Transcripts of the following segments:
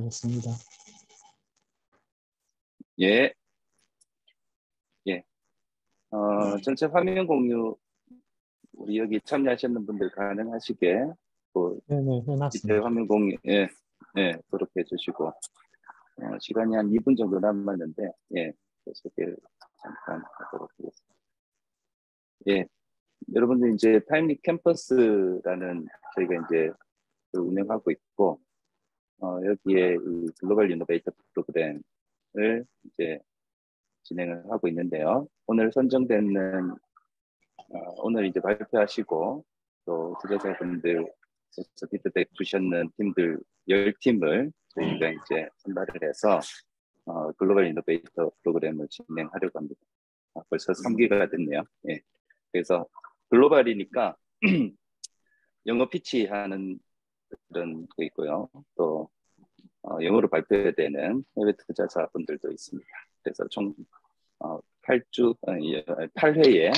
하겠습니다. 예, 예. 전체 화면 공유 우리 여기 참여하시는 분들 가능하시게 네네, 밑에 해놨습니다. 화면 공유 그렇게 해주시고 시간이 한 2분 정도 남았는데 소개 잠깐 하도록 하겠습니다. 여러분들 이제 타임리 캠퍼스라는 저희가 이제 운영하고 있고 여기에 이 글로벌 이노베이터 프로그램을 이제 진행을 하고 있는데요. 오늘 선정되는 오늘 이제 발표하시고 또 투자자분들 피드백 주셨는 팀들 10팀을 저희가 이제 선발을 해서 글로벌 이노베이터 프로그램을 진행하려고 합니다. 벌써 3기가 됐네요. 그래서 글로벌이니까 영어 피치하는 그런 거 있고요. 또 영어로 발표해야 되는 해외 투자자분들도 있습니다. 그래서 총 8회에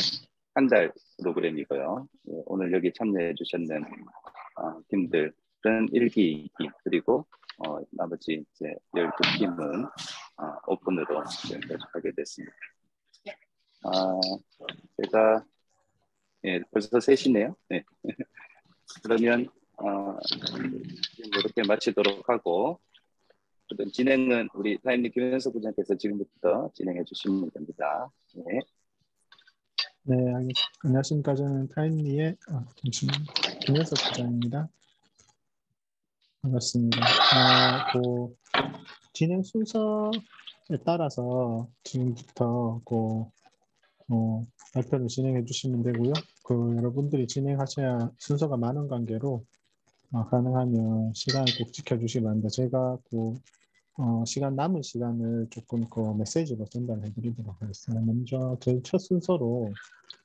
한 달 프로그램이고요. 오늘 여기 참여해 주셨는 팀들은 1기, 2기 그리고 나머지 이제 12팀은 오픈으로 하게 됐습니다. 제가 벌써 3시네요. 네. 그러면 이렇게 마치도록 하고 진행은 우리 타임리 김현석 부장께서 지금부터 진행해 주시면 됩니다. 네, 안녕하십니까. 저는 타임리의 김현석 부장입니다. 반갑습니다. 진행 순서에 따라서 지금부터 발표를 진행해 주시면 되고요. 여러분들이 진행하셔야 순서가 많은 관계로 가능하면 시간을 꼭 지켜주시기 바랍니다. 제가 남은 시간을 조금 메시지로 전달해 드리도록 하겠습니다. 먼저 저희 첫 순서로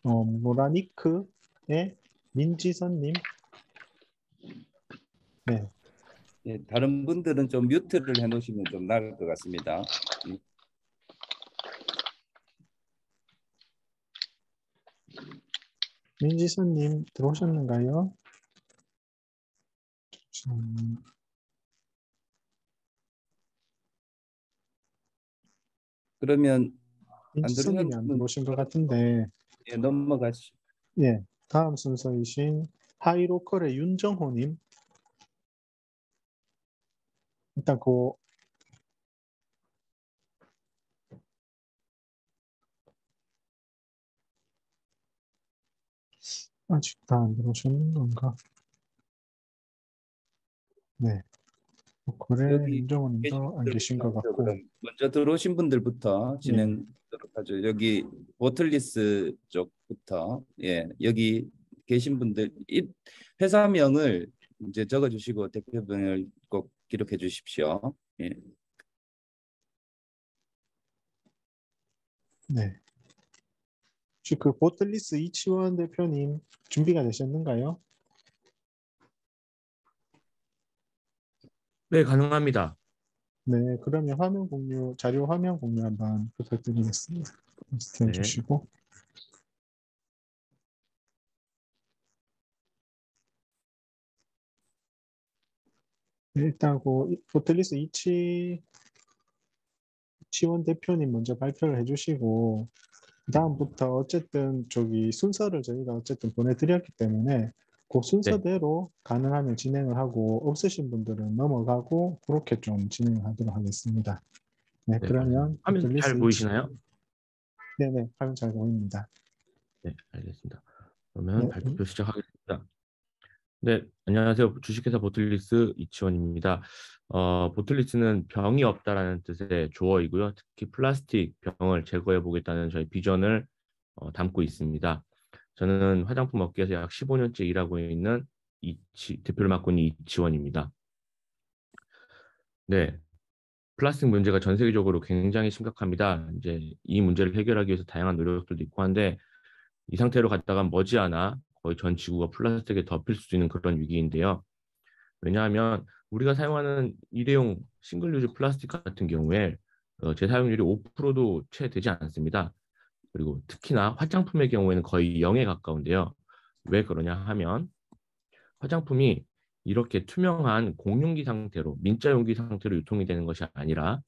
모라니크의 민지선님. 네. 다른 분들은 좀 뮤트를 해놓으시면 좀 나을 것 같습니다. 민지선님 들어오셨는가요? 그러면 민지선님이 안 들어오신 것 같은데 넘어가시죠. 예, 다음 순서이신 하이로컬의 윤정호님. 일단 아직 다 안 들어오셨는 건가? 네. 로컬의 윤정호님도 안 계신 것 같고. 먼저 들어오신 분들부터 진행하도록 하죠. 여기 보틀리스 쪽부터 여기 계신 분들 회사명을 이제 적어주시고 대표명을 꼭 기록해 주십시오. 네. 혹시 보틀리스 이치원 대표님 준비가 되셨는가요? 네, 가능합니다. 네, 그러면 자료 화면 공유 한번 부탁드리겠습니다. 리스트 해주시고. 네, 일단 보틀리스 이치원 대표님 먼저 발표를 해주시고, 다음부터 어쨌든 순서를 저희가 어쨌든 보내드렸기 때문에 그 순서대로 가능하면 진행을 하고 없으신 분들은 넘어가고 그렇게 좀 진행을 하도록 하겠습니다. 네, 그러면 화면 잘 보이시나요? 네네, 화면 잘 보입니다. 네, 알겠습니다. 그러면 발표 시작하겠습니다. 네, 안녕하세요. 주식회사 보틀리스 이치원입니다. 보틀리스는 병이 없다라는 뜻의 조어이고요. 특히 플라스틱 병을 제거해 보겠다는 저희 비전을 담고 있습니다. 저는 화장품 업계에서 약 15년째 일하고 있는 대표를 맡고 있는 이치원입니다. 네, 플라스틱 문제가 전 세계적으로 굉장히 심각합니다. 이제 이 문제를 해결하기 위해서 다양한 노력들도 있고 한데 이 상태로 갔다가 머지않아 거의 전 지구가 플라스틱에 덮일 수 있는 그런 위기인데요. 왜냐하면 우리가 사용하는 일회용 싱글 유즈 플라스틱 같은 경우에 재사용률이 5%도 채 되지 않습니다. 그리고 특히나 화장품의 경우에는 거의 0에 가까운데요. 왜 그러냐 하면 화장품이 이렇게 투명한 공용기 상태로 민자 용기 상태로 유통이 되는 것이 아니라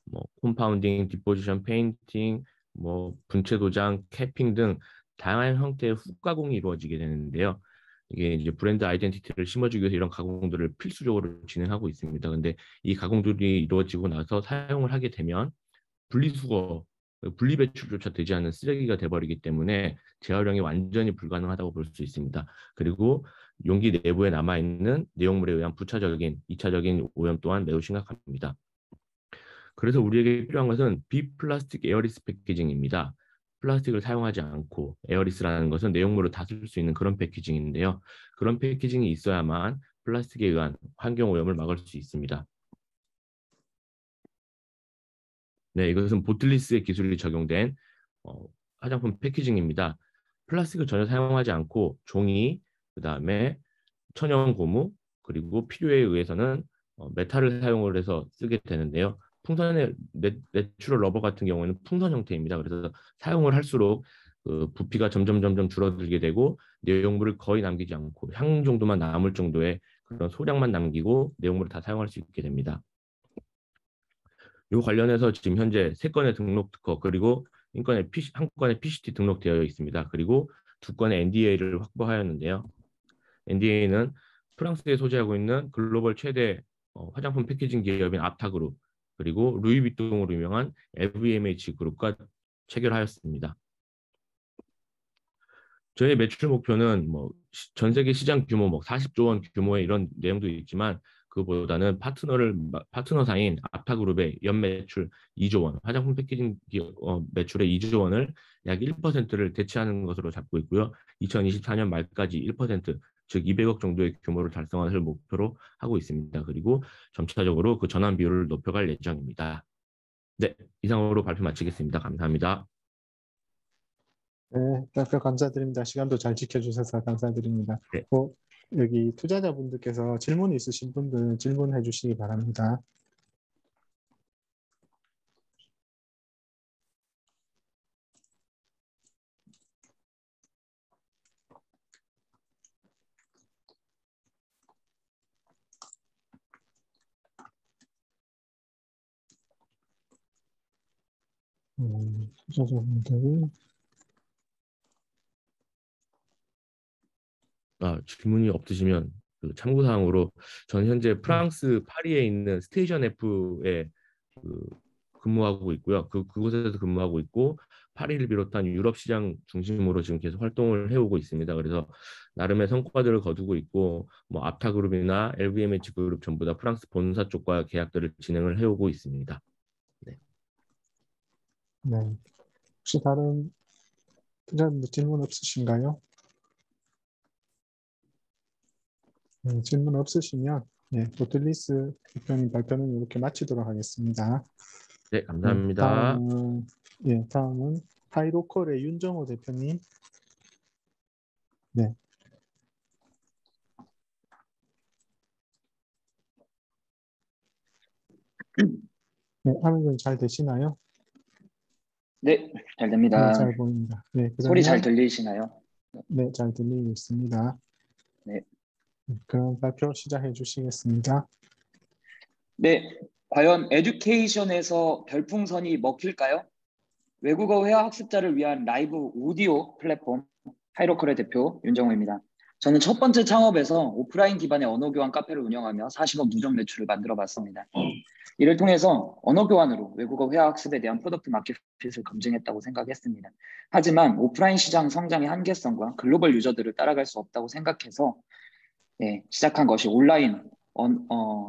뭐 콤파운딩, 디포지션, 페인팅, 뭐 분체 도장, 캐핑 등 다양한 형태의 후가공이 이루어지게 되는데요. 이게 이제 브랜드 아이덴티티를 심어주기 위해서 이런 가공들을 필수적으로 진행하고 있습니다. 근데 이 가공들이 이루어지고 나서 사용을 하게 되면 분리수거, 분리배출조차 되지 않는 쓰레기가 돼버리기 때문에 재활용이 완전히 불가능하다고 볼 수 있습니다. 그리고 용기 내부에 남아있는 내용물에 의한 부차적인, 2차적인 오염 또한 매우 심각합니다. 그래서 우리에게 필요한 것은 비플라스틱 에어리스 패키징입니다. 플라스틱을 사용하지 않고, 에어리스라는 것은 내용물을 다 쓸 수 있는 그런 패키징인데요. 그런 패키징이 있어야만 플라스틱에 의한 환경 오염을 막을 수 있습니다. 네, 이것은 보틀리스의 기술이 적용된 화장품 패키징입니다. 플라스틱을 전혀 사용하지 않고 종이, 그다음에 천연 고무, 그리고 필요에 의해서는 메탈을 사용을 해서 쓰게 되는데요. 풍선의 내추럴 러버 같은 경우에는 풍선 형태입니다. 그래서 사용을 할수록 부피가 점점 줄어들게 되고 내용물을 거의 남기지 않고 향 정도만 남을 정도의 그런 소량만 남기고 내용물을 다 사용할 수 있게 됩니다. 이 관련해서 지금 현재 3건의 등록 특허 그리고 한 건의 PCT 등록되어 있습니다. 그리고 2건의 NDA를 확보하였는데요. NDA는 프랑스에 소재하고 있는 글로벌 최대 화장품 패키징 기업인 아타그룹 그리고 루이비통으로 유명한 LVMH 그룹과 체결하였습니다. 저희 매출 목표는 뭐 전 세계 시장 규모 뭐 40조 원 규모의 이런 내용도 있지만 그보다는 파트너사인 아타그룹의 연매출 2조 원, 화장품 패키징 매출의 2조 원을 약 1%를 대체하는 것으로 잡고 있고요. 2024년 말까지 1%, 즉 200억 정도의 규모를 달성할 목표로 하고 있습니다. 그리고 점차적으로 그 전환 비율을 높여갈 예정입니다. 네, 이상으로 발표 마치겠습니다. 감사합니다. 네, 발표 감사드립니다. 시간도 잘 지켜주셔서 감사드립니다. 네. 여기 투자자분들께서 질문이 있으신 분들은 질문해 주시기 바랍니다. 투자자분들이 질문이 없으시면 참고사항으로 저는 현재 프랑스 파리에 있는 스테이션 F에 근무하고 있고요. 그곳에서 근무하고 있고 파리를 비롯한 유럽 시장 중심으로 지금 계속 활동을 해오고 있습니다. 그래서 나름의 성과들을 거두고 있고 뭐 아타그룹이나 LVMH 그룹 전부 다 프랑스 본사 쪽과 계약들을 진행을 해오고 있습니다. 네. 네. 혹시 다른 투자자분들 질문 없으신가요? 네, 질문 없으시면 네, 보틀리스 대표님 발표는 이렇게 마치도록 하겠습니다. 네, 감사합니다. 다음은 하이로컬의 윤정호 대표님. 네. 네, 화면 잘 되시나요? 네, 잘 됩니다. 네, 잘 보입니다. 네, 소리 잘 들리시나요? 네, 잘 들리고 있습니다. 네. 그럼 발표 시작해 주시겠습니다. 네, 과연 에듀케이션에서 별풍선이 먹힐까요? 외국어 회화 학습자를 위한 라이브 오디오 플랫폼 하이로컬의 대표 윤정호입니다. 저는 첫 번째 창업에서 오프라인 기반의 언어 교환 카페를 운영하며 40억 누적 매출을 만들어 봤습니다. 이를 통해서 언어 교환으로 외국어 회화 학습에 대한 프로덕트 마켓핏을 검증했다고 생각했습니다. 하지만 오프라인 시장 성장의 한계성과 글로벌 유저들을 따라갈 수 없다고 생각해서 시작한 것이 온라인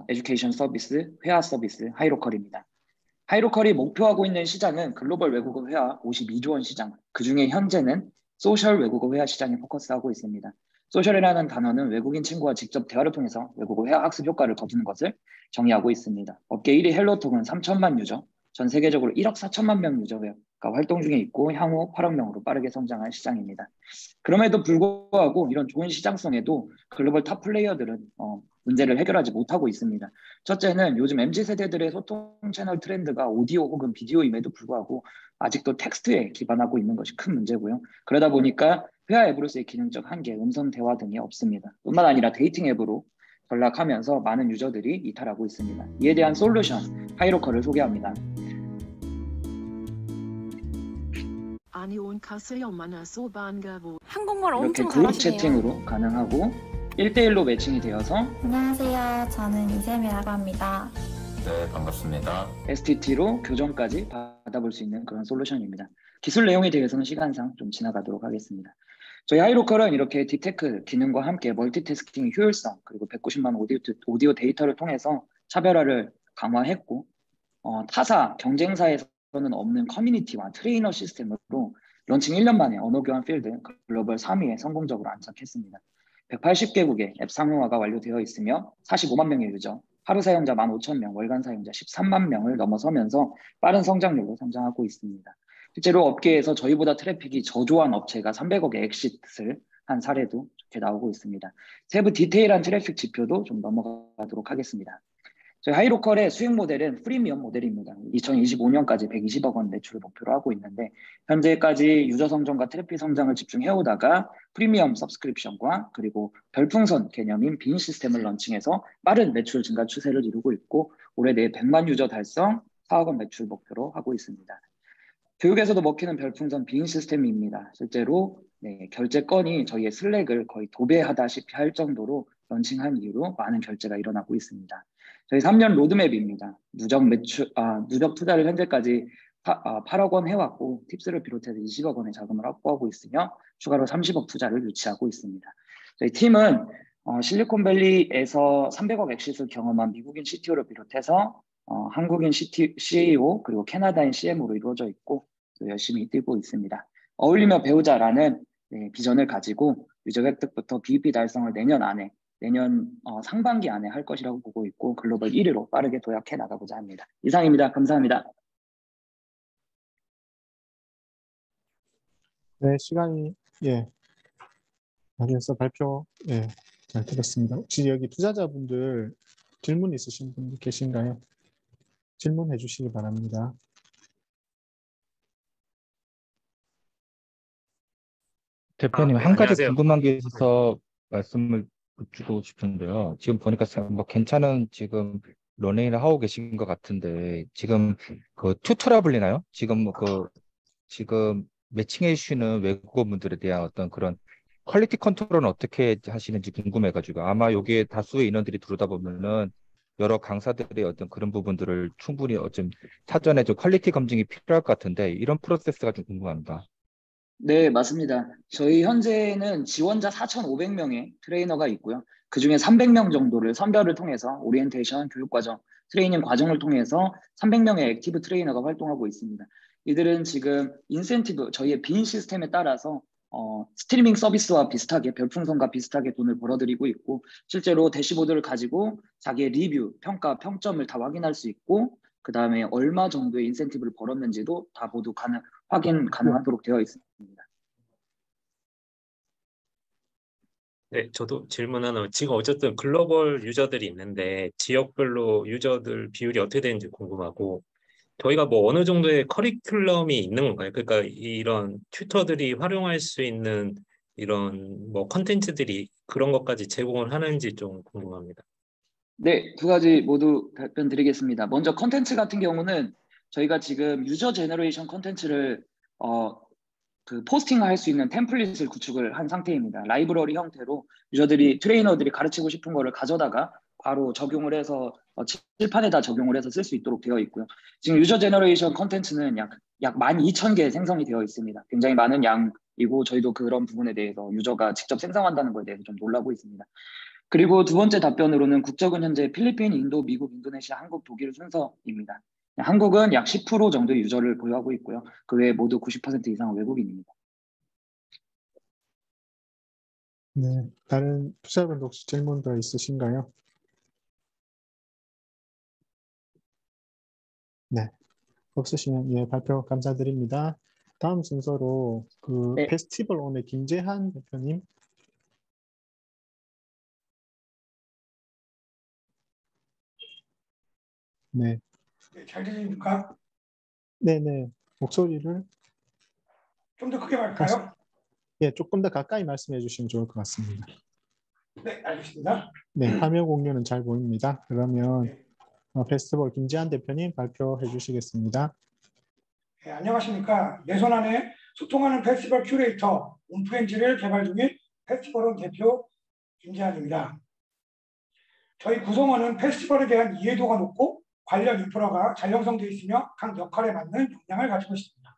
에듀케이션 서비스, 회화 서비스 하이로컬입니다. 하이로컬이 목표하고 있는 시장은 글로벌 외국어 회화 52조 원 시장, 그중에 현재는 소셜 외국어 회화 시장에 포커스하고 있습니다. 소셜이라는 단어는 외국인 친구와 직접 대화를 통해서 외국어 회화 학습 효과를 거두는 것을 정의하고 있습니다. 업계 1위 헬로톡은 3천만 유저, 전 세계적으로 1억 4천만 명 유저가 활동 중에 있고 향후 8억 명으로 빠르게 성장할 시장입니다. 그럼에도 불구하고 이런 좋은 시장성에도 글로벌 탑 플레이어들은 문제를 해결하지 못하고 있습니다. 첫째는 요즘 MZ세대들의 소통 채널 트렌드가 오디오 혹은 비디오임에도 불구하고 아직도 텍스트에 기반하고 있는 것이 큰 문제고요. 그러다 보니까 회화 앱으로서의 기능적 한계, 음성 대화 등이 없습니다. 뿐만 아니라 데이팅 앱으로 전락하면서 많은 유저들이 이탈하고 있습니다. 이에 대한 솔루션, 하이로컬을 소개합니다. 한국말 이렇게 엄청 그룹 잘하시네요. 채팅으로 가능하고 1대1로 매칭이 되어서 안녕하세요. 저는 이샘이라고 합니다. 네, 반갑습니다. STT로 교정까지 받아볼 수 있는 그런 솔루션입니다. 기술 내용에 대해서는 시간상 좀 지나가도록 하겠습니다. 저희 하이로컬은 이렇게 딥테크 기능과 함께 멀티태스킹 효율성 그리고 190만 오디오 데이터를 통해서 차별화를 강화했고 타사 경쟁사에서는 없는 커뮤니티와 트레이너 시스템으로 런칭 1년 만에 언어 교환 필드 글로벌 3위에 성공적으로 안착했습니다. 180개국의 앱 상용화가 완료되어 있으며 45만 명의 유저, 하루 사용자 15,000명, 월간 사용자 13만 명을 넘어서면서 빠른 성장률로 성장하고 있습니다. 실제로 업계에서 저희보다 트래픽이 저조한 업체가 300억의 엑시트를 한 사례도 이렇게 나오고 있습니다. 세부 디테일한 트래픽 지표도 좀 넘어가도록 하겠습니다. 저희 하이로컬의 수익 모델은 프리미엄 모델입니다. 2025년까지 120억 원 매출을 목표로 하고 있는데 현재까지 유저 성장과 트래픽 성장을 집중해오다가 프리미엄 서브스크립션과 그리고 별풍선 개념인 빈 시스템을 런칭해서 빠른 매출 증가 추세를 이루고 있고 올해 내 100만 유저 달성 4억 원 매출 목표로 하고 있습니다. 교육에서도 먹히는 별풍선 빈 시스템입니다. 실제로 결제 건이 저희의 슬랙을 거의 도배하다시피 할 정도로 런칭한 이후로 많은 결제가 일어나고 있습니다. 저희 3년 로드맵입니다. 누적 투자를 현재까지 8억 원 해왔고 팁스를 비롯해서 20억 원의 자금을 확보하고 있으며 추가로 30억 투자를 유치하고 있습니다. 저희 팀은 실리콘밸리에서 300억 엑시트를 경험한 미국인 CTO를 비롯해서 한국인 CEO 그리고 캐나다인 CM으로 이루어져 있고 열심히 뛰고 있습니다. 어울리며 배우자라는 비전을 가지고 유저 획득부터 BEP 달성을 내년 상반기 안에 할 것이라고 보고 있고 글로벌 1위로 빠르게 도약해 나가고자 합니다. 이상입니다. 감사합니다. 네, 시간이 그래서 발표 잘 들었습니다. 혹시 여기 투자자분들 질문 있으신 분 계신가요? 질문해 주시기 바랍니다. 대표님, 한 가지 안녕하세요. 궁금한 게 있어서 말씀을 드리고 싶은데요. 지금 보니까 뭐 괜찮은 지금 런웨이를 하고 계신 것 같은데 지금 그 튜토라블리나요? 지금 지금 매칭해 주시는 외국어 분들에 대한 어떤 그런 퀄리티 컨트롤은 어떻게 하시는지 궁금해가지고 아마 여기에 다수의 인원들이 들어오다 보면은 여러 강사들의 어떤 그런 부분들을 충분히 좀 사전에 좀 퀄리티 검증이 필요할 것 같은데 이런 프로세스가 좀 궁금합니다. 네, 맞습니다. 저희 현재는 지원자 4,500명의 트레이너가 있고요. 그중에 300명 정도를 선별을 통해서 오리엔테이션, 교육과정, 트레이닝 과정을 통해서 300명의 액티브 트레이너가 활동하고 있습니다. 이들은 지금 인센티브, 저희의 빈 시스템에 따라서 스트리밍 서비스와 비슷하게 별풍선과 비슷하게 돈을 벌어들이고 있고 실제로 대시보드를 가지고 자기의 리뷰, 평가, 평점을 다 확인할 수 있고 그 다음에 얼마 정도의 인센티브를 벌었는지도 다 모두 확인 가능하도록 되어 있습니다. 네, 저도 질문 하나. 지금 어쨌든 글로벌 유저들이 있는데 지역별로 유저들 비율이 어떻게 되는지 궁금하고 저희가 뭐 어느 정도의 커리큘럼이 있는 건가요? 그러니까 이런 튜터들이 활용할 수 있는 이런 뭐 컨텐츠들이 그런 것까지 제공을 하는지 좀 궁금합니다. 네, 두 가지 모두 답변 드리겠습니다. 먼저 컨텐츠 같은 경우는 저희가 지금 유저 제너레이션 컨텐츠를 포스팅할 수 있는 템플릿을 구축을 한 상태입니다. 라이브러리 형태로 트레이너들이 가르치고 싶은 거를 가져다가 바로 적용을 해서 칠판에다 적용을 해서 쓸 수 있도록 되어 있고요. 지금 유저 제너레이션 컨텐츠는 약 12,000개 생성이 되어 있습니다. 굉장히 많은 양이고 저희도 그런 부분에 대해서 유저가 직접 생성한다는 것에 대해서 좀 놀라고 있습니다. 그리고 두 번째 답변으로는 국적은 현재 필리핀, 인도, 미국, 인도네시아, 한국, 독일 순서입니다. 한국은 약 10% 정도의 유저를 보유하고 있고요. 그 외에 모두 90% 이상은 외국인입니다. 네, 다른 투자자분들 혹시 질문 더 있으신가요? 네, 없으시면 발표 감사드립니다. 다음 순서로 네. 페스티벌 오늘 김재한 대표님. 네. 잘 들립니까? 네네. 목소리를 좀 더 크게 할까요? 예, 조금 더 가까이 말씀해 주시면 좋을 것 같습니다. 네, 알겠습니다. 네, 화면 공유는 잘 보입니다. 그러면 페스티벌 김지한 대표님 발표해 주시겠습니다. 네, 안녕하십니까. 내 손 안에 소통하는 페스티벌 큐레이터 온프렌즈를 개발 중인 페스티벌원 대표 김지한입니다. 저희 구성원은 페스티벌에 대한 이해도가 높고 관련 인프라가 잘 형성되어 있으며 각 역할에 맞는 역량을 가지고 있습니다.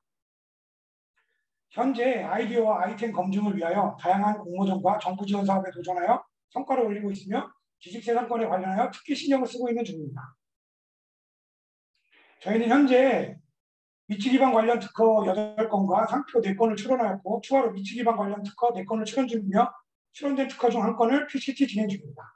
현재 아이디어와 아이템 검증을 위하여 다양한 공모전과 정부 지원 사업에 도전하여 성과를 올리고 있으며 지식재산권에 관련하여 특히 신경을 쓰고 있는 중입니다. 저희는 현재 위치 기반 관련 특허 8건과 상표 4건을 출원하였고 추가로 위치 기반 관련 특허 4건을 출원 중이며 출원된 특허 중 1건을 PCT 진행 중입니다.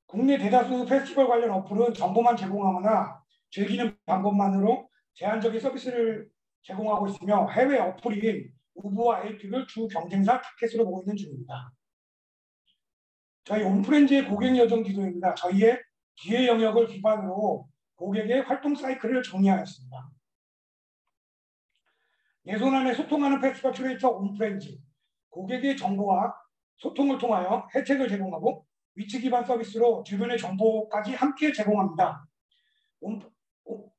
국내 대다수 페스티벌 관련 어플은 정보만 제공하거나 즐기는 방법만으로 제한적인 서비스를 제공하고 있으며 해외 어플인 우브와 에이픽을 주 경쟁사 타켓으로 보고 있는 중입니다. 저희 온프렌즈의 고객 여정 기도입니다. 저희의 기회 영역을 기반으로 고객의 활동 사이클을 정리하였습니다. 내 손 안에 소통하는 페스티벌 큐레이터 온프렌즈, 고객의 정보와 소통을 통하여 혜택을 제공하고 위치 기반 서비스로 주변의 정보까지 함께 제공합니다.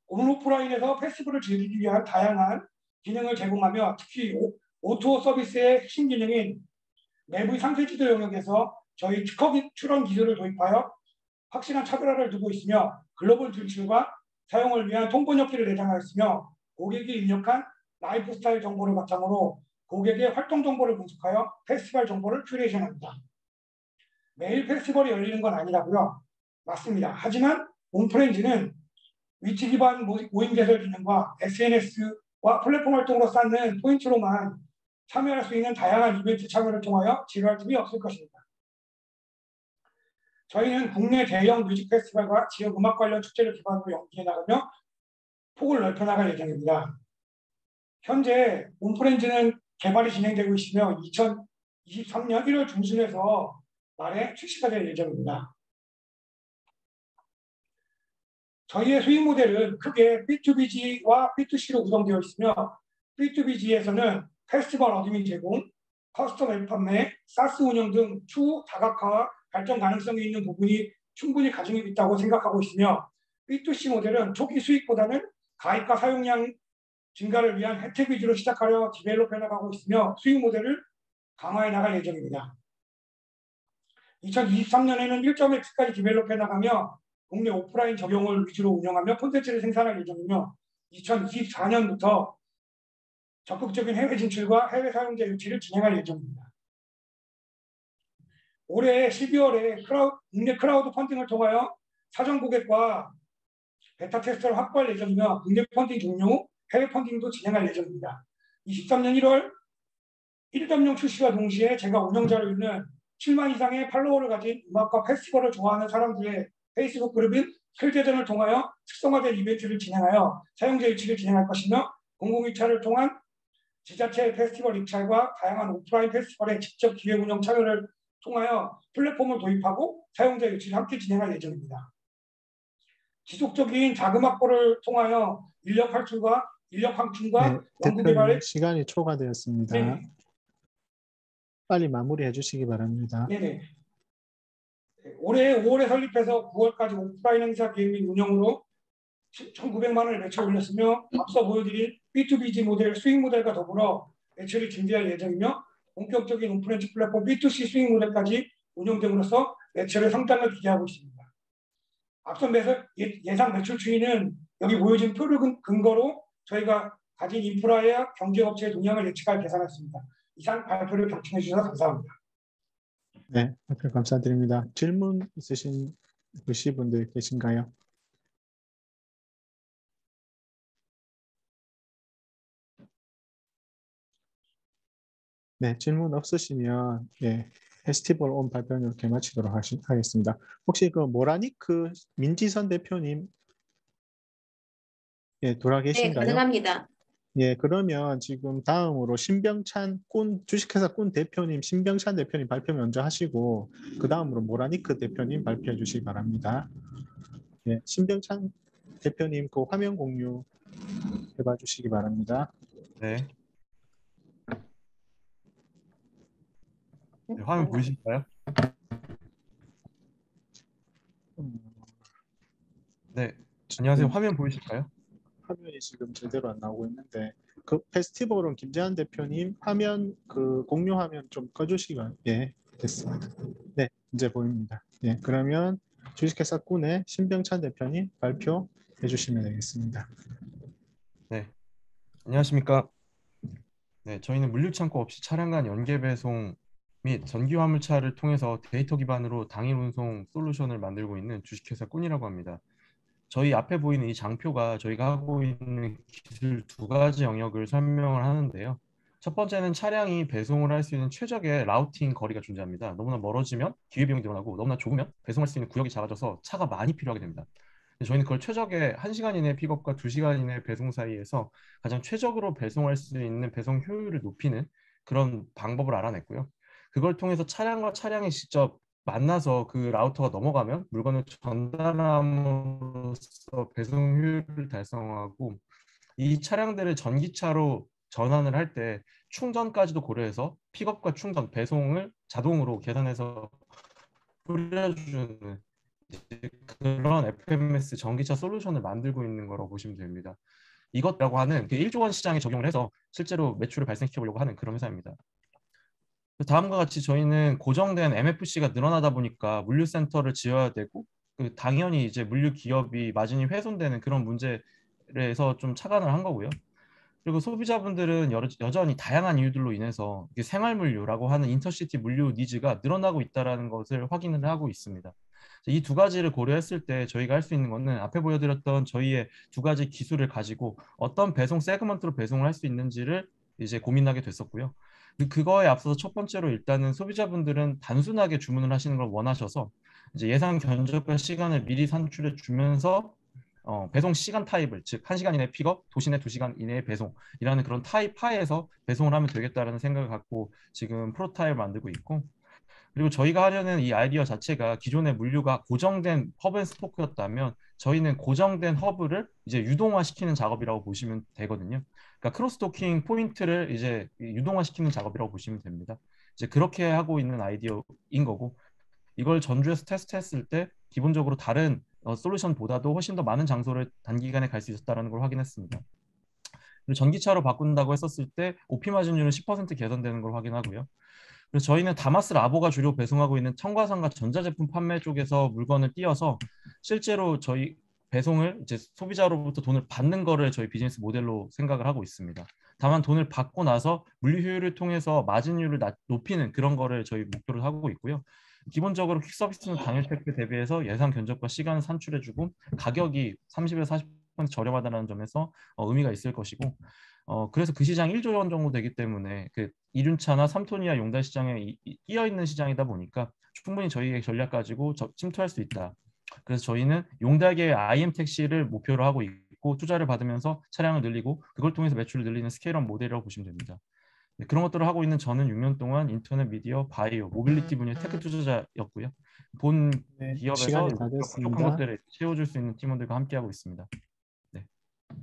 온오프라인에서 페스티벌을 즐기기 위한 다양한 기능을 제공하며 특히 O2O 서비스의 핵심 기능인 내부의 상세지도 영역에서 저희 특허 출원 기술을 도입하여 확실한 차별화를 두고 있으며 글로벌 진출과 사용을 위한 통번역기를 내장하였으며 고객이 입력한 라이프 스타일 정보를 바탕으로 고객의 활동 정보를 분석하여 페스티벌 정보를 큐레이션합니다. 매일 페스티벌이 열리는 건 아니라고요? 맞습니다. 하지만 온프렌즈는 위치 기반 모임 개설 기능과 SNS와 플랫폼 활동으로 쌓는 포인트로만 참여할 수 있는 다양한 이벤트 참여를 통하여 지루할 틈이 없을 것입니다. 저희는 국내 대형 뮤직 페스티벌과 지역 음악 관련 축제를 기반으로 연기해 나가며 폭을 넓혀 나갈 예정입니다. 현재 온프렌즈는 개발이 진행되고 있으며 2023년 1월 중순에서 말에 출시가 될 예정입니다. 저희의 수익 모델은 크게 B2B와 B2C로 구성되어 있으며 B2B에서는 페스티벌 어드민 제공, 커스텀 앱 판매, 사스 운영 등 추후 다각화와 발전 가능성이 있는 부분이 충분히 가중이 있다고 생각하고 있으며 B2C 모델은 초기 수익보다는 가입과 사용량 증가를 위한 혜택 위주로 시작하려 디벨롭해 나가고 있으며 수익 모델을 강화해 나갈 예정입니다. 2023년에는 1.X까지 디벨롭해 나가며 국내 오프라인 적용을 위주로 운영하며 콘텐츠를 생산할 예정이며 2024년부터 적극적인 해외 진출과 해외 사용자 유치를 진행할 예정입니다. 올해 12월에 국내 크라우드 펀딩을 통하여 사전 고객과 베타 테스트를 확보할 예정이며 국내 펀딩 종료 후 해외 펀딩도 진행할 예정입니다. 23년 1월 1.0 출시와 동시에 제가 운영자로 있는 7만 이상의 팔로워를 가진 음악과 페스티벌을 좋아하는 사람들의 페이스북 그룹인 설계전을 통하여 특성화된 이벤트를 진행하여 사용자 유치를 진행할 것이며 공공유치를 통한 지자체 페스티벌 입찰과 다양한 오프라인 페스티벌의 직접 기획 운영 참여를 통하여 플랫폼을 도입하고 사용자 유치를 함께 진행할 예정입니다. 지속적인 자금 확보를 통하여 인력 확충과 연구 개발에 시간이 초과되었습니다. 네네. 빨리 마무리해 주시기 바랍니다. 네네. 올해 5월에 설립해서 9월까지 오프라인 행사 기획 및 운영으로 1,900만 원의 매출을 올렸으며 앞서 보여드린 B2B 모델 수익 모델과 더불어 매출을 증대할 예정이며 본격적인 온프렌즈 플랫폼 B2C 수익 모델까지 운영됨으로써 매출의 성장을 기대하고 있습니다. 앞선 예상 매출 추이는 여기 보여진 표를 근거로 저희가 가진 인프라와 경쟁업체의 동향을 예측할 계산했습니다. 이상 발표를 경청해 주셔서 감사합니다. 네, 발표 감사드립니다. 질문 있으신 분들 계신가요? 네, 질문 없으시면 페스티벌 온 발표는 이렇게 마치도록 하겠습니다. 혹시 그 모라니크 민지선 대표님 돌아 계신가요? 네, 가능합니다. 예, 그러면 지금 다음으로 신병찬 주식회사 꾼 대표님, 신병찬 대표님 발표 먼저 하시고 그 다음으로 모라니크 대표님 발표해 주시기 바랍니다. 예, 신병찬 대표님 그 화면 공유 해봐 주시기 바랍니다. 네. 네, 화면 보이실까요? 네, 안녕하세요. 화면 보이실까요? 화면이 지금 제대로 안 나오고 있는데 그 페스티벌은 김재한 대표님 화면 그 공유 화면 좀 꺼주시면 예 됐습니다. 네 이제 보입니다. 예 그러면 주식회사 꾼의 신병찬 대표님 발표해 주시면 되겠습니다. 네, 안녕하십니까. 네, 저희는 물류창고 없이 차량 간 연계 배송 및 전기 화물차를 통해서 데이터 기반으로 당일 운송 솔루션을 만들고 있는 주식회사 꾼이라고 합니다. 저희 앞에 보이는 이 장표가 저희가 하고 있는 기술 두 가지 영역을 설명을 하는데요. 첫 번째는 차량이 배송을 할 수 있는 최적의 라우팅 거리가 존재합니다. 너무나 멀어지면 기회비용이 늘어나고 너무나 좁으면 배송할 수 있는 구역이 작아져서 차가 많이 필요하게 됩니다. 저희는 그걸 최적의 1시간 이내 픽업과 2시간 이내 배송 사이에서 가장 최적으로 배송할 수 있는 배송 효율을 높이는 그런 방법을 알아냈고요. 그걸 통해서 차량과 차량이 직접 만나서 그 라우터가 넘어가면 물건을 전달함으로써 배송 효율을 달성하고 이 차량들을 전기차로 전환을 할 때 충전까지도 고려해서 픽업과 충전, 배송을 자동으로 계산해서 뿌려주는 그런 FMS 전기차 솔루션을 만들고 있는 거라고 보시면 됩니다. 이것이라고 하는 그 1조 원 시장에 적용을 해서 실제로 매출을 발생시켜 보려고 하는 그런 회사입니다. 다음과 같이 저희는 고정된 MFC가 늘어나다 보니까 물류센터를 지어야 되고 당연히 이제 물류 기업이 마진이 훼손되는 그런 문제에서 좀 착안을 한 거고요. 그리고 소비자분들은 여전히 다양한 이유들로 인해서 생활물류라고 하는 인터시티 물류 니즈가 늘어나고 있다는 것을 확인을 하고 있습니다. 이 두 가지를 고려했을 때 저희가 할 수 있는 것은 앞에 보여드렸던 저희의 두 가지 기술을 가지고 어떤 배송 세그먼트로 배송을 할 수 있는지를 이제 고민하게 됐었고요. 그거에 앞서서 첫 번째로 일단은 소비자분들은 단순하게 주문을 하시는 걸 원하셔서 이제 예상 견적과 시간을 미리 산출해 주면서 배송 시간 타입을 즉 1시간 이내 픽업, 도시 내 2시간 이내의 배송이라는 그런 타입하에서 배송을 하면 되겠다라는 생각을 갖고 지금 프로타입을 만들고 있고 그리고 저희가 하려는 이 아이디어 자체가 기존의 물류가 고정된 허브앤스포크였다면 저희는 고정된 허브를 이제 유동화시키는 작업이라고 보시면 되거든요. 그러니까 크로스토킹 포인트를 이제 유동화시키는 작업이라고 보시면 됩니다. 이제 그렇게 하고 있는 아이디어인 거고 이걸 전주에서 테스트했을 때 기본적으로 다른 솔루션보다도 훨씬 더 많은 장소를 단기간에 갈 수 있었다는 걸 확인했습니다. 그리고 전기차로 바꾼다고 했었을 때 OP 마진율은 10% 개선되는 걸 확인하고요. 그래서 저희는 다마스 라보가 주로 배송하고 있는 첨가상과 전자제품 판매 쪽에서 물건을 띄어서 실제로 저희 배송을 이제 소비자로부터 돈을 받는 거를 저희 비즈니스 모델로 생각을 하고 있습니다. 다만 돈을 받고 나서 물류 효율을 통해서 마진율을 높이는 그런 거를 저희 목표로 하고 있고요. 기본적으로 퀵서비스는 당일 택배 대비해서 예상 견적과 시간을 산출해주고 가격이 30에서 40% 저렴하다는 점에서 의미가 있을 것이고 그래서 그 시장이 1조 원 정도 되기 때문에 그 이륜차나 삼토니아 용달 시장에 끼어 있는 시장이다 보니까 충분히 저희의 전략 가지고 침투할 수 있다. 그래서 저희는 용달계의 IM 택시를 목표로 하고 있고 투자를 받으면서 차량을 늘리고 그걸 통해서 매출을 늘리는 스케일업 모델이라고 보시면 됩니다. 네, 그런 것들을 하고 있는 저는 6년 동안 인터넷, 미디어, 바이오, 모빌리티 분야의 테크 투자자였고요. 본 기업에서 부족한 것들을 채워줄 수 있는 팀원들과 함께하고 있습니다. 네,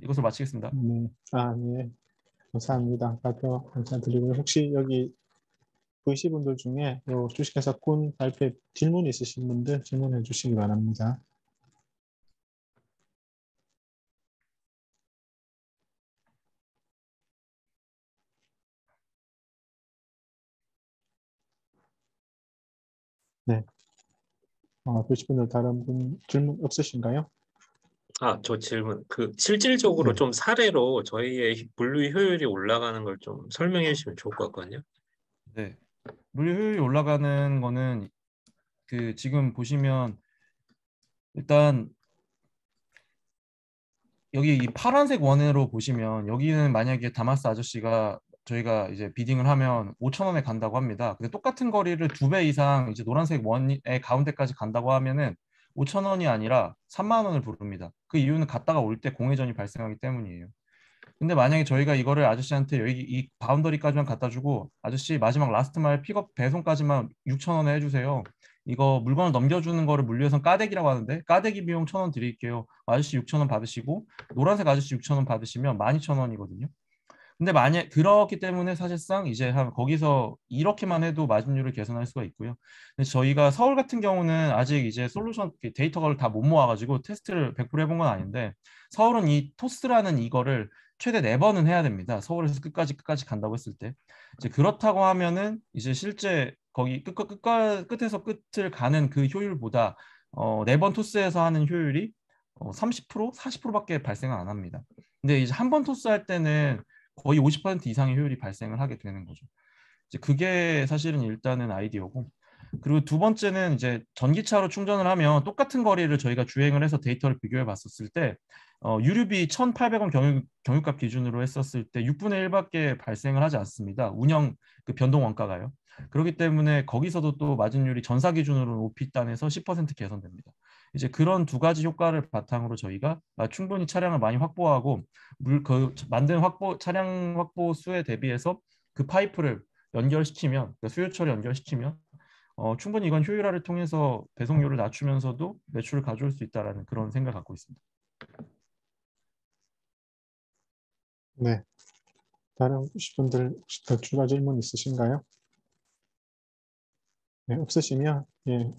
이것으로 마치겠습니다. 네, 네. 감사합니다. 발표 감사드리고요. 혹시 여기 VC 분들 중에 주식회사 꾼 발표 질문 있으신 분들 질문해 주시기 바랍니다. 네. VC 분들 다른 분 질문 없으신가요? 저 질문. 실질적으로 좀 사례로 저희의 물류 효율이 올라가는 걸 좀 설명해 주시면 좋을 것 같거든요. 네. 물류 효율이 올라가는 거는 지금 보시면 일단 여기 이 파란색 원으로 보시면 여기는 만약에 다마스 아저씨가 저희가 이제 비딩을 하면 5,000원에 간다고 합니다. 근데 똑같은 거리를 2배 이상 이제 노란색 원의 가운데까지 간다고 하면은 5,000원이 아니라 3만 원을 부릅니다. 그 이유는 갔다가 올 때 공회전이 발생하기 때문이에요. 근데 만약에 저희가 이거를 아저씨한테 여기 이 바운더리까지만 갖다 주고 아저씨 마지막 라스트 마일 픽업 배송까지만 6,000원에 해주세요. 이거 물건을 넘겨주는 거를 물류에선 까대기라고 하는데 까대기 비용 1,000원 드릴게요. 아저씨 6,000원 받으시고 노란색 아저씨 6,000원 받으시면 12,000원이거든요. 근데 만약 그렇기 때문에 사실상 이제 거기서 이렇게만 해도 마진율을 개선할 수가 있고요. 근데 저희가 서울 같은 경우는 아직 이제 솔루션 데이터를 다 못 모아가지고 테스트를 100% 해본 건 아닌데, 서울은 이 토스라는 이거를 최대 4번은 해야 됩니다. 서울에서 끝까지 간다고 했을 때. 이제 그렇다고 하면은 이제 실제 거기 끝에서 끝을 가는 그 효율보다 4번 토스에서 하는 효율이 30%, 40%밖에 발생을 안 합니다. 근데 이제 한 번 토스할 때는 거의 50% 이상의 효율이 발생을 하게 되는 거죠. 이제 그게 사실은 일단은 아이디어고, 그리고 두 번째는 이제 전기차로 충전을 하면 똑같은 거리를 저희가 주행을 해서 데이터를 비교해 봤었을 때 유류비 1,800원 경유값 기준으로 했었을 때 6분의 1밖에 발생을 하지 않습니다. 운영 그 변동 원가가요. 그렇기 때문에 거기서도 또 마진율이 전사 기준으로 OP단에서 10% 개선됩니다. 이제 그런 두 가지 효과를 바탕으로 저희가 충분히 차량을 많이 확보하고 만든 차량 확보 수에 대비해서 그 파이프를 연결시키면, 그러니까 수요처를 연결시키면 충분히 이건 효율화를 통해서 배송료를 낮추면서도 매출을 가져올 수 있다라는 그런 생각을 갖고 있습니다. 네. 다른 분들 혹시 더 추가 질문 있으신가요? 네, 없으시면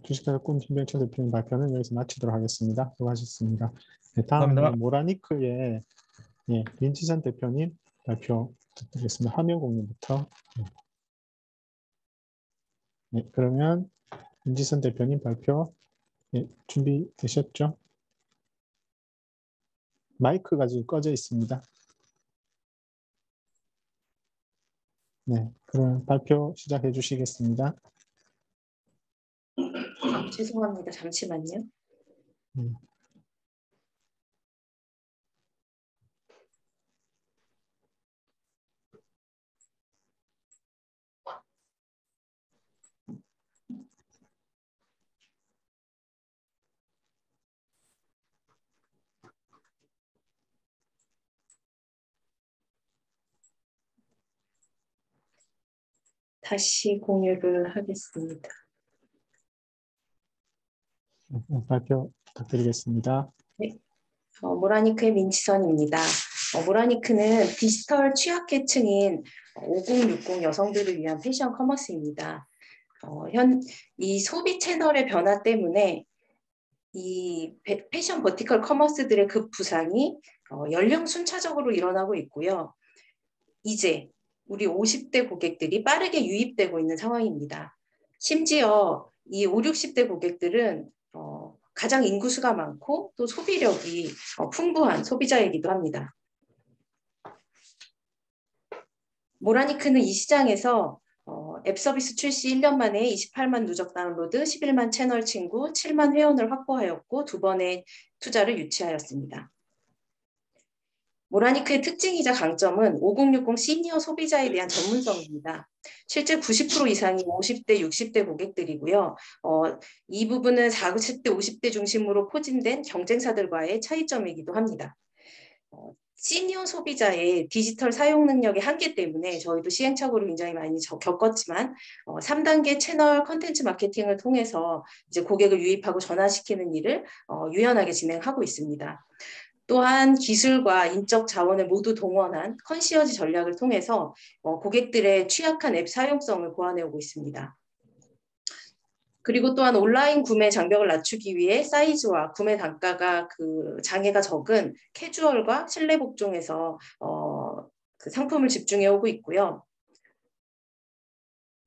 주식회사꾼 김병철 대표님 발표는 여기서 마치도록 하겠습니다. 수고하셨습니다. 네, 다음은 감사합니다. 모라니크의 민지선 대표님 발표 부탁드리겠습니다. 화면 공유부터. 네, 그러면 민지선 대표님 발표 준비되셨죠? 마이크가 지금 꺼져 있습니다. 네, 그럼 발표 시작해 주시겠습니다. 죄송합니다. 잠시만요. 다시 공유를 하겠습니다. 발표 부탁드리겠습니다. 네, 모라니크의 민지선입니다. 모라니크는 디지털 취약계층인 5060 여성들을 위한 패션 커머스입니다. 이 소비 채널의 변화 때문에 이 패션 버티컬 커머스들의 급부상이 연령 순차적으로 일어나고 있고요. 이제 우리 50대 고객들이 빠르게 유입되고 있는 상황입니다. 심지어 이 50, 60대 고객들은 가장 인구수가 많고 또 소비력이 풍부한 소비자이기도 합니다. 모라니크는 이 시장에서 앱 서비스 출시 1년 만에 28만 누적 다운로드, 11만 채널 친구, 7만 회원을 확보하였고 2번의 투자를 유치하였습니다. 모라니크의 특징이자 강점은 5060 시니어 소비자에 대한 전문성입니다. 실제 90% 이상이 50대, 60대 고객들이고요. 이 부분은 40대, 50대 중심으로 포진된 경쟁사들과의 차이점이기도 합니다. 시니어 소비자의 디지털 사용 능력의 한계 때문에 저희도 시행착오를 굉장히 많이 겪었지만 3단계 채널 컨텐츠 마케팅을 통해서 이제 고객을 유입하고 전환시키는 일을 유연하게 진행하고 있습니다. 또한 기술과 인적 자원을 모두 동원한 컨시어지 전략을 통해서 고객들의 취약한 앱 사용성을 보완해오고 있습니다. 그리고 또한 온라인 구매 장벽을 낮추기 위해 사이즈와 구매 단가가 장애가 적은 캐주얼과 실내 복종에서 그 상품을 집중해 오고 있고요.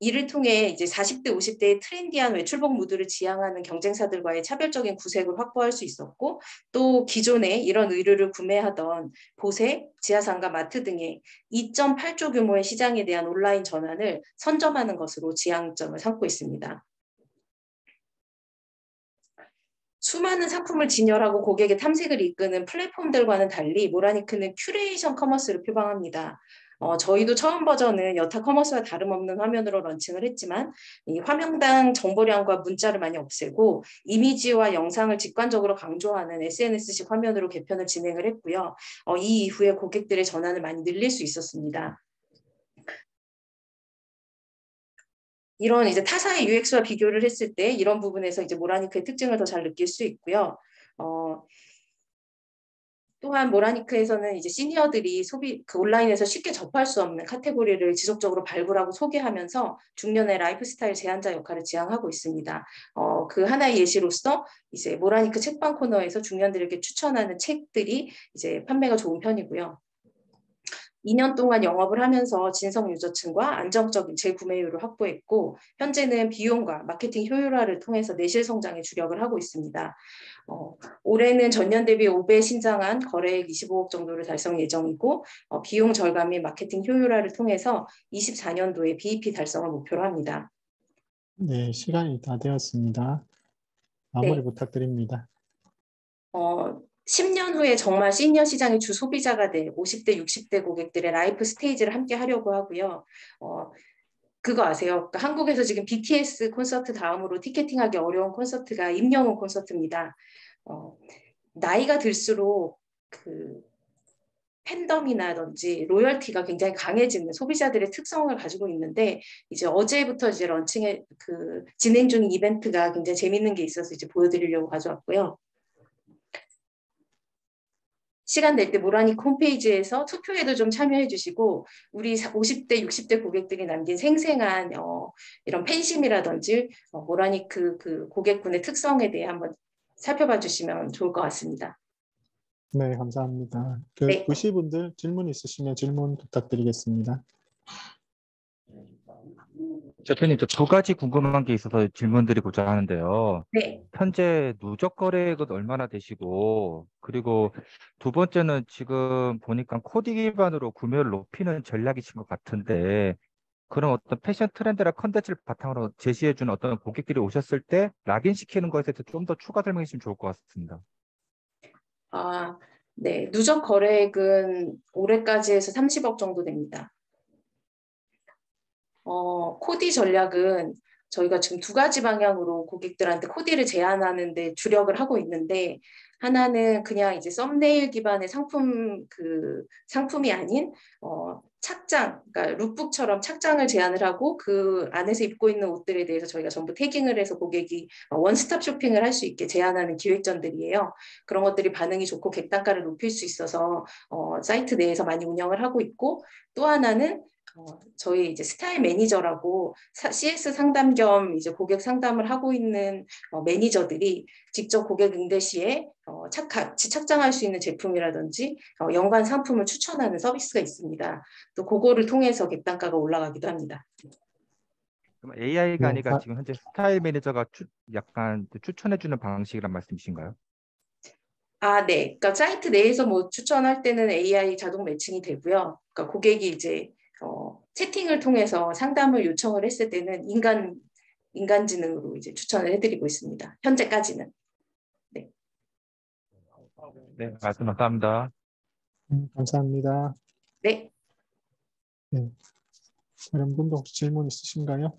이를 통해 이제 40대, 50대의 트렌디한 외출복 무드를 지향하는 경쟁사들과의 차별적인 구색을 확보할 수 있었고, 또 기존에 이런 의류를 구매하던 보세, 지하상가, 마트 등의 2.8조 규모의 시장에 대한 온라인 전환을 선점하는 것으로 지향점을 삼고 있습니다. 수많은 상품을 진열하고 고객의 탐색을 이끄는 플랫폼들과는 달리 모라니크는 큐레이션 커머스를 표방합니다. 저희도 처음 버전은 여타 커머스와 다름없는 화면으로 런칭을 했지만 이 화면당 정보량과 문자를 많이 없애고 이미지와 영상을 직관적으로 강조하는 SNS식 화면으로 개편을 진행을 했고요. 이 이후에 고객들의 전환을 많이 늘릴 수 있었습니다. 이런 이제 타사의 UX와 비교를 했을 때 이런 부분에서 이제 모라니크의 특징을 더 잘 느낄 수 있고요. 또한 모라니크에서는 이제 시니어들이 온라인에서 쉽게 접할 수 없는 카테고리를 지속적으로 발굴하고 소개하면서 중년의 라이프 스타일 제안자 역할을 지향하고 있습니다. 그 하나의 예시로서 이제 모라니크 책방 코너에서 중년들에게 추천하는 책들이 이제 판매가 좋은 편이고요. 2년 동안 영업을 하면서 진성 유저층과 안정적인 재구매율을 확보했고 현재는 비용과 마케팅 효율화를 통해서 내실 성장에 주력을 하고 있습니다. 올해는 전년 대비 5배 신장한 거래액 25억 정도를 달성 예정이고 비용 절감 및 마케팅 효율화를 통해서 24년도에 BEP 달성을 목표로 합니다. 네, 시간이 다 되었습니다. 마무리 네. 부탁드립니다. 10년 후에 정말 시니어 시장의 주 소비자가 될 50대, 60대 고객들의 라이프 스테이지를 함께 하려고 하고요. 그거 아세요? 그러니까 한국에서 지금 BTS 콘서트 다음으로 티켓팅하기 어려운 콘서트가 임영웅 콘서트입니다. 나이가 들수록 그 팬덤이라든지 로열티가 굉장히 강해지는 소비자들의 특성을 가지고 있는데 이제 어제부터 이제 진행 중인 이벤트가 굉장히 재밌는 게 있어서 이제 보여드리려고 가져왔고요. 시간 될 때 모라니크 홈페이지에서 투표에도 좀 참여해 주시고 우리 50대, 60대 고객들이 남긴 생생한 이런 팬심이라든지 모라니크 그 고객군의 특성에 대해 한번 살펴봐 주시면 좋을 것 같습니다. 네, 감사합니다. 네. 보시분들 질문 있으시면 질문 부탁드리겠습니다. 대표님, 저 두 가지 궁금한 게 있어서 질문 드리고자 하는데요. 네. 현재 누적 거래액은 얼마나 되시고, 그리고 두 번째는 지금 보니까 코디 기반으로 구매율을 높이는 전략이신 것 같은데, 그런 어떤 패션 트렌드나 컨텐츠를 바탕으로 제시해주는 어떤 고객들이 오셨을 때 락인 시키는 것에 대해서 좀 더 추가 설명해 주시면 좋을 것 같습니다. 네. 누적 거래액은 올해까지 해서 30억 정도 됩니다. 코디 전략은 저희가 지금 두 가지 방향으로 고객들한테 코디를 제안하는 데 주력을 하고 있는데 하나는 그냥 이제 썸네일 기반의 상품이 아닌 착장, 그러니까 룩북처럼 착장을 제안을 하고 그 안에서 입고 있는 옷들에 대해서 저희가 전부 태깅을 해서 고객이 원스톱 쇼핑을 할 수 있게 제안하는 기획전들이에요. 그런 것들이 반응이 좋고 객단가를 높일 수 있어서 사이트 내에서 많이 운영을 하고 있고 또 하나는 저희 이제 스타일 매니저라고 CS 상담 겸 이제 고객 상담을 하고 있는 매니저들이 직접 고객 응대 시에 같이 착장할 수 있는 제품이라든지 연관 상품을 추천하는 서비스가 있습니다. 또 그거를 통해서 객단가가 올라가기도 합니다. 그럼 AI가 아니라 지금 현재 스타일 매니저가 약간 추천해주는 방식이란 말씀이신가요? 네. 그러니까 사이트 내에서 뭐 추천할 때는 AI 자동 매칭이 되고요. 그러니까 고객이 이제 채팅을 통해서 상담을 요청을 했을 때는 인간지능으로 이제 추천을 해드리고 있습니다. 현재까지는. 네. 네, 말씀 감사합니다. 감사합니다. 네. 네. 다른 분도 혹시 질문 있으신가요?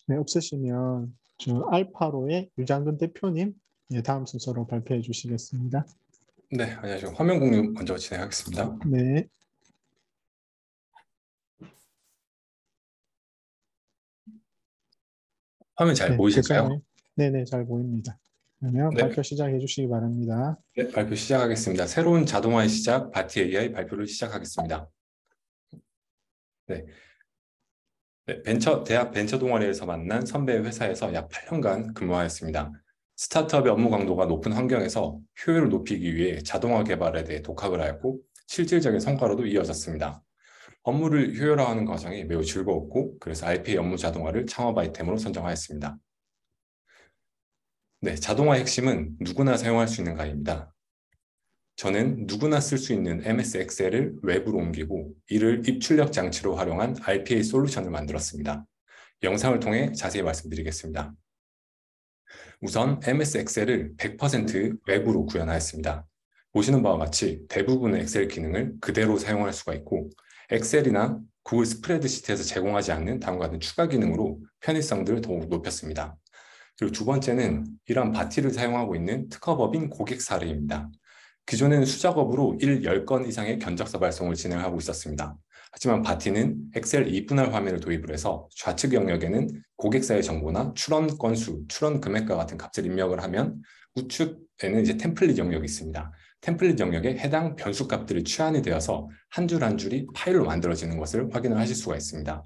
네, 없으시면 알파로의 유장근 대표님 다음 순서로 발표해 주시겠습니다. 네, 안녕하세요. 화면 공유 먼저 진행하겠습니다. 네. 화면 잘 보이실까요? 네네, 잘 보입니다. 그러면 네. 발표 시작해 주시기 바랍니다. 네, 발표 시작하겠습니다. 새로운 자동화의 시작, 바티 AI 발표를 시작하겠습니다. 네. 대학 벤처 동아리에서 만난 선배 회사에서 약 8년간 근무하였습니다. 스타트업의 업무 강도가 높은 환경에서 효율을 높이기 위해 자동화 개발에 대해 독학을 하였고 실질적인 성과로도 이어졌습니다. 업무를 효율화하는 과정이 매우 즐거웠고 그래서 RPA 업무 자동화를 창업 아이템으로 선정하였습니다. 네, 자동화의 핵심은 누구나 사용할 수 있는 가입니다. 저는 누구나 쓸 수 있는 MS 엑셀을 외부로 옮기고 이를 입출력 장치로 활용한 RPA 솔루션을 만들었습니다. 영상을 통해 자세히 말씀드리겠습니다. 우선 MS 엑셀을 100% 외부로 구현하였습니다. 보시는 바와 같이 대부분의 엑셀 기능을 그대로 사용할 수가 있고 엑셀이나 구글 스프레드시트에서 제공하지 않는 다음과 같은 추가 기능으로 편의성들을 더욱 높였습니다. 그리고 두 번째는 이러한 바티를 사용하고 있는 특허법인 고객 사례입니다. 기존에는 수작업으로 10건 이상의 견적서 발송을 진행하고 있었습니다. 하지만 바티는 엑셀 2분할 화면을 도입을 해서 좌측 영역에는 고객사의 정보나 출원 건수, 출원 금액과 같은 값을 입력을 하면 우측에는 이제 템플릿 영역이 있습니다. 템플릿 영역에 해당 변수 값들이 취한이 되어서 한 줄 한 줄이 파일로 만들어지는 것을 확인을 하실 수가 있습니다.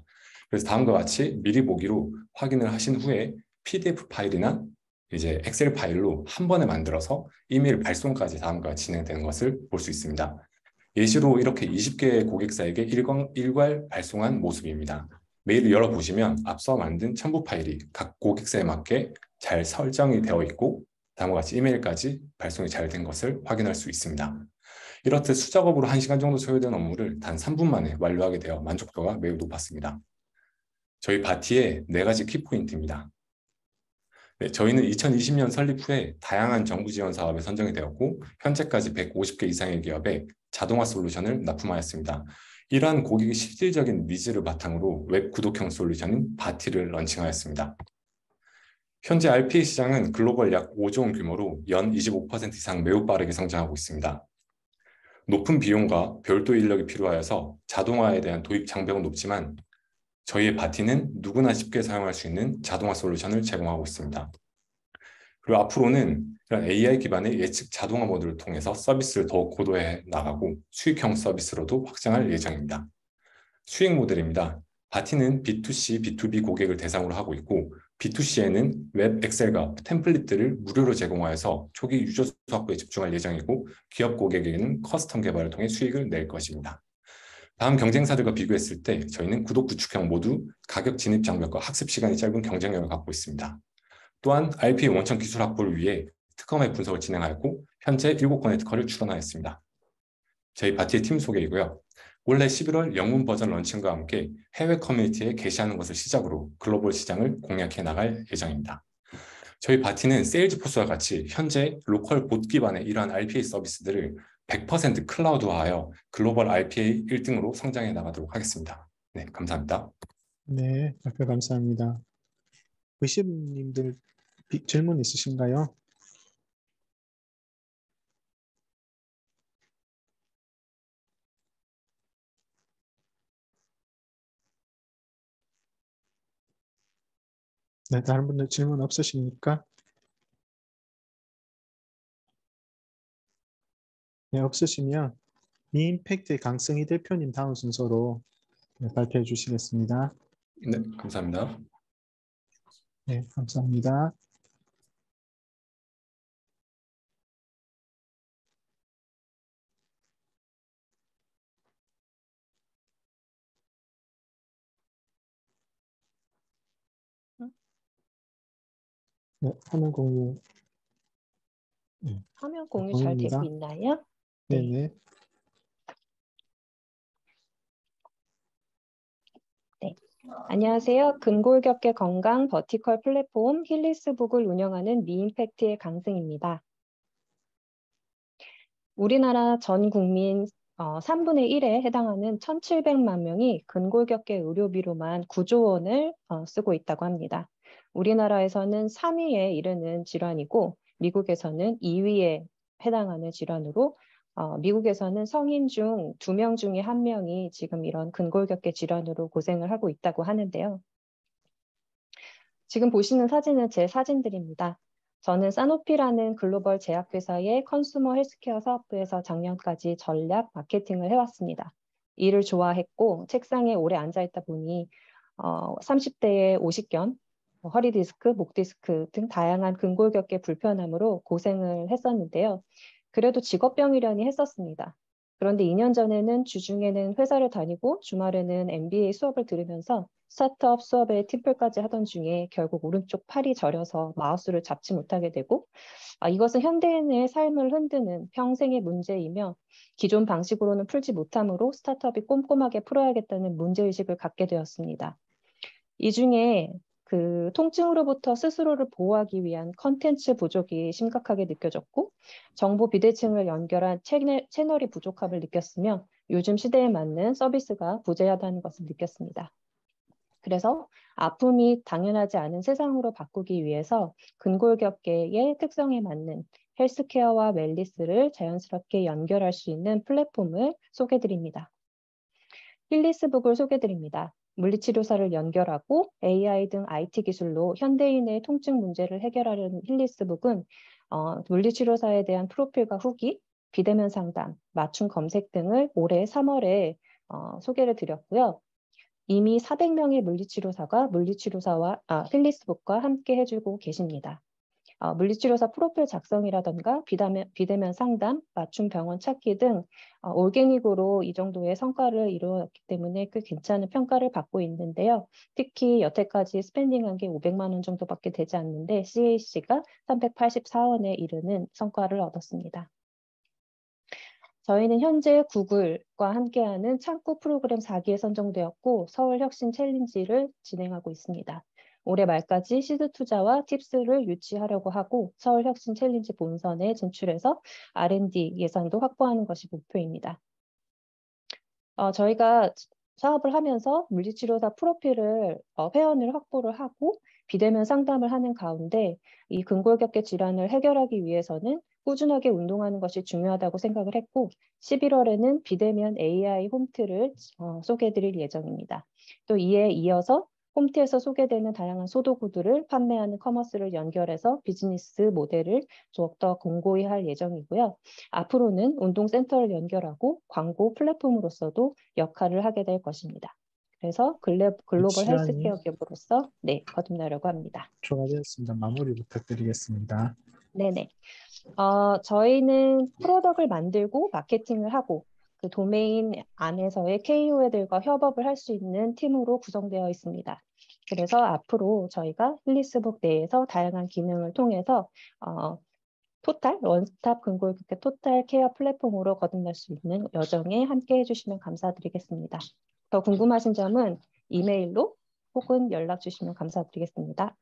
그래서 다음과 같이 미리 보기로 확인을 하신 후에 PDF 파일이나 이제 엑셀 파일로 한 번에 만들어서 이메일 발송까지 다음과 같이 진행되는 것을 볼 수 있습니다. 예시로 이렇게 20개의 고객사에게 일괄 발송한 모습입니다. 메일을 열어보시면 앞서 만든 첨부 파일이 각 고객사에 맞게 잘 설정이 되어 있고 다음과 같이 이메일까지 발송이 잘 된 것을 확인할 수 있습니다. 이렇듯 수작업으로 1시간 정도 소요된 업무를 단 3분 만에 완료하게 되어 만족도가 매우 높았습니다. 저희 바티의 4가지 키포인트입니다. 네, 저희는 2020년 설립 후에 다양한 정부 지원 사업에 선정이 되었고 현재까지 150개 이상의 기업에 자동화 솔루션을 납품하였습니다. 이러한 고객의 실질적인 니즈를 바탕으로 웹 구독형 솔루션인 바티를 런칭하였습니다. 현재 RPA 시장은 글로벌 약 5조 원 규모로 연 25% 이상 매우 빠르게 성장하고 있습니다. 높은 비용과 별도 인력이 필요하여서 자동화에 대한 도입 장벽은 높지만 저희의 바티는 누구나 쉽게 사용할 수 있는 자동화 솔루션을 제공하고 있습니다. 그리고 앞으로는 이런 AI 기반의 예측 자동화 모듈을 통해서 서비스를 더욱 고도해 나가고 수익형 서비스로도 확장할 예정입니다. 수익 모델입니다. 바티는 B2C, B2B 고객을 대상으로 하고 있고 B2C에는 웹 엑셀과 템플릿들을 무료로 제공하여서 초기 유저 수 확보에 집중할 예정이고 기업 고객에게는 커스텀 개발을 통해 수익을 낼 것입니다. 다음 경쟁사들과 비교했을 때 저희는 구독 구축형 모두 가격 진입 장벽과 학습 시간이 짧은 경쟁력을 갖고 있습니다. 또한 RPA 원천 기술 확보를 위해 특허의 분석을 진행하였고 현재 7건의 특허를 출원하였습니다. 저희 바티의 팀 소개이고요. 올해 11월 영문 버전 런칭과 함께 해외 커뮤니티에 게시하는 것을 시작으로 글로벌 시장을 공략해 나갈 예정입니다. 저희 바티는 세일즈포스와 같이 현재 로컬 봇 기반의 이러한 RPA 서비스들을 100% 클라우드화하여 글로벌 RPA 1등으로 성장해 나가도록 하겠습니다. 네, 감사합니다. 네, 발표 감사합니다. 의심님들 질문 있으신가요? 네, 다른 분들 질문 없으십니까? 네, 없으시면 미임팩트의 강승희 대표님 다음 순서로 발표해 주시겠습니다. 네, 감사합니다. 네, 감사합니다. 네, 화면 공유. 네, 화면 공유 잘 되고 공유입니다. 있나요? 네네. 네. 안녕하세요. 근골격계 건강 버티컬 플랫폼 힐리스북을 운영하는 미임팩트의 강승입니다. 우리나라 전 국민 3분의 1에 해당하는 1,700만 명이 근골격계 의료비로만 9조 원을 쓰고 있다고 합니다. 우리나라에서는 3위에 이르는 질환이고 미국에서는 2위에 해당하는 질환으로 미국에서는 성인 중 2명 중에 1명이 지금 이런 근골격계 질환으로 고생을 하고 있다고 하는데요. 지금 보시는 사진은 제 사진들입니다. 저는 사노피라는 글로벌 제약회사의 컨슈머 헬스케어 사업부에서 작년까지 전략 마케팅을 해왔습니다. 일을 좋아했고 책상에 오래 앉아있다 보니 30대의 오십견, 허리 디스크, 목 디스크 등 다양한 근골격계 불편함으로 고생을 했었는데요. 그래도 직업병이려니 했었습니다. 그런데 2년 전에는 주중에는 회사를 다니고 주말에는 MBA 수업을 들으면서 스타트업 수업에 팀플까지 하던 중에 결국 오른쪽 팔이 저려서 마우스를 잡지 못하게 되고 이것은 현대인의 삶을 흔드는 평생의 문제이며 기존 방식으로는 풀지 못하므로 스타트업이 꼼꼼하게 풀어야겠다는 문제의식을 갖게 되었습니다. 이 중에 그 통증으로부터 스스로를 보호하기 위한 컨텐츠 부족이 심각하게 느껴졌고 정보 비대칭을 연결한 채널이 부족함을 느꼈으며 요즘 시대에 맞는 서비스가 부재하다는 것을 느꼈습니다. 그래서 아픔이 당연하지 않은 세상으로 바꾸기 위해서 근골격계의 특성에 맞는 헬스케어와 웰니스를 자연스럽게 연결할 수 있는 플랫폼을 소개드립니다. 힐리스북을 소개드립니다. 물리치료사를 연결하고 AI 등 IT 기술로 현대인의 통증 문제를 해결하려는 힐리스북은 물리치료사에 대한 프로필과 후기, 비대면 상담, 맞춤 검색 등을 올해 3월에 소개를 드렸고요. 이미 400명의 물리치료사가 필리스북과 함께 해주고 계십니다. 물리치료사 프로필 작성이라던가 비대면 상담, 맞춤 병원 찾기 등 올게닉으로 이 정도의 성과를 이루었기 때문에 꽤 괜찮은 평가를 받고 있는데요. 특히 여태까지 스pen딩한 게 500만 원 정도밖에 되지 않는데 CAC가 384원에 이르는 성과를 얻었습니다. 저희는 현재 구글과 함께하는 창구 프로그램 4기에 선정되었고 서울 혁신 챌린지를 진행하고 있습니다. 올해 말까지 시드 투자와 팁스를 유치하려고 하고 서울 혁신 챌린지 본선에 진출해서 R&D 예산도 확보하는 것이 목표입니다. 저희가 사업을 하면서 물리치료사 프로필을 회원을 확보를 하고 비대면 상담을 하는 가운데 이 근골격계 질환을 해결하기 위해서는 꾸준하게 운동하는 것이 중요하다고 생각을 했고 11월에는 비대면 AI 홈트를 소개해드릴 예정입니다. 또 이에 이어서 홈트에서 소개되는 다양한 소도구들을 판매하는 커머스를 연결해서 비즈니스 모델을 더욱더 공고히 할 예정이고요. 앞으로는 운동센터를 연결하고 광고 플랫폼으로서도 역할을 하게 될 것입니다. 그래서 글로벌 헬스케어 기업으로서 거듭나려고 합니다. 초과되었습니다. 마무리 부탁드리겠습니다. 네네. 저희는 프로덕트를 만들고 마케팅을 하고 그 도메인 안에서의 KOL들과 협업을 할 수 있는 팀으로 구성되어 있습니다. 그래서 앞으로 저희가 필리스북 내에서 다양한 기능을 통해서 원스톱 근골격계 토탈 케어 플랫폼으로 거듭날 수 있는 여정에 함께 해주시면 감사드리겠습니다. 더 궁금하신 점은 이메일로 혹은 연락 주시면 감사드리겠습니다.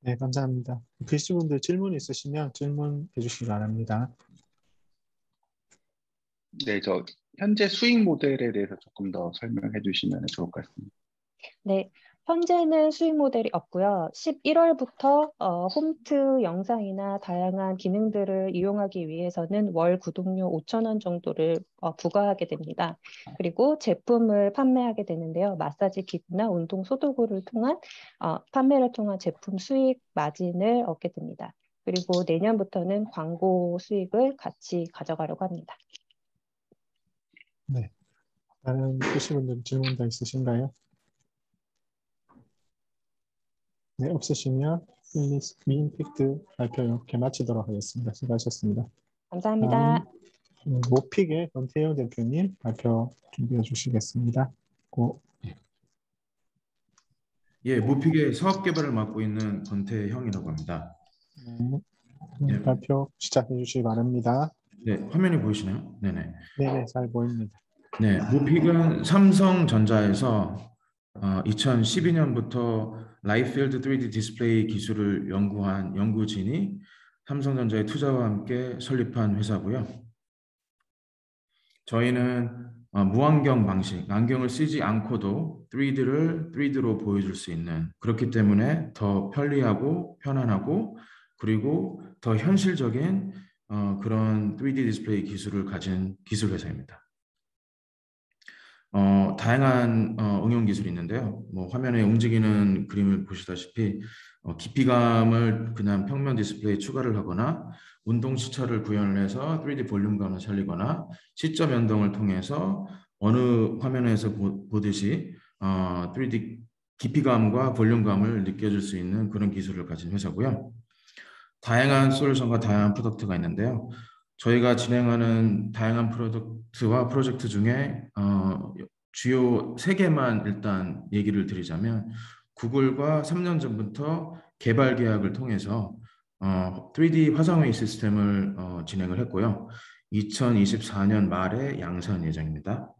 네, 감사합니다. PC분들 질문 있으시면 질문해 주시기 바랍니다. 네, 저 현재 수익 모델에 대해서 조금 더 설명해 주시면 좋을 것 같습니다. 네, 현재는 수익 모델이 없고요. 11월부터 홈트 영상이나 다양한 기능들을 이용하기 위해서는 월 구독료 5,000원 정도를 부과하게 됩니다. 그리고 제품을 판매하게 되는데요. 마사지 기구나 운동 소도구를 통한 판매를 통한 제품 수익 마진을 얻게 됩니다. 그리고 내년부터는 광고 수익을 같이 가져가려고 합니다. 네, 다른 PC분들 질문 더 있으신가요? 네, 없으시면 미임팩트 발표 이렇게 마치도록 하겠습니다. 수고하셨습니다. 감사합니다. 모픽의 권태영 대표님 발표 준비해 주시겠습니다. 예, 모픽의 사업 개발을 맡고 있는 권태형이라고 합니다. 네, 발표 시작해 주시기 바랍니다. 네, 화면이 보이시나요? 네네. 네네, 잘 보입니다. 네, 모픽은 삼성전자에서 2012년부터 라이필드 3D 디스플레이 기술을 연구한 연구진이 삼성전자의 투자와 함께 설립한 회사고요. 저희는 무안경 방식, 안경을 쓰지 않고도 3D로 보여줄 수 있는, 그렇기 때문에 더 편리하고 편안하고 그리고 더 현실적인 그런 3D 디스플레이 기술을 가진 기술 회사입니다. 다양한 응용 기술이 있는데요. 화면에 움직이는 그림을 보시다시피 깊이감을 그냥 평면 디스플레이에 추가를 하거나 운동 시차를 구현을 해서 3D 볼륨감을 살리거나 시점 변동을 통해서 어느 화면에서 보듯이 3D 깊이감과 볼륨감을 느껴줄 수 있는 그런 기술을 가진 회사고요. 다양한 솔루션과 다양한 프로덕트가 있는데요. 저희가 진행하는 다양한 프로덕트와 프로젝트 중에 주요 3개만 일단 얘기를 드리자면 구글과 3년 전부터 개발 계약을 통해서 3D 화상회의 시스템을 진행을 했고요. 2024년 말에 양산 예정입니다.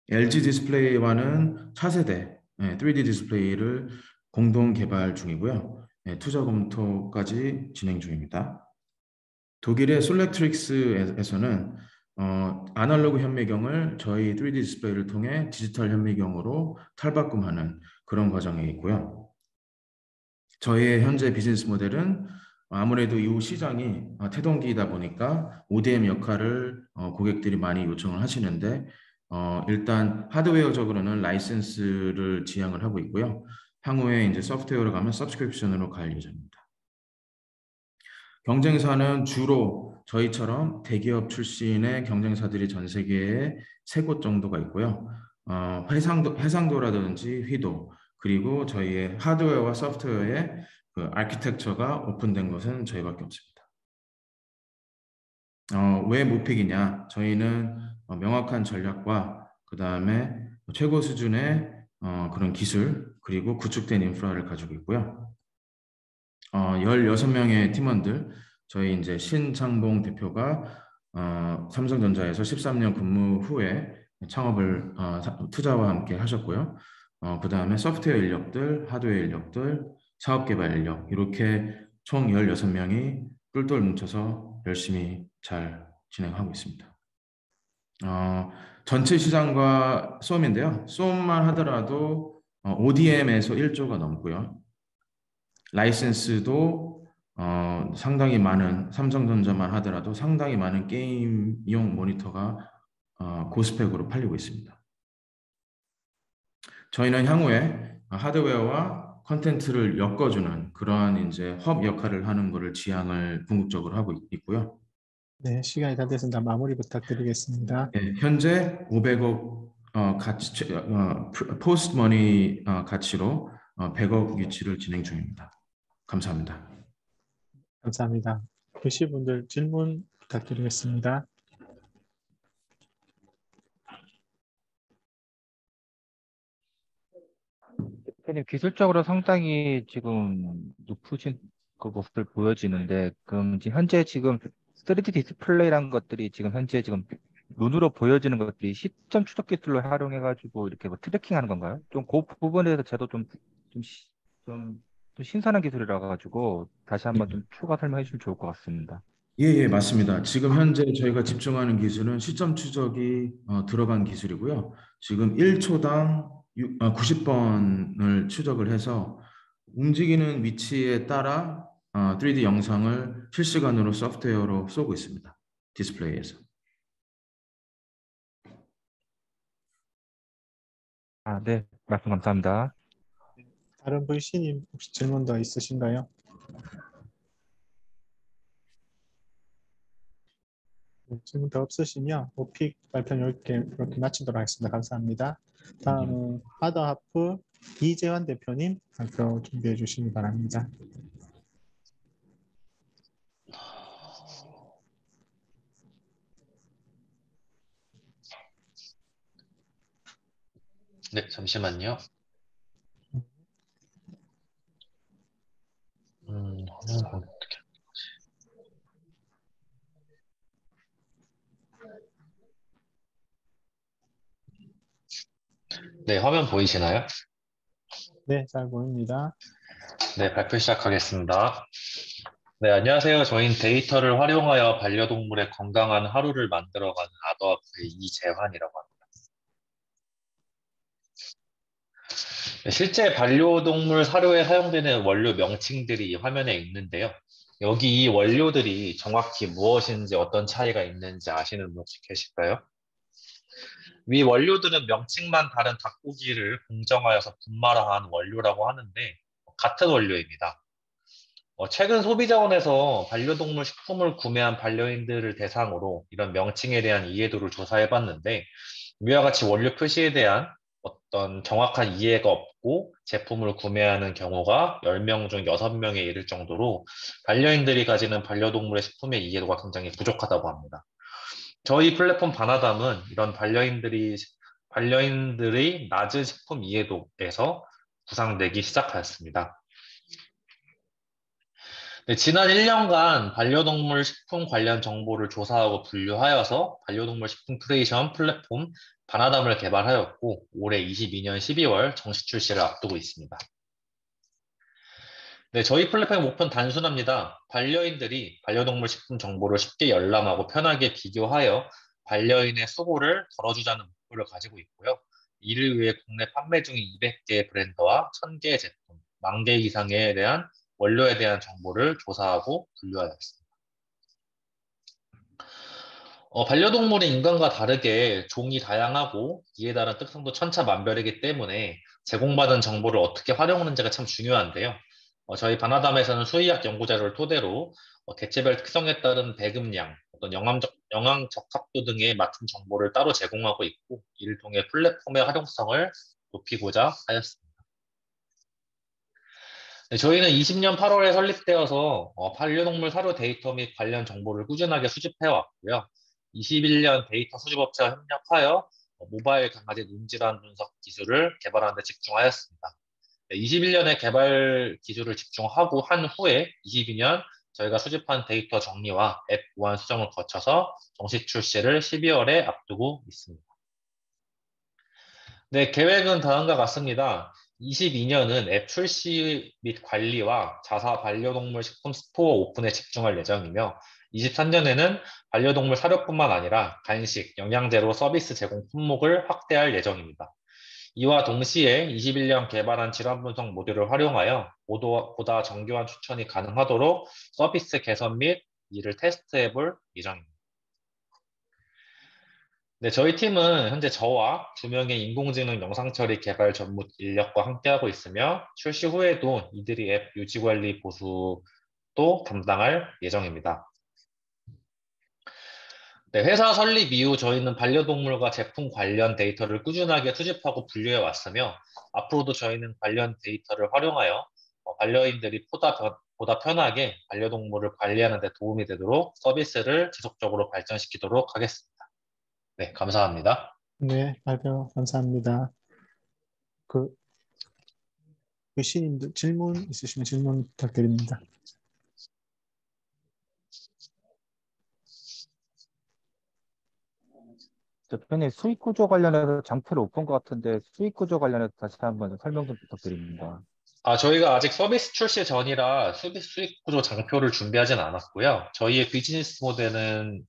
LG 디스플레이와는 차세대 3D 디스플레이를 공동 개발 중이고요. 투자 검토까지 진행 중입니다. 독일의 솔렉트릭스에서는 아날로그 현미경을 저희 3D 디스플레이를 통해 디지털 현미경으로 탈바꿈하는 그런 과정에 있고요. 저희의 현재 비즈니스 모델은 아무래도 이 시장이 태동기이다 보니까 ODM 역할을 고객들이 많이 요청을 하시는데 일단 하드웨어적으로는 라이센스를 지향을 하고 있고요. 향후에 이제 소프트웨어로 가면 서브스크립션으로 갈 예정입니다. 경쟁사는 주로 저희처럼 대기업 출신의 경쟁사들이 전 세계에 3곳 정도가 있고요. 해상도라든지 휘도, 그리고 저희의 하드웨어와 소프트웨어의 그 아키텍처가 오픈된 것은 저희밖에 없습니다. 왜 모픽이냐? 저희는 명확한 전략과 그 다음에 최고 수준의 그런 기술, 그리고 구축된 인프라를 가지고 있고요. 16명의 팀원들, 저희 이제 신창봉 대표가 삼성전자에서 13년 근무 후에 창업을 투자와 함께 하셨고요. 그 다음에 소프트웨어 인력들, 하드웨어 인력들, 사업개발 인력, 이렇게 총 16명이 똘똘 뭉쳐서 열심히 잘 진행하고 있습니다. 전체 시장과 쏨인데요. 쏨만 하더라도 ODM에서 1조가 넘고요. 라이센스도 상당히 많은, 삼성전자만 하더라도 상당히 많은 게임용 모니터가 고스펙으로 팔리고 있습니다. 저희는 향후에 하드웨어와 컨텐츠를 엮어주는 그러한 이제 헙 역할을 하는 것을 지향을 궁극적으로 하고 있고요. 네, 시간이 다 됐습니다. 마무리 부탁드리겠습니다. 네, 현재 500억 가치, 포스트 머니 가치로 100억 유치를 진행 중입니다. 감사합니다. 감사합니다. 교시분들 질문 부탁드리겠습니다. 대표님, 기술적으로 상당히 지금 높으신 그 모습들 보여지는데, 그럼 지금 현재 지금 3D 디스플레이라는 것들이 지금 현재 지금 눈으로 보여지는 것들이 시점 추적 기술로 활용해가지고 이렇게 뭐 트래킹하는 건가요? 좀 그 부분에 대해서 저도 좀 신선한 기술이라 가지고 다시 한번 좀 추가 설명해 주시면 좋을 것 같습니다. 예, 맞습니다. 지금 현재 저희가 집중하는 기술은 시점 추적이 들어간 기술이고요. 지금 1초당 90번을 추적을 해서 움직이는 위치에 따라 3D 영상을 실시간으로 소프트웨어로 쏘고 있습니다. 디스플레이에서. 네, 말씀 감사합니다. 다른 VC님 혹시 질문 더 있으신가요? 네, 질문 더 없으시면 오픽 발표는 이렇게 마치도록 하겠습니다. 감사합니다. 다음은 하더하프 이재환 대표님 발표 준비해 주시기 바랍니다. 네, 잠시만요. 화면 어떻게 네, 화면 보이시나요? 네, 잘 보입니다. 네, 발표 시작하겠습니다. 네, 안녕하세요. 저희는 데이터를 활용하여 반려동물의 건강한 하루를 만들어가는 아더하프의 이재환이라고 합니다. 네, 실제 반려동물 사료에 사용되는 원료 명칭들이 화면에 있는데요. 여기 이 원료들이 정확히 무엇인지 어떤 차이가 있는지 아시는 분 혹시 계실까요? 위 원료들은 명칭만 다른 닭고기를 공정하여서 분말화한 원료라고 하는데 같은 원료입니다. 최근 소비자원에서 반려동물 식품을 구매한 반려인들을 대상으로 이런 명칭에 대한 이해도를 조사해봤는데 위와 같이 원료 표시에 대한 어떤 정확한 이해가 없고 제품을 구매하는 경우가 10명 중 6명에 이를 정도로 반려인들이 가지는 반려동물의 식품의 이해도가 굉장히 부족하다고 합니다. 저희 플랫폼 바나담은 이런 반려인들의 낮은 식품 이해도에서 구상되기 시작하였습니다. 네, 지난 1년간 반려동물 식품 관련 정보를 조사하고 분류하여서 반려동물 식품 큐레이션 플랫폼 바나담을 개발하였고 올해 22년 12월 정식 출시를 앞두고 있습니다. 네, 저희 플랫폼의 목표는 단순합니다. 반려인들이 반려동물 식품 정보를 쉽게 열람하고 편하게 비교하여 반려인의 수고를 덜어주자는 목표를 가지고 있고요. 이를 위해 국내 판매 중인 200개의 브랜드와 1000개의 제품, 10,000개 이상에 대한 원료에 대한 정보를 조사하고 분류하였습니다. 반려동물이 인간과 다르게 종이 다양하고 이에 따른 특성도 천차만별이기 때문에 제공받은 정보를 어떻게 활용하는지가 참 중요한데요. 저희 바나담에서는 수의학 연구자료를 토대로 개체별 특성에 따른 배급량, 어떤 영양 적합도 등의 맞춤 정보를 따로 제공하고 있고, 이를 통해 플랫폼의 활용성을 높이고자 하였습니다. 네, 저희는 20년 8월에 설립되어서 반려동물 사료 데이터 및 관련 정보를 꾸준하게 수집해 왔고요. 21년 데이터 수집업체와 협력하여 모바일 강아지 눈질환 분석 기술을 개발하는 데 집중하였습니다. 21년에 개발 기술을 집중하고 한 후에 22년 저희가 수집한 데이터 정리와 앱 보안 수정을 거쳐서 정식 출시를 12월에 앞두고 있습니다. 네, 계획은 다음과 같습니다. 22년은 앱 출시 및 관리와 자사 반려동물 식품 스토어 오픈에 집중할 예정이며, 23년에는 반려동물 사료뿐만 아니라 간식, 영양제로 서비스 제공 품목을 확대할 예정입니다. 이와 동시에 21년 개발한 질환 분석 모듈을 활용하여 보다 정교한 추천이 가능하도록 서비스 개선 및 이를 테스트해 볼 예정입니다. 네, 저희 팀은 현재 저와 2명의 인공지능 영상 처리 개발 전문 인력과 함께하고 있으며, 출시 후에도 이들이 앱 유지 관리 보수도 담당할 예정입니다. 네, 회사 설립 이후 저희는 반려동물과 제품 관련 데이터를 꾸준하게 수집하고 분류해 왔으며, 앞으로도 저희는 관련 데이터를 활용하여 반려인들이 보다 편하게 반려동물을 관리하는 데 도움이 되도록 서비스를 지속적으로 발전시키도록 하겠습니다. 네, 감사합니다. 네, 발표 감사합니다. 시인들 질문 있으시면 질문 부탁드립니다. 대표님, 수익 구조 관련해서 장표를 못 본 것 같은데 수익 구조 관련해서 다시 한번 설명 좀 부탁드립니다. 저희가 아직 서비스 출시 전이라 수익 구조 장표를 준비하진 않았고요. 저희의 비즈니스 모델은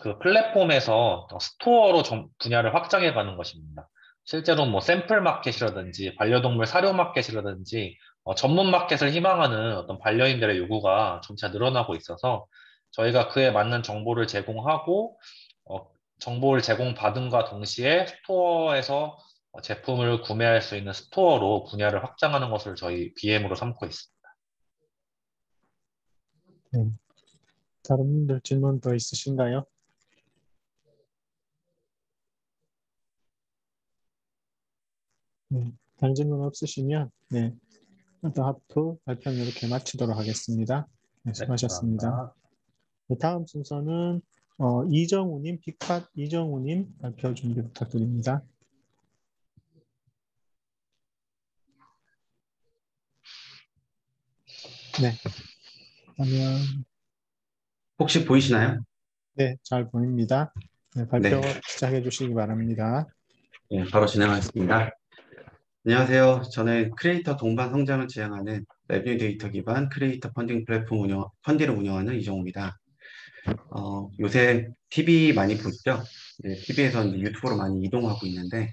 그 플랫폼에서 스토어로 분야를 확장해 가는 것입니다. 실제로 뭐 샘플 마켓이라든지 반려동물 사료 마켓이라든지 전문 마켓을 희망하는 어떤 반려인들의 요구가 점차 늘어나고 있어서, 저희가 그에 맞는 정보를 제공하고 정보를 제공받음과 동시에 스토어에서 제품을 구매할 수 있는 스토어로 분야를 확장하는 것을 저희 BM으로 삼고 있습니다. 네. 다른 분들 질문 더 있으신가요? 네. 다른 질문 없으시면 하프 발표는 이렇게 마치도록 하겠습니다. 네, 수고하셨습니다. 네, 다음 순서는 이정우님, 빅팟 이정우님 발표 준비 부탁드립니다. 네. 그러면 혹시 보이시나요? 네, 잘 보입니다. 네, 발표 시작해 주시기 바랍니다. 네, 바로 진행하겠습니다. 안녕하세요. 저는 크리에이터 동반 성장을 지향하는 레비뉴 데이터 기반 크리에이터 펀딩 플랫폼 펀디를 운영하는 이정우입니다. 요새 TV 많이 보시죠? 네, TV에서 유튜브로 많이 이동하고 있는데,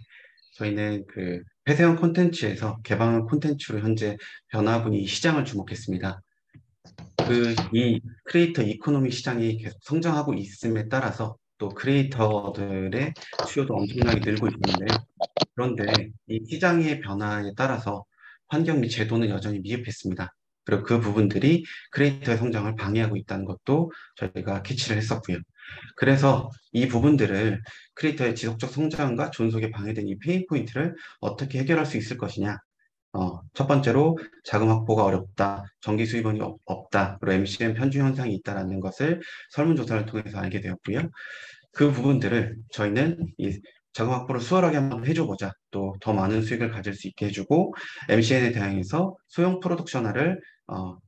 저희는 그 폐쇄형 콘텐츠에서 개방형 콘텐츠로 현재 변화하고 있는 이 시장을 주목했습니다. 이 크리에이터 이코노미 시장이 계속 성장하고 있음에 따라서 또 크리에이터들의 수요도 엄청나게 늘고 있는데요. 그런데 이 시장의 변화에 따라서 환경 및 제도는 여전히 미흡했습니다. 그리고 그 부분들이 크리에이터의 성장을 방해하고 있다는 것도 저희가 캐치를 했었고요. 그래서 이 부분들을 크리에이터의 지속적 성장과 존속에 방해된 이 페인 포인트를 어떻게 해결할 수 있을 것이냐. 첫 번째로 자금 확보가 어렵다, 정기 수입원이 없다, 그리고 MCN 편중 현상이 있다는 것을 설문조사를 통해서 알게 되었고요. 그 부분들을 저희는 이 자금 확보를 수월하게 한번 해줘보자, 또 더 많은 수익을 가질 수 있게 해주고 MCN에 대항해서 소형 프로덕션화를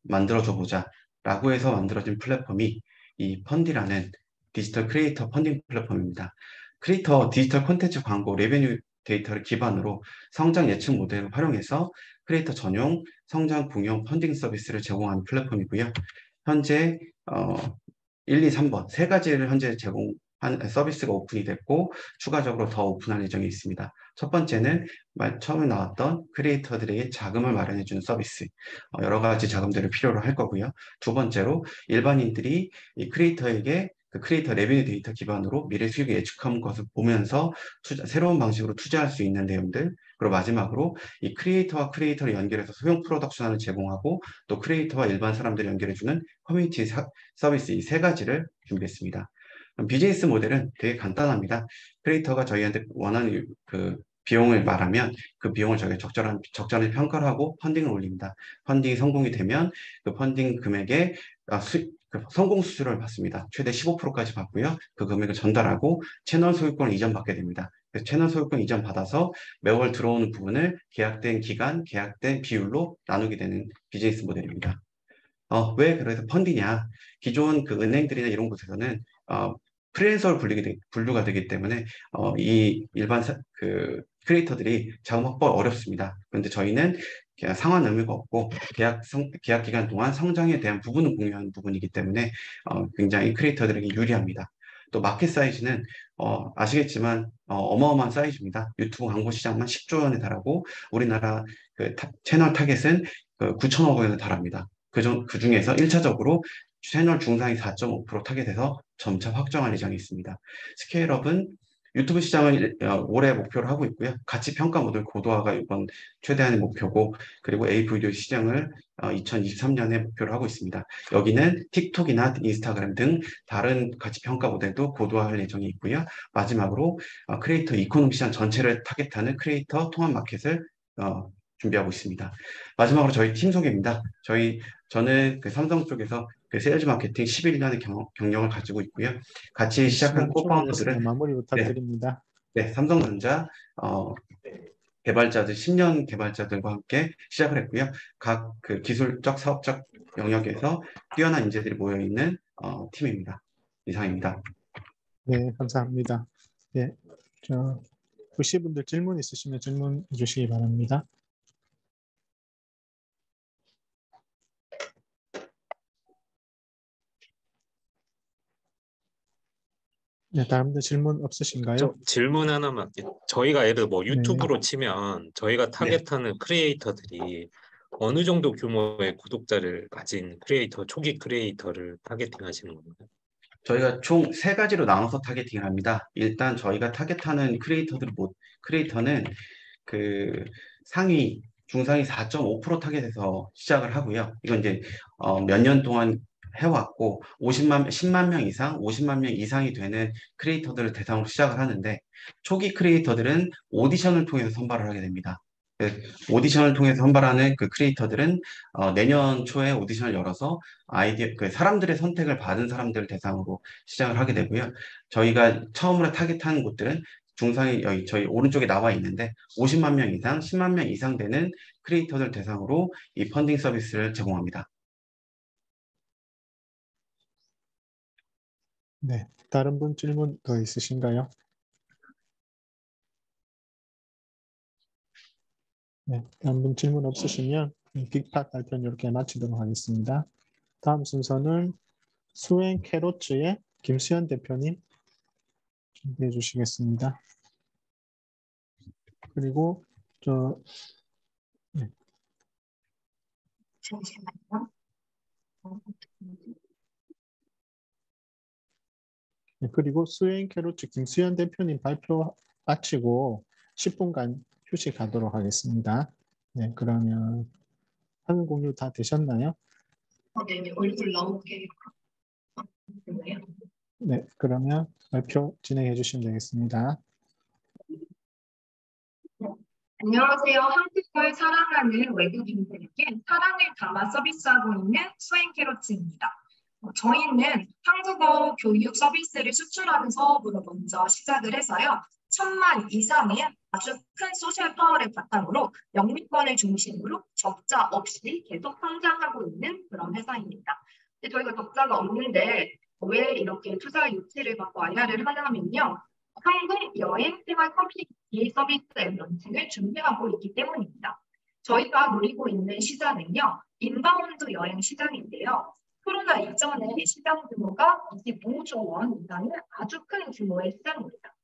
만들어줘보자 라고 해서 만들어진 플랫폼이 이 펀디라는 디지털 크리에이터 펀딩 플랫폼입니다. 크리에이터 디지털 콘텐츠 광고 레베뉴 데이터를 기반으로 성장 예측 모델을 활용해서 크리에이터 전용 성장 공용 펀딩 서비스를 제공하는 플랫폼이고요. 현재 1, 2, 3번 세 가지를 현재 제공한 서비스가 오픈이 됐고, 추가적으로 더 오픈할 예정이 있습니다. 첫 번째는 처음에 나왔던 크리에이터들에게 자금을 마련해주는 서비스, 여러 가지 자금들을 필요로 할 거고요. 두 번째로 일반인들이 이 크리에이터에게 그 크리에이터 레비뉴 데이터 기반으로 미래 수익을 예측한 것을 보면서 새로운 방식으로 투자할 수 있는 내용들, 그리고 마지막으로 이 크리에이터와 크리에이터를 연결해서 소형 프로덕션을 제공하고 또 크리에이터와 일반 사람들을 연결해주는 커뮤니티 서비스 이 세 가지를 준비했습니다. 비즈니스 모델은 되게 간단합니다. 크리에이터가 저희한테 원하는 그 비용을 말하면 그 비용을 저희가 적절하게 평가를 하고 펀딩을 올립니다. 펀딩이 성공이 되면 그 펀딩 금액에 그 성공 수수료를 받습니다. 최대 15%까지 받고요. 그 금액을 전달하고 채널 소유권을 이전받게 됩니다. 그래서 채널 소유권 이전 받아서 매월 들어오는 부분을 계약된 기간, 계약된 비율로 나누게 되는 비즈니스 모델입니다. 왜 그래서 펀디냐? 기존 그 은행들이나 이런 곳에서는 프리랜서로 분류가 되기 때문에 이 일반 그 크리에이터들이 자금 확보가 어렵습니다. 그런데 저희는 상환 의무가 없고 계약 기간 동안 성장에 대한 부분을 공유하는 부분이기 때문에 굉장히 크리에이터들에게 유리합니다. 또 마켓 사이즈는 아시겠지만 어마어마한 사이즈입니다. 유튜브 광고 시장만 10조 원에 달하고 우리나라 그 채널 타겟은 9천억 원에 달합니다. 그 중에서 1차적으로 채널 중상위 4.5% 타겟에서 점차 확정할 예정이 있습니다. 스케일업은 유튜브 시장을 올해 목표로 하고 있고요. 가치 평가 모델 고도화가 이번 최대한의 목표고, 그리고 AV 시장을 2023년에 목표로 하고 있습니다. 여기는 틱톡이나 인스타그램 등 다른 가치 평가 모델도 고도화할 예정이 있고요. 마지막으로 크리에이터 이코노미 시장 전체를 타겟하는 크리에이터 통합 마켓을 준비하고 있습니다. 마지막으로 저희 팀 소개입니다. 저는 그 삼성 쪽에서 그 세일즈 마케팅 11년의 경력을 가지고 있고요. 같이 시작한 코파운더들은 마무리 부탁드립니다. 네, 삼성전자 개발자들 10년 개발자들과 함께 시작을 했고요. 각 그 기술적, 사업적 영역에서 뛰어난 인재들이 모여 있는 팀입니다. 이상입니다. 네, 감사합니다. 네, 혹시 분들 질문 있으시면 질문 주시기 바랍니다. 네, 다른 분들 질문 없으신가요? 질문 하나만. 저희가 예를 들어 뭐 유튜브로 치면 저희가 타겟하는 크리에이터들이 어느 정도 규모의 구독자를 가진 크리에이터, 초기 크리에이터를 타겟팅 하시는 건가요? 저희가 총 3가지로 나눠서 타겟팅을 합니다. 일단 저희가 타겟하는 크리에이터는 그 상위, 중상위 4.5% 타겟에서 시작을 하고요. 이건 이제 몇 년 동안 해왔고 10만 명 이상, 50만 명 이상이 되는 크리에이터들을 대상으로 시작을 하는데, 초기 크리에이터들은 오디션을 통해서 선발을 하게 됩니다. 오디션을 통해서 선발하는 그 크리에이터들은 내년 초에 오디션을 열어서 사람들의 선택을 받은 사람들을 대상으로 시작을 하게 되고요. 저희가 처음으로 타겟하는 곳들은 중상위, 여기 저희 오른쪽에 나와 있는데 50만 명 이상, 10만 명 이상 되는 크리에이터들 대상으로 이 펀딩 서비스를 제공합니다. 네, 다른 분 질문 더 있으신가요? 네, 다른 분 질문 없으시면 빅팟 발표는 이렇게 마치도록 하겠습니다. 다음 순서는 수행 캐로츠의 김수현 대표님 준비해 주시겠습니다. 그리고 잠시만요. 네, 그리고 수행 캐로츠 김수현 대표님 발표 마치고 10분간 휴식하도록 하겠습니다. 네, 그러면 화면 공유 다 되셨나요? 네, 얼굴 나오게. 네, 그러면 발표 진행해 주시면 되겠습니다. 안녕하세요. 한국을 사랑하는 외국인들에게 사랑을 담아 서비스하고 있는 수행 캐로츠입니다. 저희는 한국어 교육 서비스를 수출하는 사업으로 먼저 시작을 해서요. 1000만 이상의 아주 큰 소셜 파워를 바탕으로 영미권을 중심으로 적자 없이 계속 성장하고 있는 그런 회사입니다. 근데 저희가 적자가 없는데 왜 이렇게 투자 유치를 받고 IR을 하냐면요. 한국 여행 생활 커뮤니티 서비스 앱 런칭을 준비하고 있기 때문입니다. 저희가 노리고 있는 시장은요. 인바운드 여행 시장인데요. 코로나 이전에 시장 규모가 25조 원 이상의 아주 큰 규모의 시장입니다.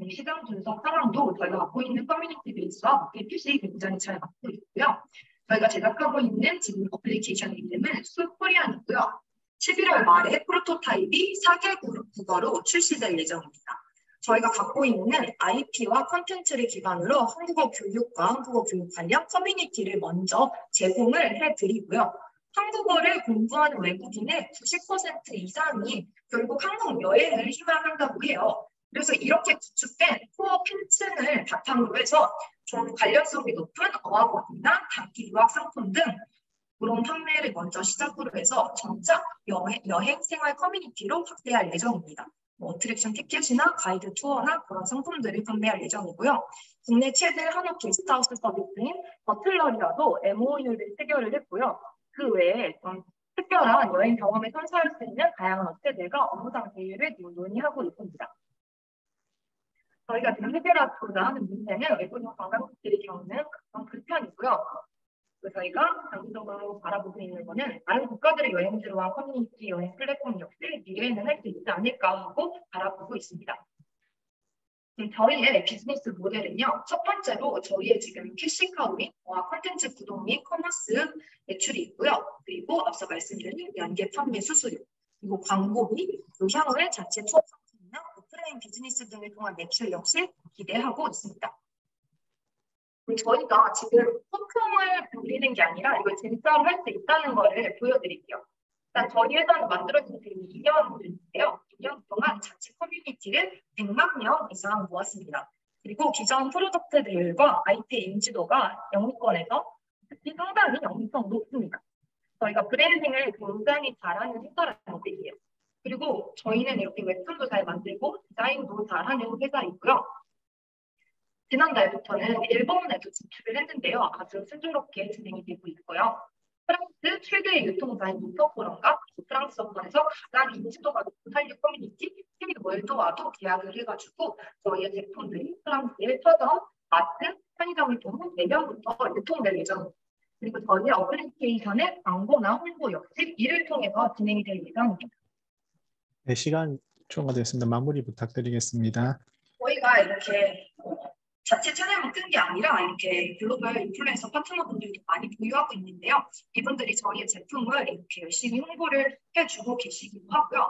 시장 분석 상황도 저희가 갖고 있는 커뮤니티 베이스와 BPC 굉장히 잘 맞고 있고요. 저희가 제작하고 있는 지금 어플리케이션 이름은 수코리안이고요. 11월 말에 프로토타입이 4개 국어로 출시될 예정입니다. 저희가 갖고 있는 IP와 콘텐츠를 기반으로 한국어 교육과 한국어 교육 관련 커뮤니티를 먼저 제공을 해드리고요. 한국어를 공부하는 외국인의 90% 이상이 결국 한국 여행을 희망한다고 해요. 그래서 이렇게 구축된 코어 팬층을 바탕으로 해서 좀 관련성이 높은 어학원이나 단기 유학 상품 등 그런 판매를 먼저 시작으로 해서 점차 여행 생활 커뮤니티로 확대할 예정입니다. 어트랙션 티켓이나 가이드 투어나 그런 상품들을 판매할 예정이고요. 국내 최대 한옥 게스트하우스 서비스인 버틀러리와도 MOU를 체결을 했고요. 그 외에 좀 특별한 여행 경험을 선사할 수 있는 다양한 업체들과 업무상 제휴를 논의하고 있습니다. 저희가 지금 해결하고자 하는 문제는 외국인 관광객들이 겪는 각종 불편이고요. 저희가 장기적으로 바라보고 있는 것은 다른 국가들의 여행지로와 커뮤니티 여행 플랫폼 역시 미래에는 할 수 있지 않을까 하고 바라보고 있습니다. 저희의 비즈니스 모델은요. 첫 번째로 저희의 지금 캐시카우와 콘텐츠 구독 및 커머스 매출이 있고요. 그리고 앞서 말씀드린 연계 판매 수수료, 그리고 광고 및 향후의 자체 투어 상품이나 오프라인 비즈니스 등을 통한 매출 역시 기대하고 있습니다. 저희가 지금 소품을 부리는 게 아니라 이걸 진짜로 할 수 있다는 것을 보여드릴게요. 일단 저희 회사는 만들어진 지 2년인데요. 2년 동안 자체 커뮤니티를 100만 명 이상 모았습니다. 그리고 기존 프로덕트들과 IP의 인지도가 영미권에서 특히 상당히 영미성 높습니다. 저희가 브랜딩을 굉장히 잘하는 회사라는 얘기예요. 그리고 저희는 이렇게 웹툰도 잘 만들고 디자인도 잘하는 회사이고요. 지난달부터는 일본에도 진출을 했는데요. 아주 순조롭게 진행이 되고 있고요. 프랑스 최대의 유통사인 모터포럼과 프랑스어권에서 가장 인지도가 높은 한류 커뮤니티 K월드와도 계약을 해가지고 저희의 제품들이 프랑스의 서점, 마트, 편의점을 통해 내년부터 유통될 예정입니다. 그리고 저희의 어플리케이션의 광고나 홍보 역시 이를 통해서 진행이 될 예정입니다. 네, 시간 초과됐습니다. 마무리 부탁드리겠습니다. 저희가 이렇게 자체 채널만 뜬 게 아니라 이렇게 글로벌 인플루엔서 파트너분들도 많이 보유하고 있는데요. 이분들이 저희의 제품을 이렇게 열심히 홍보를 해주고 계시기도 하고요.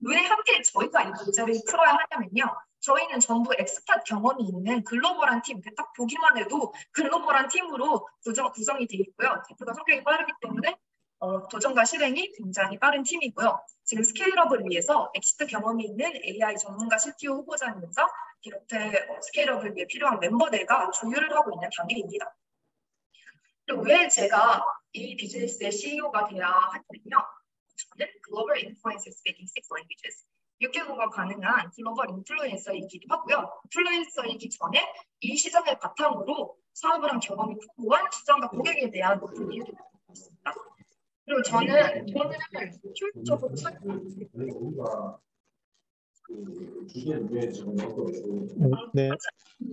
왜 함께 저희가 이 문제를 풀어야 하냐면요. 저희는 전부 엑스팟 경험이 있는 글로벌한 팀, 딱 보기만 해도 글로벌한 팀으로 구성이 되어 있고요. 제품가 성격이 빠르기 때문에 도전과 실행이 굉장히 빠른 팀이고요. 지금 스케일업을 위해서 엑시트 경험이 있는 AI 전문가 CTO 후보자님과 비롯해 스케일업을 위해 필요한 멤버들과 조율을 하고 있는 단계입니다. 그리고 왜 제가 이 비즈니스의 CEO가 되어야 하냐면요. 저는 글로벌 인플루언서 speaking 6 languages. 6개국어 가능한 글로벌 인플루엔서이기도 하고요. 인플루엔서이기 전에 이 시장을 바탕으로 사업을 한 경험이 풍부한 시장과 고객에 대한 높은 이해도 있습니다. 그리고 저는 효율적으로 네,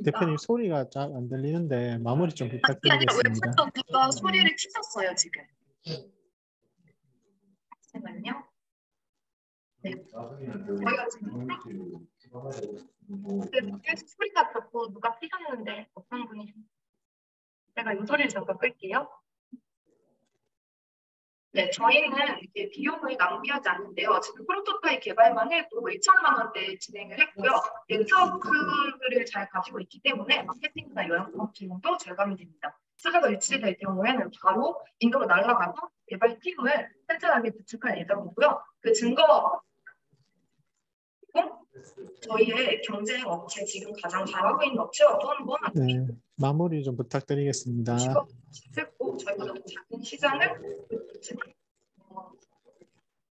대표님 소리가 잘 안 들리는데 마무리 좀 부탁드리겠습니다. 웹툰도 누가 소리를 키셨어요 지금. 잠시만요. 네. 저희가 지금 소리가 자꾸 누가 키셨는데 어떤 분이 제가 이 소리를 잠깐 끌게요. 네, 저희는 이렇게 비용을 낭비하지 않는데요. 지금 프로토타입 개발만 해도 1천만 원대 진행을 했고요. 네트워크를 잘 가지고 있기 때문에 마케팅이나 여행 비용도 절감이 됩니다. 투자가 유치될 경우에는 바로 인도로 날아가서 개발팀을 튼튼하게 구축할 예정이고요. 그 증거 저희의 경쟁 업체 지금 가장 잘하고 있는 업체와 또 한 번 네, 마무리 좀 부탁드리겠습니다. 듣고 저희가 너무 작은 시장을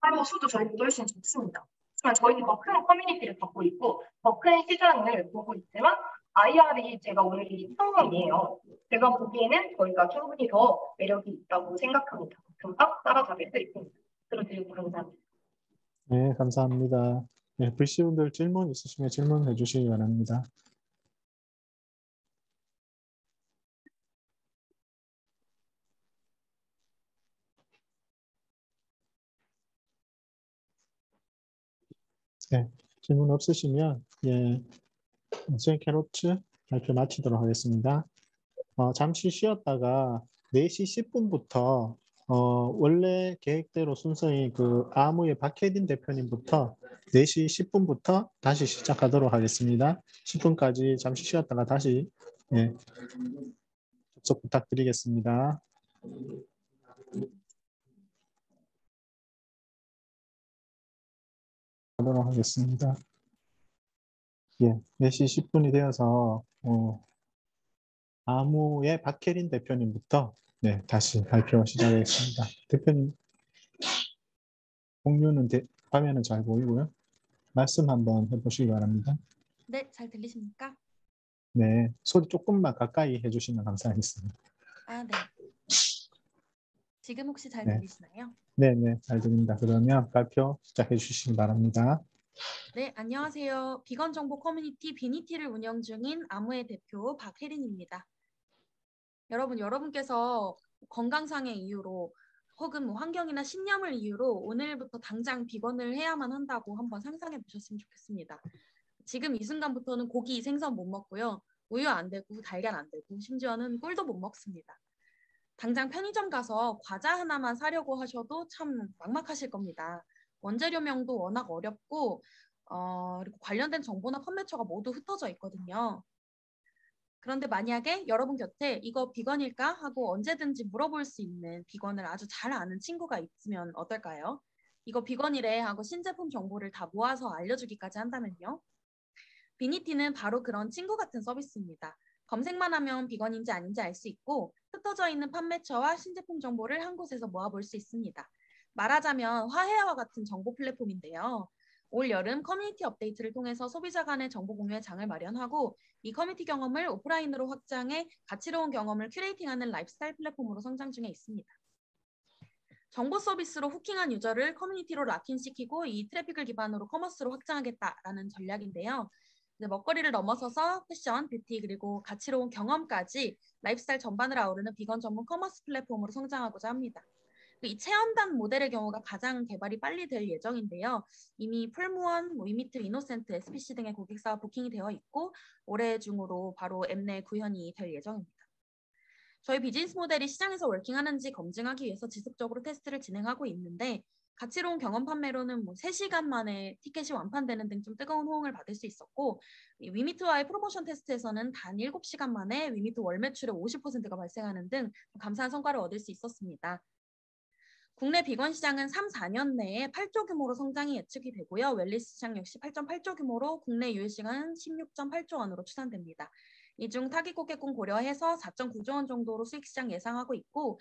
하루 수도 저희보다 훨씬 적습니다. 하지만 저희는 더 큰 커뮤니티를 갖고 있고 더 큰 시장을 보고 있지만 IR이 제가 오늘 이 처음이에요. 제가 보기에는 저희가 충분히 더 매력이 있다고 생각합니다. 금방 따라잡을 수 있습니다. 들어주시고 감사합니다. 네, 감사합니다. 네, VC분들 질문 있으시면 질문해 주시기 바랍니다. 네, 질문 없으시면 수행 캐로츠 발표 마치도록 하겠습니다. 잠시 쉬었다가 4시 10분부터 원래 계획대로 순서인 그 아무의 박혜딘 대표님부터 4시 10분부터 다시 시작하도록 하겠습니다. 10분까지 잠시 쉬었다가 다시 접속 부탁드리겠습니다. 하도록 하겠습니다. 4시 10분이 되어서 아무의 박혜린 대표님부터 다시 발표 시작하겠습니다. 대표님 공유는 화면은 잘 보이고요. 말씀 한번 해보시기 바랍니다. 네, 잘 들리십니까? 네, 소리 조금만 가까이 해주시면 감사하겠습니다. 아, 네. 지금 혹시 잘 네. 들리시나요? 네, 잘 들립니다. 그러면 발표 시작해 주시기 바랍니다. 네, 안녕하세요. 비건 정보 커뮤니티 비니티를 운영 중인 아무의 대표 박혜린입니다. 여러분께서 건강상의 이유로 혹은 환경이나 신념을 이유로 오늘부터 당장 비건을 해야만 한다고 한번 상상해 보셨으면 좋겠습니다. 지금 이 순간부터는 고기, 생선 못 먹고요. 우유 안 되고 달걀 안 되고 심지어는 꿀도 못 먹습니다. 당장 편의점 가서 과자 하나만 사려고 하셔도 참 막막하실 겁니다. 원재료명도 워낙 어렵고 그리고 관련된 정보나 판매처가 모두 흩어져 있거든요. 그런데 만약에 여러분 곁에 이거 비건일까 하고 언제든지 물어볼 수 있는 비건을 아주 잘 아는 친구가 있으면 어떨까요? 이거 비건이래 하고 신제품 정보를 다 모아서 알려주기까지 한다면요. 비니티는 바로 그런 친구 같은 서비스입니다. 검색만 하면 비건인지 아닌지 알 수 있고 흩어져 있는 판매처와 신제품 정보를 한 곳에서 모아볼 수 있습니다. 말하자면 화해와 같은 정보 플랫폼인데요. 올 여름 커뮤니티 업데이트를 통해서 소비자 간의 정보 공유의 장을 마련하고 이 커뮤니티 경험을 오프라인으로 확장해 가치로운 경험을 큐레이팅하는 라이프스타일 플랫폼으로 성장 중에 있습니다. 정보 서비스로 후킹한 유저를 커뮤니티로 락인시키고 이 트래픽을 기반으로 커머스로 확장하겠다라는 전략인데요. 먹거리를 넘어서서 패션, 뷰티 그리고 가치로운 경험까지 라이프스타일 전반을 아우르는 비건 전문 커머스 플랫폼으로 성장하고자 합니다. 이 체험단 모델의 경우가 가장 개발이 빨리 될 예정인데요. 이미 풀무원, 위미트, 이노센트, SPC 등의 고객사와 부킹이 되어 있고 올해 중으로 바로 앱 내 구현이 될 예정입니다. 저희 비즈니스 모델이 시장에서 워킹하는지 검증하기 위해서 지속적으로 테스트를 진행하고 있는데 가치로운 경험 판매로는 3시간 만에 티켓이 완판되는 등 좀 뜨거운 호응을 받을 수 있었고 위미트와의 프로모션 테스트에서는 단 7시간 만에 위미트 월 매출의 50%가 발생하는 등 감사한 성과를 얻을 수 있었습니다. 국내 비건 시장은 3, 4년 내에 8조 규모로 성장이 예측이 되고요. 웰니스 시장 역시 8.8조 규모로 국내 유입 시간은 16.8조 원으로 추산됩니다. 이 중 타깃 고객군 고려해서 4.9조 원 정도로 수익 시장 예상하고 있고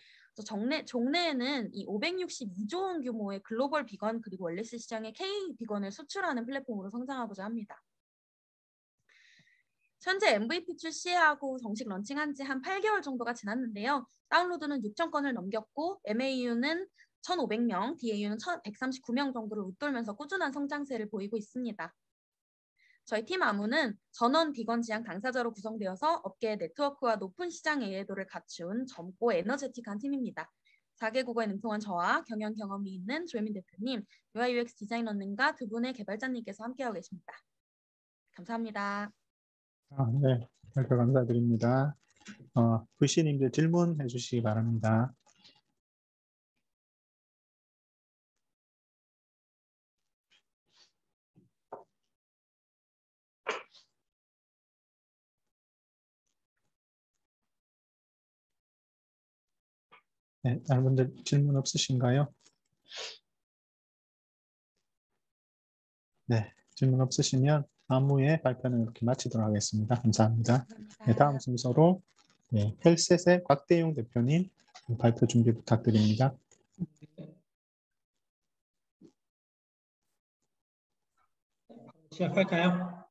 종래에는 이 562조 원 규모의 글로벌 비건 그리고 웰니스 시장의 K 비건을 수출하는 플랫폼으로 성장하고자 합니다. 현재 MVP 출시하고 정식 런칭한 지 한 8개월 정도가 지났는데요. 다운로드는 6천 건을 넘겼고 MAU는 1,500명, DAU는 139명 정도를 웃돌면서 꾸준한 성장세를 보이고 있습니다. 저희 팀 아무는 전원 비건 지향 당사자로 구성되어서 업계의 네트워크와 높은 시장 이해도를 갖춘 젊고 에너제틱한 팀입니다. 4개 국어에 능통한 저와 경영 경험이 있는 조혜민 대표님, UI UX 디자이너님과 두 분의 개발자님께서 함께하고 계십니다. 감사합니다. 네, 발표 감사드립니다. VC님들 질문해 주시기 바랍니다. 네, 다른 분들 질문 없으신가요? 네, 질문 없으시면 아무의 발표는 이렇게 마치도록 하겠습니다. 감사합니다. 네, 다음 순서로 헬셋의 곽대용 대표님 발표 준비 부탁드립니다. 시작할까요?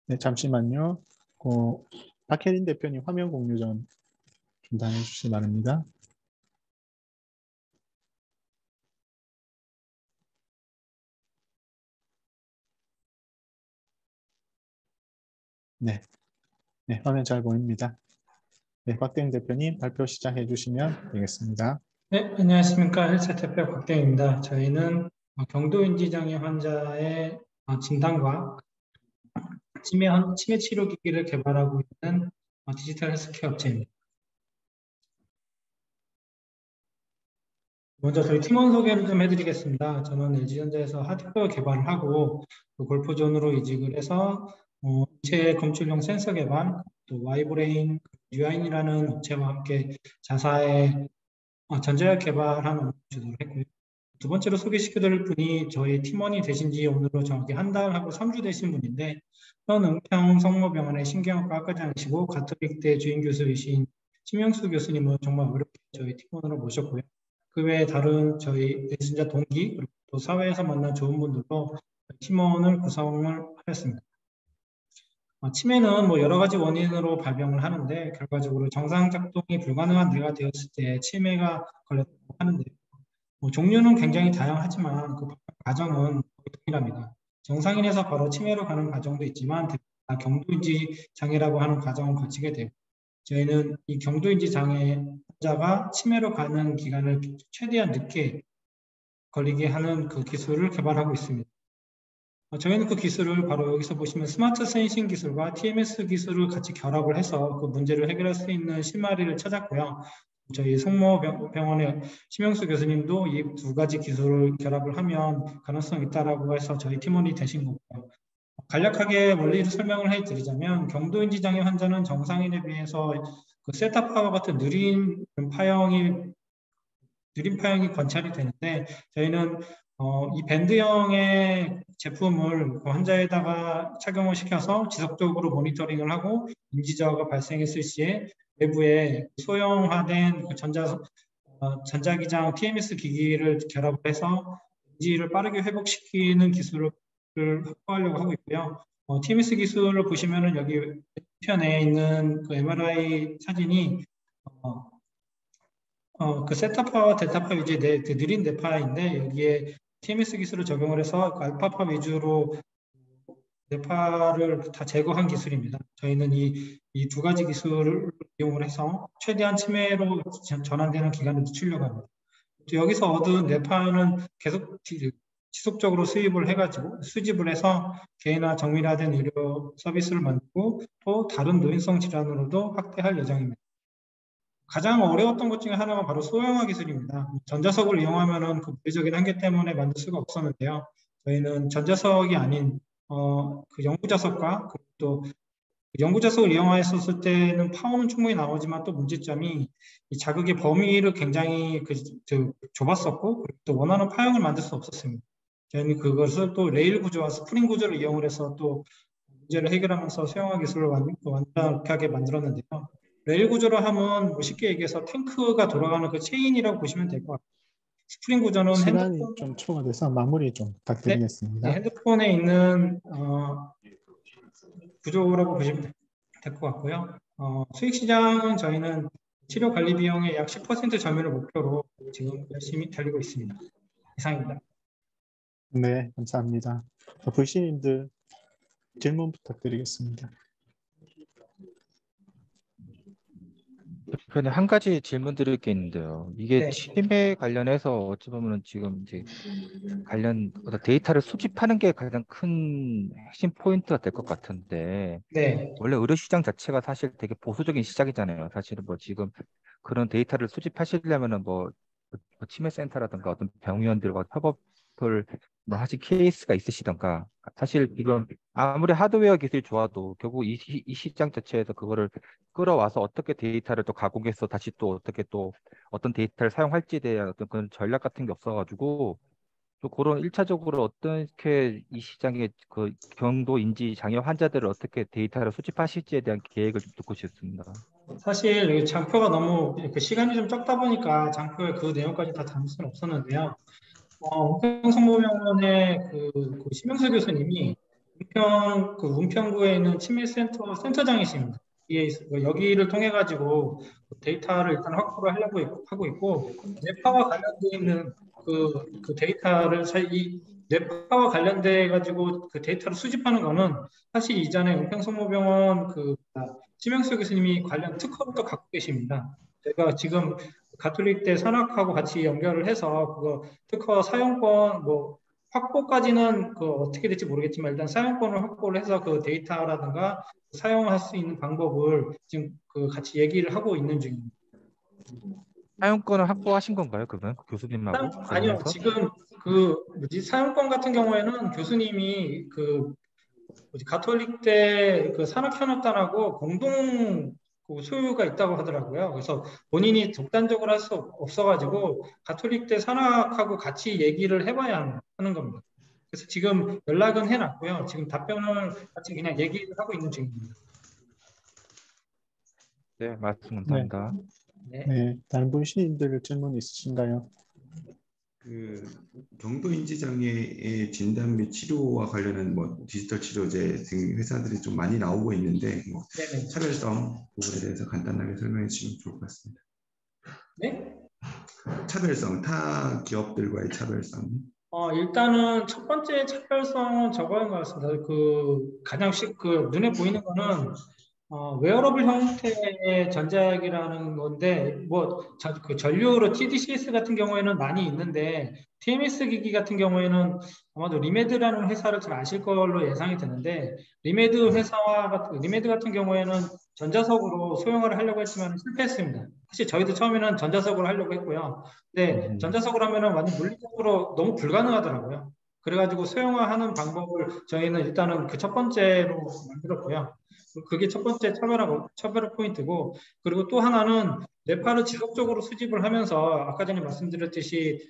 네, 잠시만요. 박혜린 대표님 화면 공유 좀 중단해 주시기 바랍니다. 네, 화면 잘 보입니다. 네, 곽대용 대표님 발표 시작해 주시면 되겠습니다. 네, 안녕하십니까. 헬스 대표 곽대용입니다. 저희는 경도인지장애 환자의 진단과 치매 치료 기기를 개발하고 있는 디지털 헬스케어 업체입니다. 먼저 저희 팀원 소개를 좀 해드리겠습니다. 저는 LG전자에서 하드웨어 개발을 하고 또 골프존으로 이직을 해서 인체 검출용 센서 개발, 또 와이브레인, 뉴아인이라는 업체와 함께 자사의 전자약 개발하는 업무 주도를 했고요. 두 번째로 소개시켜드릴 분이 저희 팀원이 되신 지 오늘로 정확히 한 달하고 3주 되신 분인데 현 은평 성모병원의 신경학과 학과장이시고 가톨릭대 주임 교수이신 심영수 교수님은 정말 어렵게 저희 팀원으로 모셨고요. 그 외에 다른 저희 진짜 동기 그리고 또 사회에서 만난 좋은 분들로 팀원을 구성을 하였습니다. 치매는 뭐 여러 가지 원인으로 발병을 하는데 결과적으로 정상 작동이 불가능한 뇌가 되었을 때 치매가 걸렸다고 하는데 종류는 굉장히 다양하지만 그 과정은 동일합니다. 정상인에서 바로 치매로 가는 과정도 있지만 경도인지 장애라고 하는 과정을 거치게 되고 저희는 이 경도인지 장애 환자가 치매로 가는 기간을 최대한 늦게 걸리게 하는 그 기술을 개발하고 있습니다. 저희는 그 기술을 바로 여기서 보시면 스마트 센싱 기술과 TMS 기술을 같이 결합을 해서 그 문제를 해결할 수 있는 실마리를 찾았고요. 저희 성모병원의 심영수 교수님도 이 두 가지 기술을 결합을 하면 가능성이 있다라고 해서 저희 팀원이 되신 거고요. 간략하게 원리를 설명을 해드리자면 경도인지 장애 환자는 정상인에 비해서 그 셋탑파와 같은 느린 파형이 관찰이 되는데 저희는 이 밴드형의 제품을 그 환자에다가 착용을 시켜서 지속적으로 모니터링을 하고 인지 저하가 발생했을 시에 외부에 소형화된 그 전자기장 TMS 기기를 결합해서 인지를 빠르게 회복시키는 기술을 확보하려고 하고 있고요. TMS 기술을 보시면은 여기 편에 있는 그 MRI 사진이 그 세타파와 델타파 위주의 그 느린 뇌파인데 여기에 TMS 기술을 적용을 해서 그 알파파 위주로 뇌파를 다 제거한 기술입니다. 저희는 이 두 가지 기술을 이용을 해서 최대한 치매로 전환되는 기간을 늦추려고 합니다. 또 여기서 얻은 뇌파는 계속 지속적으로 수집을 해서 개인화 정밀화된 의료 서비스를 만들고 또 다른 노인성 질환으로도 확대할 예정입니다. 가장 어려웠던 것 중에 하나가 바로 소형화 기술입니다. 전자석을 이용하면은 그 물리적인 한계 때문에 만들 수가 없었는데요. 저희는 전자석이 아닌 그 영구자석과 또 영구자석을 이용했었을 때는 파워는 충분히 나오지만 또 문제점이 이 자극의 범위를 굉장히 좁았었고 또 원하는 파형을 만들 수 없었습니다. 저희는 그것을 또 레일 구조와 스프링 구조를 이용을 해서 또 문제를 해결하면서 소형화 기술을 완벽하게 만들었는데요. 레일 구조로 하면 뭐 쉽게 얘기해서 탱크가 돌아가는 그 체인이라고 보시면 될 것 같아요. 스프링 구조는 시간이 좀 초과돼서 마무리 좀 부탁드리겠습니다. 네, 핸드폰에 있는 구조라고 보시면 될 것 같고요. 수익 시장은 저희는 치료 관리 비용의 약 10% 점유를 목표로 지금 열심히 달리고 있습니다. 이상입니다. 네, 감사합니다. 불신님들 질문 부탁드리겠습니다. 대표님 한 가지 질문 드릴 게 있는데요. 이게 네. 치매 관련해서 어찌 보면 지금 이제 관련 데이터를 수집하는 게 가장 큰 핵심 포인트가 될 것 같은데 네. 원래 의료 시장 자체가 사실 되게 보수적인 시장이잖아요. 사실은 뭐 지금 그런 데이터를 수집하시려면은 뭐 치매 센터라든가 어떤 병의원들과 협업을 뭐 하실 케이스가 있으시던가 사실 지금 아무리 하드웨어 기술이 좋아도 결국 이 시장 자체에서 그거를 끌어와서 어떻게 데이터를 또 가공해서 다시 또 어떻게 또 어떤 데이터를 사용할지에 대한 어떤 그런 전략 같은 게 없어가지고 또 그런 1차적으로 어떻게 이 시장의 그 경도 인지 장애 환자들을 어떻게 데이터를 수집하실지에 대한 계획을 좀 듣고 싶습니다. 사실 장표가 너무 그 시간이 좀 적다 보니까 장표에 그 내용까지 다 담을 수는 없었는데요. 성모병원의 그 심영수 교수님이 은평구에 있는 치매센터장이십니다. 여기를 통해 가지고 데이터를 일단 확보를 하려고 하고 있고 뇌파와 관련돼 있는 그 데이터를 이 뇌파와 관련돼 가지고 그 데이터를 수집하는 거는 사실 이전에 은평성모병원 심영수 교수님이 관련 특허부터 갖고 계십니다. 제가 지금 가톨릭대 산학하고 같이 연결을 해서 그거 특허 사용권 확보까지는 어떻게 될지 모르겠지만 일단 사용권을 확보를 해서 그 데이터라든가 사용할 수 있는 방법을 지금 같이 얘기를 하고 있는 중입니다. 사용권을 확보하신 건가요? 그러면 교수님하고 아니요, 관련해서? 지금 사용권 같은 경우에는 교수님이 가톨릭대 산학현업단하고 공동 소유가 있다고 하더라고요. 그래서 본인이 독단적으로 할 수 없어가지고 가톨릭대 산학하고 같이 얘기를 해봐야 하는 겁니다. 그래서 지금 연락은 해놨고요. 지금 답변을 같이 그냥 얘기를 하고 있는 중입니다. 네, 말씀 감사합니다. 네, 다른 분신들 질문 있으신가요? 경도인지 장애의 진단 및 치료와 관련한 디지털 치료제 등 회사들이 좀 많이 나오고 있는데 차별성 부분에 대해서 간단하게 설명해 주시면 좋을 것 같습니다. 네? 차별성, 타 기업들과의 차별성. 일단은 첫 번째 차별성은 저거인 것 같습니다. 가장 눈에 보이는 거는 웨어러블 형태의 전자약이라는 건데, 전류로 TDCS 같은 경우에는 많이 있는데, TMS 기기 같은 경우에는 아마도 리메드라는 회사를 잘 아실 걸로 예상이 되는데, 리메드 같은 경우에는 전자석으로 소형화를 하려고 했지만 실패했습니다. 사실 저희도 처음에는 전자석으로 하려고 했고요. 근데 전자석으로 하면은 완전 물리적으로 너무 불가능하더라고요. 그래가지고 소형화하는 방법을 저희는 일단은 첫 번째로 만들었고요. 그게 첫 번째 차별화 포인트고, 그리고 또 하나는 뇌파를 지속적으로 수집을 하면서 아까 전에 말씀드렸듯이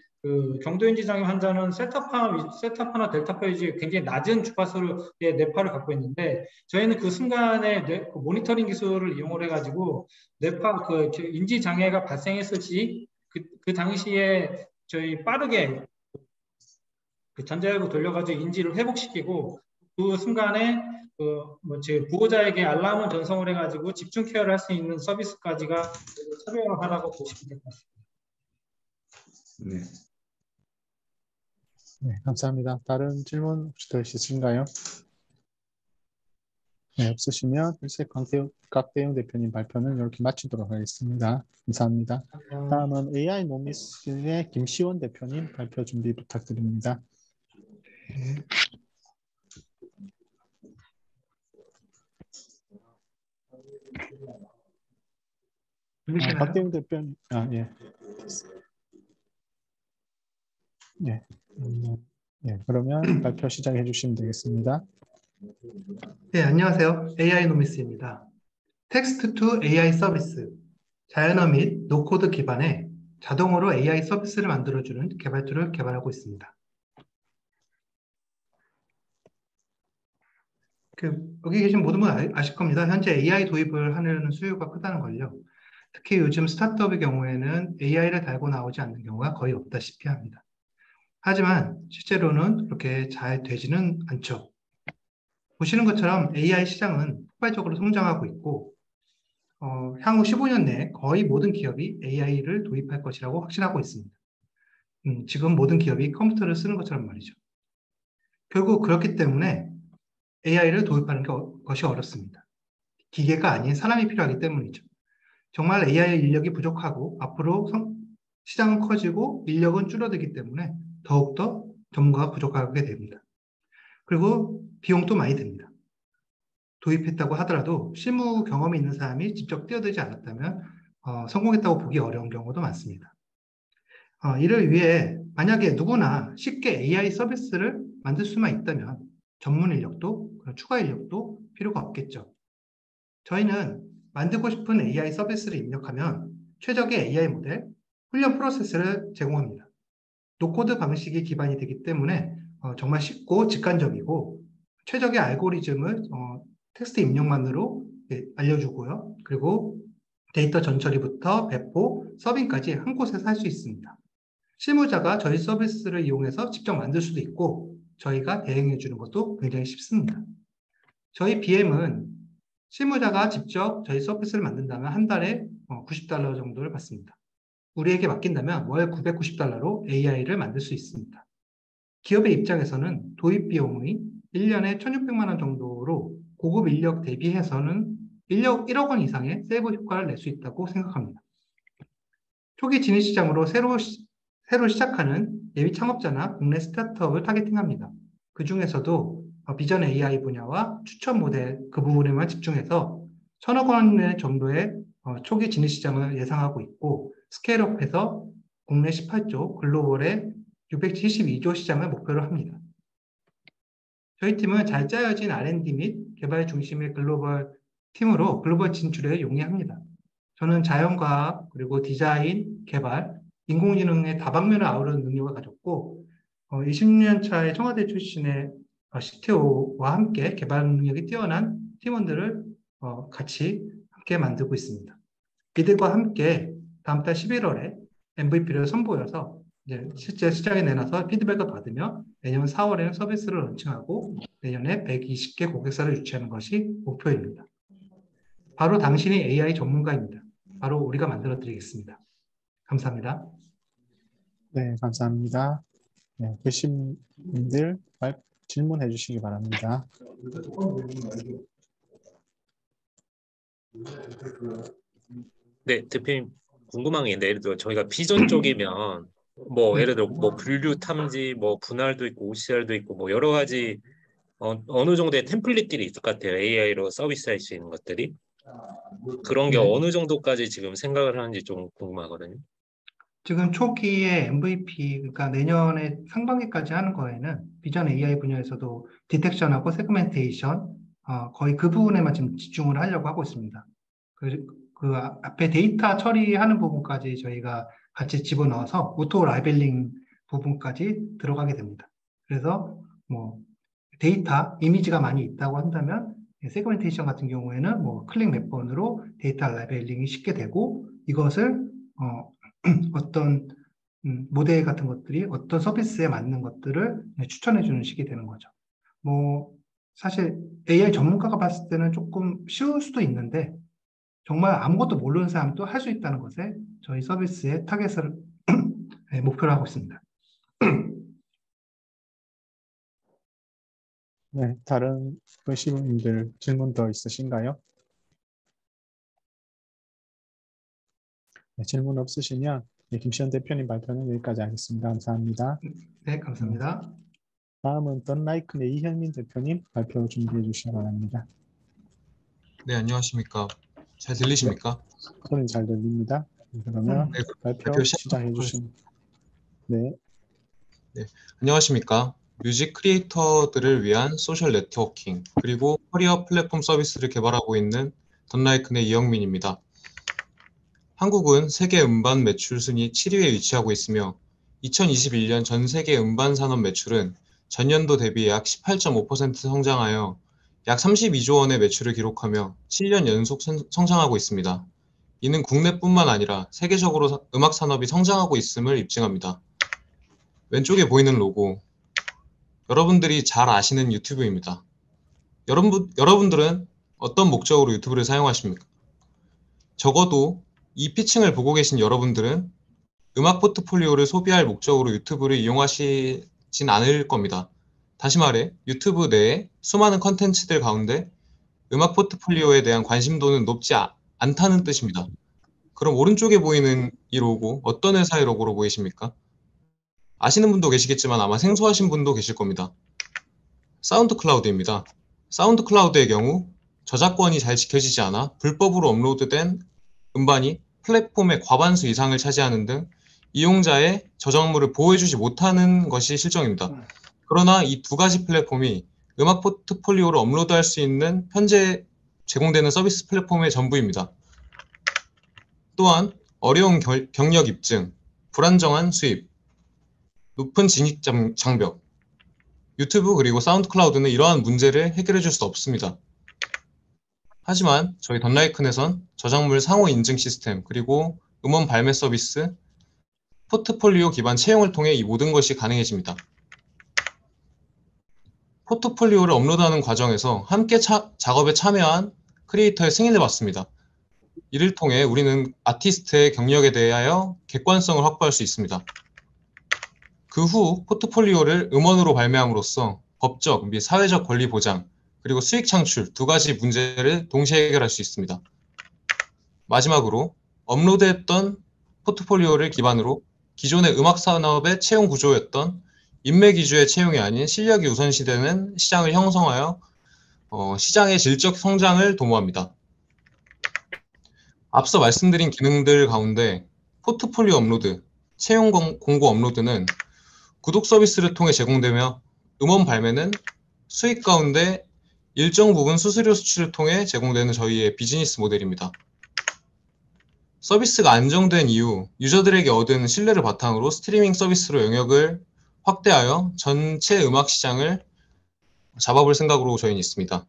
경도인지 장애 환자는 세타파나 델타파 위주의 굉장히 낮은 주파수의 뇌파를 갖고 있는데, 저희는 그 순간에 모니터링 기술을 이용을 해가지고 뇌파 인지 장애가 발생했을 시 그 당시에 저희 빠르게 전자역을 돌려가지고 인지를 회복시키고, 그 순간에 제 보호자에게 알람을 전송을 해가지고 집중 케어를 할 수 있는 서비스까지가 차별화하라고 보시면 될 것 같습니다. 네, 감사합니다. 다른 질문 혹시 더 있으신가요? 네, 없으시면 일세 곽대용 대표님 발표는 이렇게 마치도록 하겠습니다. 감사합니다. 다음은 AI 노미스의 김시원 대표님 발표 준비 부탁드립니다. 박대웅 대표님, 예. 예. 그러면 발표 시작해 주시면 되겠습니다. 네, 안녕하세요. AI 노미스입니다. 텍스트 투 AI 서비스, 자연어 및 노코드 기반의 자동으로 AI 서비스를 만들어주는 개발 툴을 개발하고 있습니다. 여기 계신 모든 분 아실 겁니다. 현재 AI 도입을 하려는 수요가 크다는 걸요. 특히 요즘 스타트업의 경우에는 AI를 달고 나오지 않는 경우가 거의 없다시피 합니다. 하지만 실제로는 그렇게 잘 되지는 않죠. 보시는 것처럼 AI 시장은 폭발적으로 성장하고 있고, 향후 15년 내에 거의 모든 기업이 AI를 도입할 것이라고 확신하고 있습니다. 지금 모든 기업이 컴퓨터를 쓰는 것처럼 말이죠. 결국 그렇기 때문에 AI를 도입하는 것이 어렵습니다. 기계가 아닌 사람이 필요하기 때문이죠. 정말 AI 인력이 부족하고 앞으로 시장은 커지고 인력은 줄어들기 때문에 더욱더 전문가가 부족하게 됩니다. 그리고 비용도 많이 듭니다. 도입했다고 하더라도 실무 경험이 있는 사람이 직접 뛰어들지 않았다면 성공했다고 보기 어려운 경우도 많습니다. 이를 위해 만약에 누구나 쉽게 AI 서비스를 만들 수만 있다면 전문 인력도 추가 인력도 필요가 없겠죠. 저희는 만들고 싶은 AI 서비스를 입력하면 최적의 AI 모델, 훈련 프로세스를 제공합니다. 노코드 방식이 기반이 되기 때문에 정말 쉽고 직관적이고 최적의 알고리즘을 텍스트 입력만으로 알려주고요. 그리고 데이터 전처리부터 배포, 서빙까지 한 곳에서 할 수 있습니다. 실무자가 저희 서비스를 이용해서 직접 만들 수도 있고 저희가 대행해 주는 것도 굉장히 쉽습니다. 저희 BM은 실무자가 직접 저희 서비스를 만든다면 한 달에 $90 정도를 받습니다. 우리에게 맡긴다면 월 $990로 AI를 만들 수 있습니다. 기업의 입장에서는 도입 비용이 1년에 1,600만 원 정도로 고급 인력 대비해서는 1억 원 이상의 세이브 효과를 낼 수 있다고 생각합니다. 초기 진입 시장으로 새로 시작하는 예비 창업자나 국내 스타트업을 타겟팅합니다. 그 중에서도 비전 AI 분야와 추천 모델 그 부분에만 집중해서 1,000억 원 정도의 초기 진입 시장을 예상하고 있고 스케일업해서 국내 18조, 글로벌의 672조 시장을 목표로 합니다. 저희 팀은 잘 짜여진 R&D 및 개발 중심의 글로벌 팀으로 글로벌 진출에 용이합니다. 저는 자연과학, 그리고 디자인, 개발, 인공지능의 다방면을 아우르는 능력을 가졌고 20년 차의 청와대 출신의 CTO와 함께 개발 능력이 뛰어난 팀원들을 같이 함께 만들고 있습니다. 이들과 함께 다음 달 11월에 MVP를 선보여서 이제 실제 시장에 내놔서 피드백을 받으며 내년 4월에는 서비스를 런칭하고 내년에 120개 고객사를 유치하는 것이 목표입니다. 바로 당신이 AI 전문가입니다. 바로 우리가 만들어 드리겠습니다. 감사합니다. 네, 감사합니다. 네, 계신 분들 질문해 주시기 바랍니다. 네, 대표님 궁금한 게 있는데 예를 들어 저희가 비전 쪽이면 뭐 예를 들어 뭐 분류 탐지, 뭐 분할도 있고 OCR도 있고 뭐 여러 가지 어느 정도의 템플릿들이 있을 것 같아요. AI로 서비스할 수 있는 것들이. 그런 게 네. 어느 정도까지 지금 생각을 하는지 좀 궁금하거든요. 지금 초기에 MVP, 그러니까 내년에 상반기까지 하는 거에는 비전 AI 분야에서도 디텍션하고 세그멘테이션, 거의 그 부분에만 지금 집중을 하려고 하고 있습니다. 그 앞에 데이터 처리하는 부분까지 저희가 같이 집어넣어서 오토 라벨링 부분까지 들어가게 됩니다. 그래서 뭐 데이터, 이미지가 많이 있다고 한다면 세그멘테이션 같은 경우에는 뭐 클릭 몇 번으로 데이터 라벨링이 쉽게 되고 이것을 어떤 모델 같은 것들이 어떤 서비스에 맞는 것들을 추천해 주는 식이 되는 거죠. 뭐 사실 AI 전문가가 봤을 때는 조금 쉬울 수도 있는데 정말 아무것도 모르는 사람도 할 수 있다는 것에 저희 서비스의 타겟을 목표로 하고 있습니다. 네, 다른 분들 질문 더 있으신가요? 네, 질문 없으시면 김시현 대표님 발표는 여기까지 하겠습니다. 감사합니다. 네, 감사합니다. 다음은 던라이큰의 이현민 대표님 발표 준비해 주시기 바랍니다. 네, 안녕하십니까. 잘 들리십니까? 소리 잘 들립니다. 그러면 네, 발표 시작해 주시면. 네. 네, 안녕하십니까. 뮤직 크리에이터들을 위한 소셜 네트워킹 그리고 커리어 플랫폼 서비스를 개발하고 있는 던라이큰의 이영민입니다. 한국은 세계 음반 매출 순위 7위에 위치하고 있으며 2021년 전 세계 음반 산업 매출은 전년도 대비 약 18.5% 성장하여 약 32조 원의 매출을 기록하며 7년 연속 성장하고 있습니다. 이는 국내뿐만 아니라 세계적으로 음악 산업이 성장하고 있음을 입증합니다. 왼쪽에 보이는 로고, 여러분들이 잘 아시는 유튜브입니다. 여러분들은 어떤 목적으로 유튜브를 사용하십니까? 적어도 이 피칭을 보고 계신 여러분들은 음악 포트폴리오를 소비할 목적으로 유튜브를 이용하시진 않을 겁니다. 다시 말해 유튜브 내에 수많은 컨텐츠들 가운데 음악 포트폴리오에 대한 관심도는 높지 않다는 뜻입니다. 그럼 오른쪽에 보이는 이 로고 어떤 회사의 로고로 보이십니까? 아시는 분도 계시겠지만 아마 생소하신 분도 계실 겁니다. 사운드 클라우드입니다. 사운드 클라우드의 경우 저작권이 잘 지켜지지 않아 불법으로 업로드된 음반이 플랫폼의 과반수 이상을 차지하는 등 이용자의 저작물을 보호해주지 못하는 것이 실정입니다. 그러나 이 두 가지 플랫폼이 음악 포트폴리오를 업로드할 수 있는 현재 제공되는 서비스 플랫폼의 전부입니다. 또한 어려운 경력 입증, 불안정한 수입, 높은 진입 장벽, 유튜브 그리고 사운드 클라우드는 이러한 문제를 해결해 줄 수 없습니다. 하지만 저희 던라이큰에선 저작물 상호 인증 시스템 그리고 음원 발매 서비스, 포트폴리오 기반 채용을 통해 이 모든 것이 가능해집니다. 포트폴리오를 업로드하는 과정에서 함께 작업에 참여한 크리에이터의 승인을 받습니다. 이를 통해 우리는 아티스트의 경력에 대하여 객관성을 확보할 수 있습니다. 그 후 포트폴리오를 음원으로 발매함으로써 법적 및 사회적 권리 보장, 그리고 수익 창출 두 가지 문제를 동시에 해결할 수 있습니다. 마지막으로 업로드했던 포트폴리오를 기반으로 기존의 음악 산업의 채용 구조였던 인맥 위주의 채용이 아닌 실력이 우선시되는 시장을 형성하여 시장의 질적 성장을 도모합니다. 앞서 말씀드린 기능들 가운데 포트폴리오 업로드, 채용 공고 업로드는 구독 서비스를 통해 제공되며 음원 발매는 수익 가운데 일정 부분 수수료 수출을 통해 제공되는 저희의 비즈니스 모델입니다. 서비스가 안정된 이후 유저들에게 얻은 신뢰를 바탕으로 스트리밍 서비스로 영역을 확대하여 전체 음악 시장을 잡아볼 생각으로 저희는 있습니다.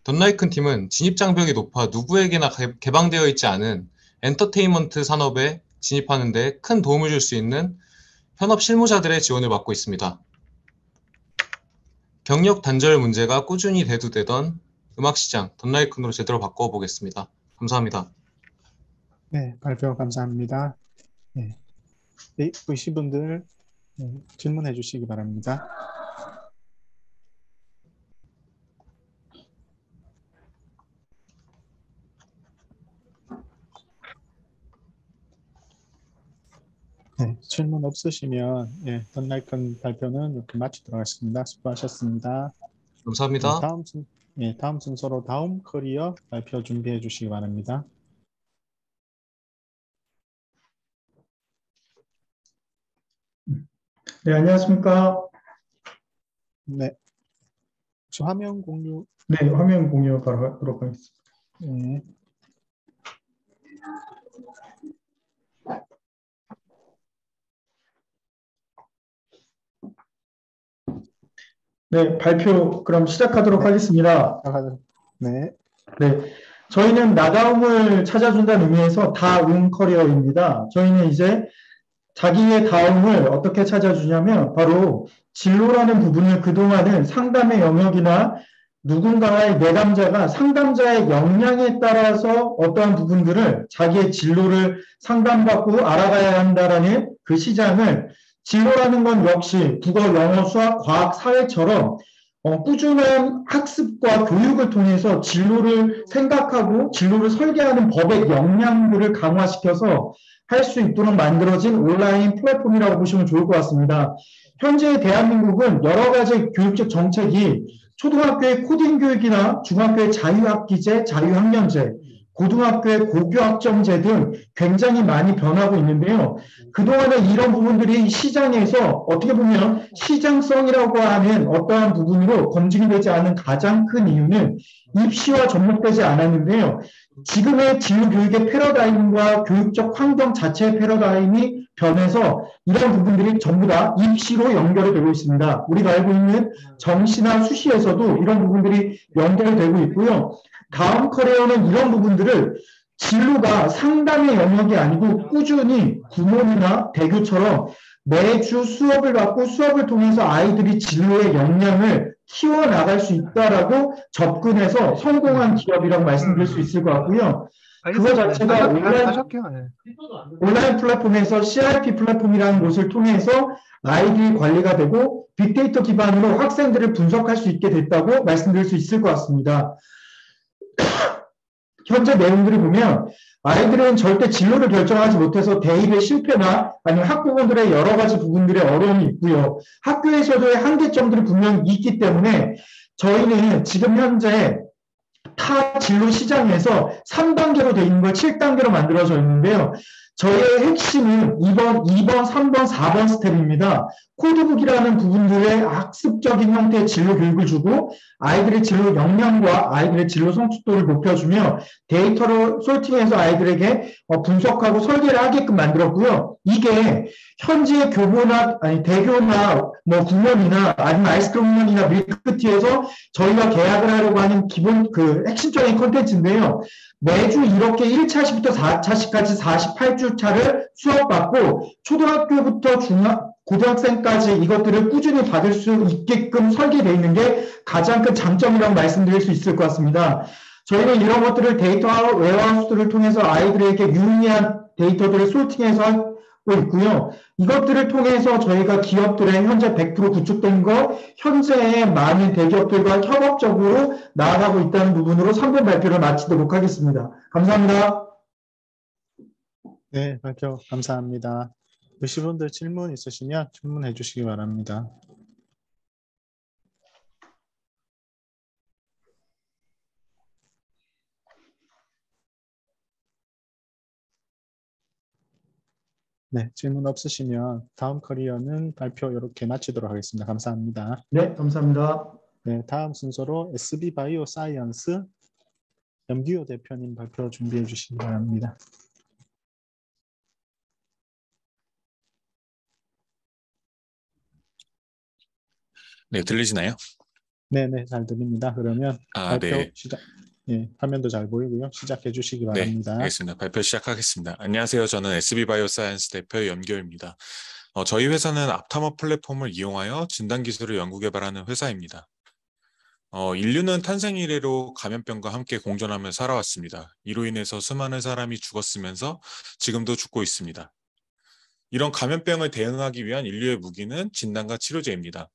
던라이큰 팀은 진입 장벽이 높아 누구에게나 개방되어 있지 않은 엔터테인먼트 산업에 진입하는 데 큰 도움을 줄 수 있는 현업 실무자들의 지원을 받고 있습니다. 경력 단절 문제가 꾸준히 대두되던 음악 시장 던라이큰으로 제대로 바꿔보겠습니다. 감사합니다. 네, 발표 감사합니다. 네, 의시 분들 질문해 주시기 바랍니다. 네, 질문 없으시면 던라이큰 발표는 이렇게 마치도록 하겠습니다. 수고하셨습니다. 감사합니다. 다음 순서로 다음 커리어 발표 준비해 주시기 바랍니다. 네, 안녕하십니까. 네, 혹시 화면 공유? 네, 화면 공유 바로 하도록 하겠습니다. 네. 네, 발표 그럼 시작하도록 하겠습니다. 네. 네, 저희는 나다움을 찾아준다는 의미에서 다음 커리어입니다. 저희는 이제 자기의 다음을 어떻게 찾아주냐면 바로 진로라는 부분을 그동안은 상담의 영역이나 누군가의 내담자가 상담자의 역량에 따라서 어떠한 부분들을 자기의 진로를 상담받고 알아가야 한다라는 그 시장을 진로라는 건 역시 국어, 영어, 수학, 과학, 사회처럼 꾸준한 학습과 교육을 통해서 진로를 생각하고 진로를 설계하는 법의 역량들을 강화시켜서 할 수 있도록 만들어진 온라인 플랫폼이라고 보시면 좋을 것 같습니다. 현재 대한민국은 여러 가지 교육적 정책이 초등학교의 코딩 교육이나 중학교의 자유학기제, 자유학년제, 고등학교의 고교학점제 등 굉장히 많이 변하고 있는데요. 그동안에 이런 부분들이 시장에서 어떻게 보면 시장성이라고 하는 어떠한 부분으로 검증이 되지 않은 가장 큰 이유는 입시와 접목되지 않았는데요. 지금의 진로 교육의 패러다임과 교육적 환경 자체의 패러다임이 변해서 이런 부분들이 전부 다 입시로 연결이 되고 있습니다. 우리가 알고 있는 정시나 수시에서도 이런 부분들이 연결되고 있고요. 다음 커리어는 이런 부분들을 진로가 상담의 영역이 아니고 꾸준히 구몬이나 대교처럼 매주 수업을 받고 수업을 통해서 아이들이 진로의 역량을 키워나갈 수 있다라고 접근해서 성공한 기업이라고 말씀드릴 수 있을 것 같고요. 그거 자체가 온라인 플랫폼에서 CRP 플랫폼이라는 곳을 통해서 아이들이 관리가 되고 빅데이터 기반으로 학생들을 분석할 수 있게 됐다고 말씀드릴 수 있을 것 같습니다. 현재 내용들을 보면 아이들은 절대 진로를 결정하지 못해서 대입의 실패나 아니면 학부모들의 여러 가지 부분들의 어려움이 있고요. 학교에서도의 한계점들이 분명히 있기 때문에 저희는 지금 현재 타 진로 시장에서 3단계로 되어 있는 걸 7단계로 만들어져 있는데요. 저희의 핵심은 2번, 3번, 4번 스텝입니다. 코드북이라는 부분들의 학습적인 형태의 진로 교육을 주고 아이들의 진로 역량과 아이들의 진로 성숙도를 높여주며 데이터로 소팅해서 아이들에게 분석하고 설계를 하게끔 만들었고요. 이게 현재 교보나 아니 대교나 뭐 구몬이나 아니면 아이스크림mon이나 밀크티에서 저희가 계약을 하려고 하는 기본 그 핵심적인 콘텐츠인데요. 매주 이렇게 1차시부터 4차시까지 48주차를 수업받고 초등학교부터 고등학생까지 이것들을 꾸준히 받을 수 있게끔 설계되어 있는 게 가장 큰 장점이라고 말씀드릴 수 있을 것 같습니다. 저희는 이런 것들을 데이터 웨어하우스들을 통해서 아이들에게 유의한 데이터들을 소팅해서 하고 있고요. 이것들을 통해서 저희가 기업들의 현재 100% 구축된 거 현재의 많은 대기업들과 협업적으로 나아가고 있다는 부분으로 3번 발표를 마치도록 하겠습니다. 감사합니다. 네, 발표 감사합니다. 의시분들 질문 있으시면 질문해 주시기 바랍니다. 네, 질문 없으시면 다음 커리어는 발표 이렇게 마치도록 하겠습니다. 감사합니다. 네, 감사합니다. 네, 다음 순서로 SB 바이오 사이언스 염기호 대표님 발표 준비해 주시기 바랍니다. 네, 들리시나요? 네, 잘 들립니다. 그러면 발표 네. 시작. 네, 화면도 잘 보이고요. 시작해 주시기 네, 바랍니다. 알겠습니다. 발표 시작하겠습니다. 안녕하세요. 저는 SB 바이오사이언스 대표 염기호입니다. 저희 회사는 앞타머 플랫폼을 이용하여 진단 기술을 연구 개발하는 회사입니다. 인류는 탄생 이래로 감염병과 함께 공존하며 살아왔습니다. 이로 인해서 수많은 사람이 죽었으면서 지금도 죽고 있습니다. 이런 감염병을 대응하기 위한 인류의 무기는 진단과 치료제입니다.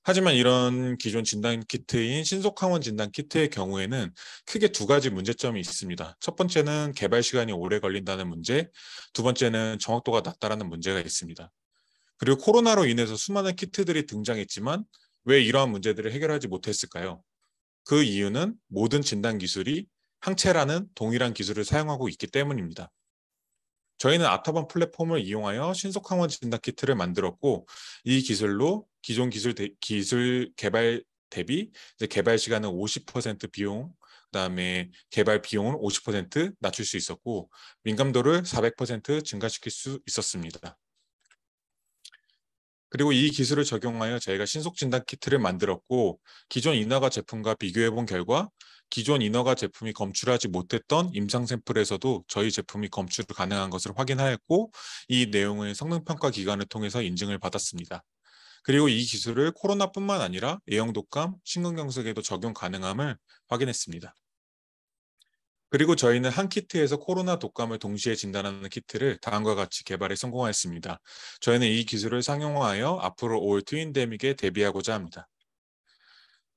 하지만 이런 기존 진단 키트인 신속항원 진단 키트의 경우에는 크게 두 가지 문제점이 있습니다. 첫 번째는 개발 시간이 오래 걸린다는 문제, 두 번째는 정확도가 낮다라는 문제가 있습니다. 그리고 코로나로 인해서 수많은 키트들이 등장했지만 왜 이러한 문제들을 해결하지 못했을까요? 그 이유는 모든 진단 기술이 항체라는 동일한 기술을 사용하고 있기 때문입니다. 저희는 아타반 플랫폼을 이용하여 신속항원 진단 키트를 만들었고 이 기술로 기존 기술 개발 대비 개발 시간은 50% 비용, 그다음에 개발 비용은 50% 낮출 수 있었고 민감도를 400% 증가시킬 수 있었습니다. 그리고 이 기술을 적용하여 저희가 신속 진단 키트를 만들었고 기존 인허가 제품과 비교해 본 결과 기존 인허가 제품이 검출하지 못했던 임상 샘플에서도 저희 제품이 검출 가능한 것을 확인하였고 이 내용을 성능평가 기관을 통해서 인증을 받았습니다. 그리고 이 기술을 코로나뿐만 아니라 A형 독감, 심근경색에도 적용 가능함을 확인했습니다. 그리고 저희는 한 키트에서 코로나 독감을 동시에 진단하는 키트를 다음과 같이 개발에 성공하였습니다. 저희는 이 기술을 상용화하여 앞으로 올 트윈데믹에 대비하고자 합니다.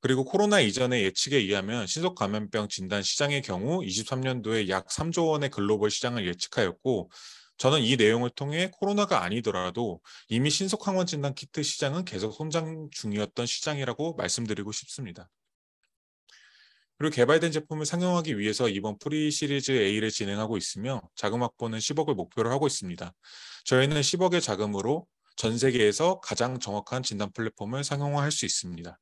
그리고 코로나 이전의 예측에 의하면 신속 감염병 진단 시장의 경우 23년도에 약 3조 원의 글로벌 시장을 예측하였고 저는 이 내용을 통해 코로나가 아니더라도 이미 신속 항원 진단 키트 시장은 계속 성장 중이었던 시장이라고 말씀드리고 싶습니다. 그리고 개발된 제품을 상용하기 위해서 이번 프리 시리즈 A를 진행하고 있으며 자금 확보는 10억을 목표로 하고 있습니다. 저희는 10억의 자금으로 전 세계에서 가장 정확한 진단 플랫폼을 상용화할 수 있습니다.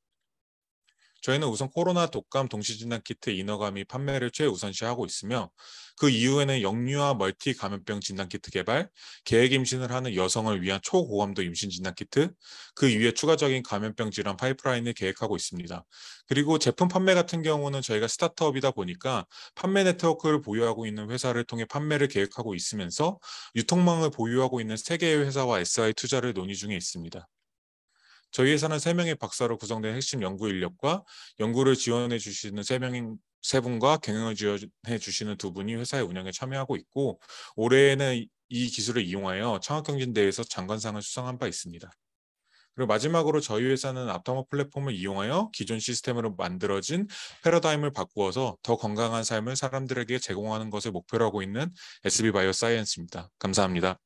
저희는 우선 코로나 독감 동시진단 키트 인허가 및 판매를 최우선시하고 있으며 그 이후에는 영유아 멀티 감염병 진단 키트 개발, 계획 임신을 하는 여성을 위한 초고감도 임신 진단 키트, 그 이후에 추가적인 감염병 질환 파이프라인을 계획하고 있습니다. 그리고 제품 판매 같은 경우는 저희가 스타트업이다 보니까 판매 네트워크를 보유하고 있는 회사를 통해 판매를 계획하고 있으면서 유통망을 보유하고 있는 세 개의 회사와 SI 투자를 논의 중에 있습니다. 저희 회사는 3명의 박사로 구성된 핵심 연구 인력과 연구를 지원해 주시는 3분과 경영을 지원해 주시는 2분이 회사의 운영에 참여하고 있고 올해에는 이 기술을 이용하여 창업경진대회에서 장관상을 수상한 바 있습니다. 그리고 마지막으로 저희 회사는 앞타머 플랫폼을 이용하여 기존 시스템으로 만들어진 패러다임을 바꾸어서 더 건강한 삶을 사람들에게 제공하는 것을 목표로 하고 있는 SB 바이오사이언스입니다. 감사합니다.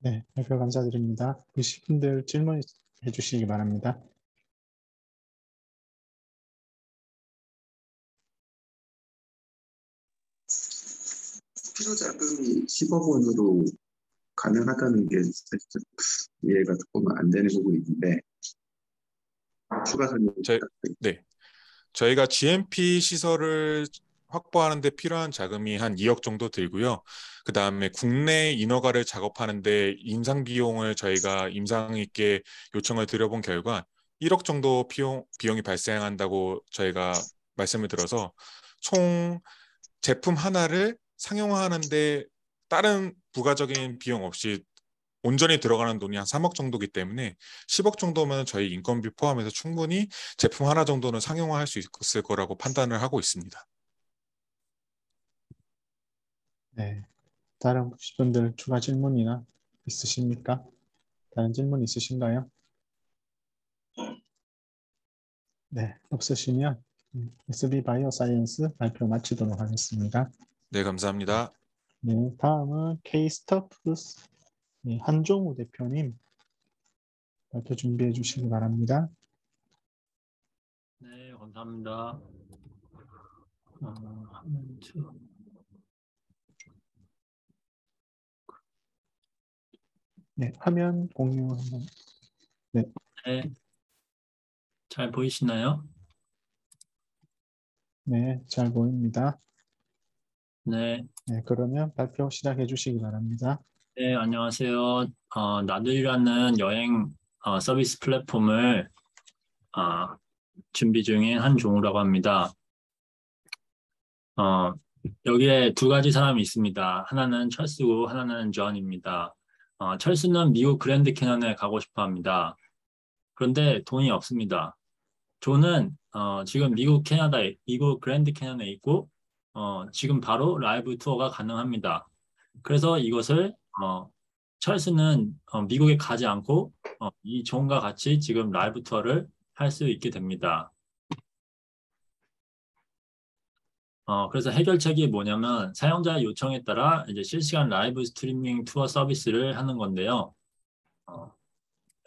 네, 발표 감사드립니다. 보실 분들 질문해 주시기 바랍니다. 필요 자금이 10억 원으로 가능하다는 게 사실 이해가 조금 안 되는 부분이 있는데 추가 설명. 네, 저희가 GMP 시설을 확보하는 데 필요한 자금이 한 2억 정도 들고요. 그 다음에 국내 인허가를 작업하는 데 임상 비용을 저희가 임상 있게 요청을 드려본 결과 1억 정도 비용이 발생한다고 저희가 말씀을 들어서 총 제품 하나를 상용화하는데 다른 부가적인 비용 없이 온전히 들어가는 돈이 한 3억 정도이기 때문에 10억 정도면 저희 인건비 포함해서 충분히 제품 하나 정도는 상용화할 수 있을 거라고 판단을 하고 있습니다. 네, 다른 분들 추가 질문이나 있으십니까? 다른 질문 있으신가요? 네, 없으시면 SB 바이오사이언스 발표 마치도록 하겠습니다. 네, 감사합니다. 네, 다음은 K-스토프스 한종우 대표님 발표 준비해 주시기 바랍니다. 네, 감사합니다. 네, 화면 공유 한번. 네. 네, 잘 보이시나요? 네, 잘 보입니다. 네, 네, 그러면 발표 시작해 주시기 바랍니다. 네, 안녕하세요. 나들이라는 여행 서비스 플랫폼을 준비 중인 한종우라고 합니다. 여기에 두 가지 사람이 있습니다. 하나는 철수고 하나는 존입니다. 철수는 미국 그랜드 캐년에 가고 싶어 합니다. 그런데 돈이 없습니다. 존은 지금 미국 그랜드 캐년에 있고 지금 바로 라이브 투어가 가능합니다. 그래서 이것을 철수는 미국에 가지 않고 이 존과 같이 지금 라이브 투어를 할 수 있게 됩니다. 그래서 해결책이 뭐냐면 사용자의 요청에 따라 이제 실시간 라이브 스트리밍 투어 서비스를 하는 건데요.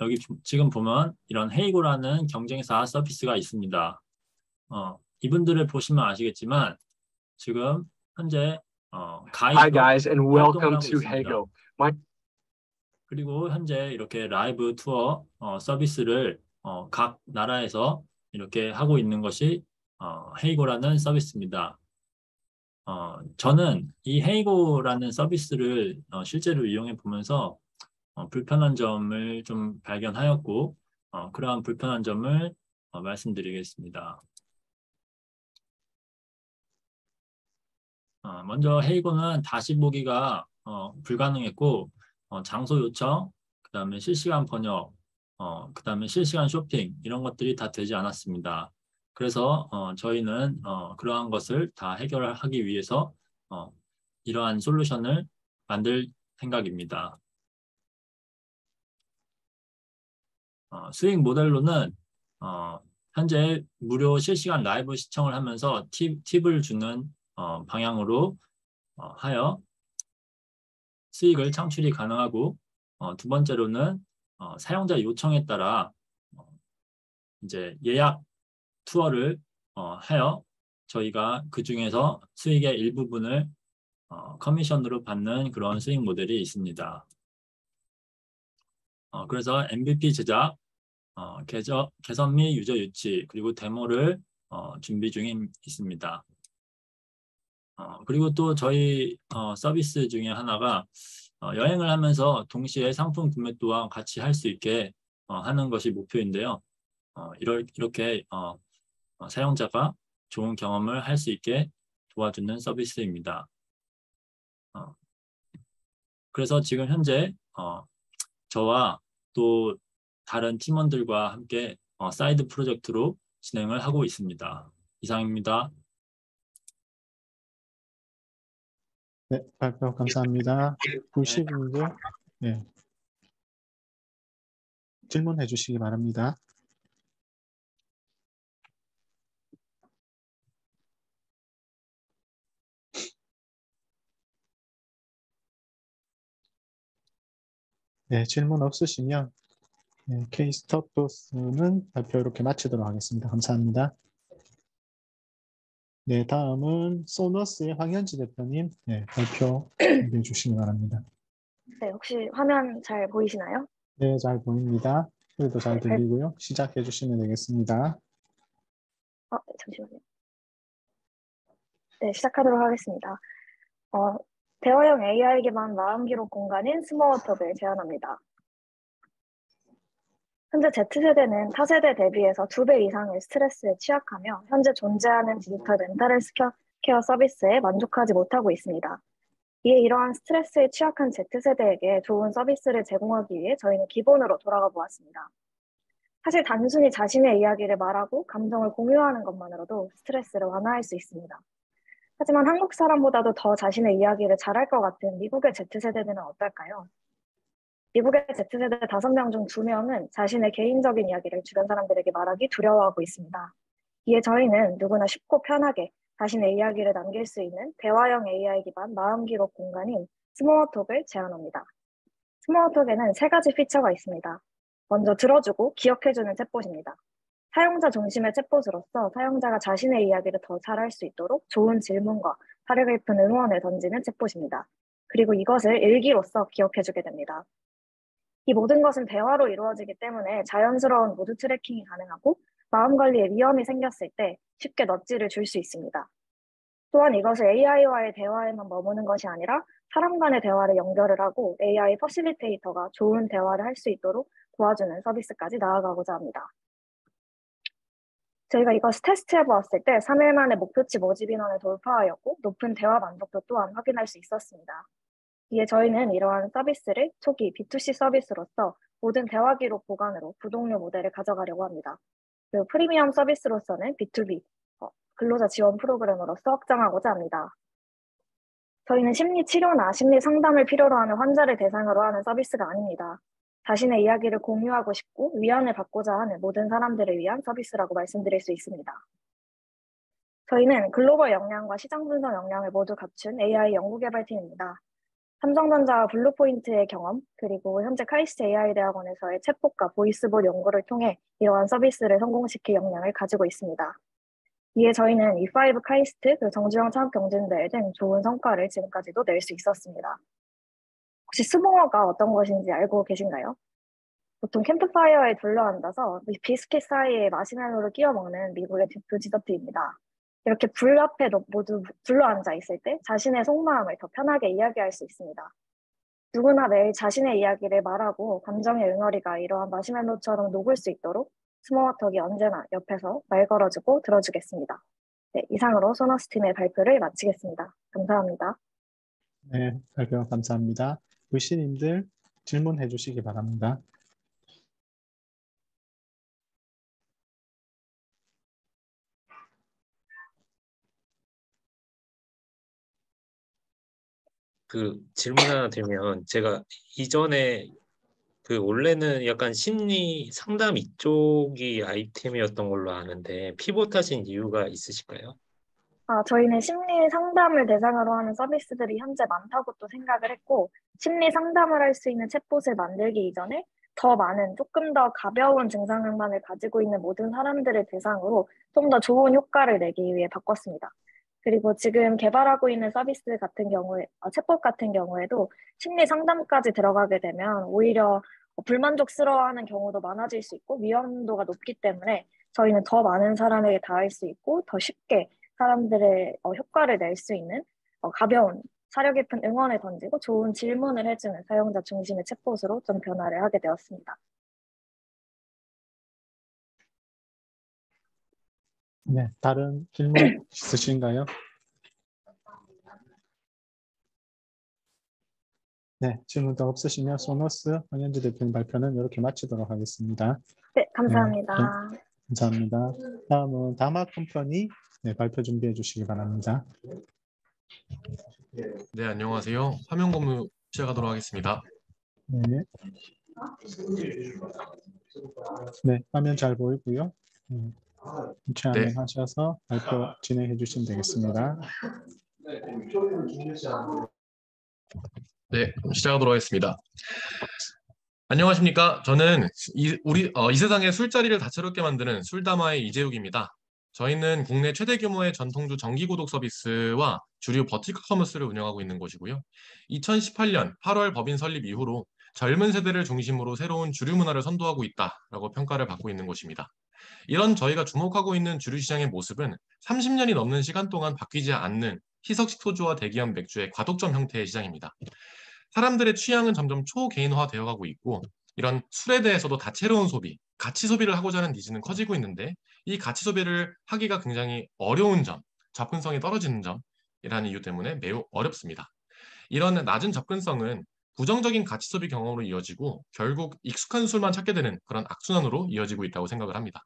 여기 지금 보면 이런 헤이고라는 경쟁사 서비스가 있습니다. 이분들을 보시면 아시겠지만 지금 현재 Hi guys and welcome 활동을 하고 to 있습니다. Heygo. 그리고 현재 이렇게 라이브 투어 서비스를 각 나라에서 이렇게 하고 있는 것이 헤이고라는 서비스입니다. 저는 이 헤이고라는 서비스를 실제로 이용해 보면서 불편한 점을 좀 발견하였고 그러한 불편한 점을 말씀드리겠습니다. 먼저 헤이고는 다시 보기가 불가능했고 장소 요청, 그 다음에 실시간 번역, 그 다음에 실시간 쇼핑 이런 것들이 다 되지 않았습니다. 그래서 저희는 그러한 것을 다 해결하기 위해서 이러한 솔루션을 만들 생각입니다. 수익 모델로는 현재 무료 실시간 라이브 시청을 하면서 팁을 주는 방향으로 하여 수익을 창출이 가능하고 두 번째로는 사용자 요청에 따라 이제 예약 투어를 하여 저희가 그 중에서 수익의 일부분을 커미션으로 받는 그런 수익 모델이 있습니다. 그래서 MVP 제작, 개선 및 유저 유치, 그리고 데모를 준비 중에 있습니다. 그리고 또 저희 서비스 중에 하나가 여행을 하면서 동시에 상품 구매 또한 같이 할 수 있게 하는 것이 목표인데요. 이렇게 사용자가 좋은 경험을 할 수 있게 도와주는 서비스입니다. 그래서 지금 현재 저와 또 다른 팀원들과 함께 사이드 프로젝트로 진행을 하고 있습니다. 이상입니다. 네, 발표 감사합니다. 90인데 네. 질문해 주시기 바랍니다. 네, 질문 없으시면 네, K-스톱도스는 발표 이렇게 마치도록 하겠습니다. 감사합니다. 네, 다음은 소너스의 황현지 대표님 네, 발표 준비해 주시기 바랍니다. 네, 혹시 화면 잘 보이시나요? 네, 잘 보입니다. 소리도 잘 네, 들리고요. 시작해 주시면 되겠습니다. 잠시만요. 네, 시작하도록 하겠습니다. 대화형 AI 기반 마음 기록 공간인 스모어톡을 제안합니다. 현재 Z세대는 타세대 대비해서 2배 이상의 스트레스에 취약하며 현재 존재하는 디지털 멘탈 헬스케어 서비스에 만족하지 못하고 있습니다. 이에 이러한 스트레스에 취약한 Z세대에게 좋은 서비스를 제공하기 위해 저희는 기본으로 돌아가 보았습니다. 사실 단순히 자신의 이야기를 말하고 감정을 공유하는 것만으로도 스트레스를 완화할 수 있습니다. 하지만 한국 사람보다도 더 자신의 이야기를 잘할 것 같은 미국의 Z세대들은 어떨까요? 미국의 Z세대 5명 중 2명은 자신의 개인적인 이야기를 주변 사람들에게 말하기 두려워하고 있습니다. 이에 저희는 누구나 쉽고 편하게 자신의 이야기를 남길 수 있는 대화형 AI 기반 마음 기록 공간인 스모어톡을 제안합니다. 스모어톡에는 3가지 피처가 있습니다. 먼저 들어주고 기억해주는 챗봇입니다. 사용자 중심의 챗봇으로서 사용자가 자신의 이야기를 더 잘할 수 있도록 좋은 질문과 사려 깊은 응원을 던지는 챗봇입니다. 그리고 이것을 일기로서 기억해주게 됩니다. 이 모든 것은 대화로 이루어지기 때문에 자연스러운 모드 트래킹이 가능하고 마음 관리에 위험이 생겼을 때 쉽게 넛지를 줄 수 있습니다. 또한 이것을 AI와의 대화에만 머무는 것이 아니라 사람 간의 대화를 연결을 하고 AI 퍼실리테이터가 좋은 대화를 할 수 있도록 도와주는 서비스까지 나아가고자 합니다. 저희가 이것을 테스트해 보았을 때 3일 만에 목표치 모집 인원을 돌파하였고 높은 대화 만족도 또한 확인할 수 있었습니다. 이에 저희는 이러한 서비스를 초기 B2C 서비스로서 모든 대화 기록 보관으로 구독료 모델을 가져가려고 합니다. 그리고 프리미엄 서비스로서는 B2B, 근로자 지원 프로그램으로서 확장하고자 합니다. 저희는 심리 치료나 심리 상담을 필요로 하는 환자를 대상으로 하는 서비스가 아닙니다. 자신의 이야기를 공유하고 싶고 위안을 받고자 하는 모든 사람들을 위한 서비스라고 말씀드릴 수 있습니다. 저희는 글로벌 역량과 시장 분석 역량을 모두 갖춘 AI 연구개발팀입니다. 삼성전자와 블루포인트의 경험, 그리고 현재 카이스트 AI대학원에서의 챗봇과 보이스봇 연구를 통해 이러한 서비스를 성공시킬 역량을 가지고 있습니다. 이에 저희는 E5 카이스트, 그리고 정주영 창업경진대회 등 좋은 성과를 지금까지도 낼 수 있었습니다. 혹시 스모어가 어떤 것인지 알고 계신가요? 보통 캠프파이어에 둘러앉아서 비스킷 사이에 마시멜로를 끼워 먹는 미국의 대표 디저트입니다. 이렇게 불 앞에 모두 둘러앉아 있을 때 자신의 속마음을 더 편하게 이야기할 수 있습니다. 누구나 매일 자신의 이야기를 말하고 감정의 응어리가 이러한 마시멜로처럼 녹을 수 있도록 스모어톡이 언제나 옆에서 말 걸어주고 들어주겠습니다. 네, 이상으로 소너스 팀의 발표를 마치겠습니다. 감사합니다. 네, 발표 감사합니다. VC님들 질문해 주시기 바랍니다. 그 질문 하나 드리면 제가 이전에 원래는 약간 심리 상담 이쪽이 아이템이었던 걸로 아는데 피봇하신 이유가 있으실까요? 저희는 심리 상담을 대상으로 하는 서비스들이 현재 많다고 또 생각을 했고 심리 상담을 할 수 있는 챗봇을 만들기 이전에 더 많은 조금 더 가벼운 증상만을 가지고 있는 모든 사람들을 대상으로 좀 더 좋은 효과를 내기 위해 바꿨습니다. 그리고 지금 개발하고 있는 서비스 같은 경우에, 챗봇 같은 경우에도 심리 상담까지 들어가게 되면 오히려 불만족스러워하는 경우도 많아질 수 있고 위험도가 높기 때문에 저희는 더 많은 사람에게 닿을 수 있고 더 쉽게 사람들의 효과를 낼 수 있는 가벼운 사려 깊은 응원을 던지고 좋은 질문을 해주는 사용자 중심의 챗봇으로 좀 변화를 하게 되었습니다. 네, 다른 질문 있으신가요? 네, 질문도 없으시면 소너스 황현주 대표님 발표는 이렇게 마치도록 하겠습니다. 네, 감사합니다. 네, 감사합니다. 다음은 다마 컴퍼니 발표 준비해 주시기 바랍니다. 네, 안녕하세요. 화면 공유 시작하도록 하겠습니다. 네. 네, 화면 잘 보이고요. 화면 하셔서 발표 진행해 주시면 되겠습니다. 네, 시작하도록 하겠습니다. 안녕하십니까? 저는 이 세상의 술자리를 다채롭게 만드는 술다마의 이재욱입니다. 저희는 국내 최대 규모의 전통주 정기구독 서비스와 주류 버티컬 커머스를 운영하고 있는 곳이고요. 2018년 8월 법인 설립 이후로 젊은 세대를 중심으로 새로운 주류 문화를 선도하고 있다라고 평가를 받고 있는 곳입니다. 이런 저희가 주목하고 있는 주류 시장의 모습은 30년이 넘는 시간 동안 바뀌지 않는 희석식 소주와 대기업 맥주의 과독점 형태의 시장입니다. 사람들의 취향은 점점 초개인화되어 가고 있고 이런 술에 대해서도 다채로운 소비, 가치 소비를 하고자 하는 니즈는 커지고 있는데 이 가치 소비를 하기가 굉장히 어려운 점, 접근성이 떨어지는 점이라는 이유 때문에 매우 어렵습니다. 이런 낮은 접근성은 부정적인 가치 소비 경험으로 이어지고 결국 익숙한 술만 찾게 되는 그런 악순환으로 이어지고 있다고 생각을 합니다.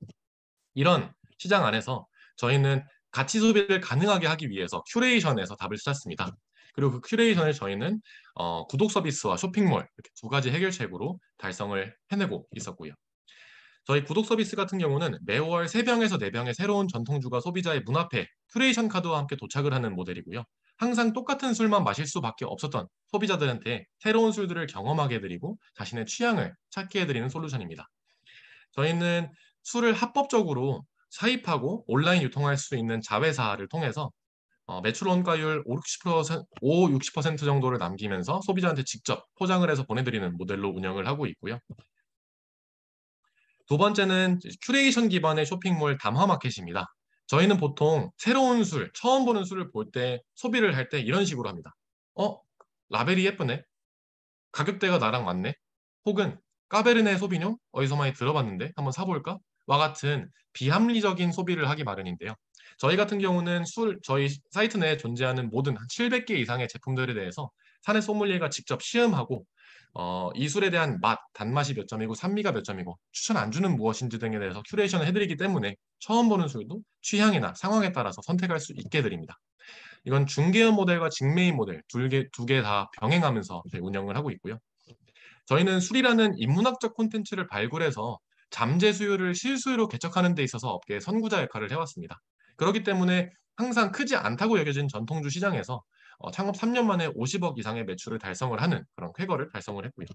이런 시장 안에서 저희는 가치 소비를 가능하게 하기 위해서 큐레이션에서 답을 찾았습니다. 그리고 그 큐레이션을 저희는 구독 서비스와 쇼핑몰 이렇게 두 가지 해결책으로 달성을 해내고 있었고요. 저희 구독 서비스 같은 경우는 매월 3병에서 4병의 새로운 전통주가 소비자의 문 앞에 큐레이션 카드와 함께 도착을 하는 모델이고요. 항상 똑같은 술만 마실 수밖에 없었던 소비자들한테 새로운 술들을 경험하게 해드리고 자신의 취향을 찾게 해드리는 솔루션입니다. 저희는 술을 합법적으로 사입하고 온라인 유통할 수 있는 자회사를 통해서 매출 원가율 60% 정도를 남기면서 소비자한테 직접 포장을 해서 보내드리는 모델로 운영을 하고 있고요. 두 번째는 큐레이션 기반의 쇼핑몰 담화마켓입니다. 저희는 보통 새로운 술, 처음 보는 술을 볼 때 소비를 할 때 이런 식으로 합니다. 라벨이 예쁘네. 가격대가 나랑 맞네. 혹은 까베르네 소비뇽 어디서 많이 들어봤는데 한번 사볼까? 와 같은 비합리적인 소비를 하기 마련인데요. 저희 같은 경우는 저희 사이트 내에 존재하는 모든 700개 이상의 제품들에 대해서 사내 소믈리에가 직접 시음하고 이 술에 대한 맛, 단맛이 몇 점이고 산미가 몇 점이고 추천 안주는 무엇인지 등에 대해서 큐레이션을 해드리기 때문에 처음 보는 술도 취향이나 상황에 따라서 선택할 수 있게 드립니다. 이건 중개업 모델과 직메인 모델 두 개 다 병행하면서 저희 운영을 하고 있고요. 저희는 술이라는 인문학적 콘텐츠를 발굴해서 잠재 수요를 실수요로 개척하는 데 있어서 업계의 선구자 역할을 해왔습니다. 그렇기 때문에 항상 크지 않다고 여겨진 전통주 시장에서 창업 3년 만에 50억 이상의 매출을 달성을 하는 그런 쾌거를 달성을 했고요.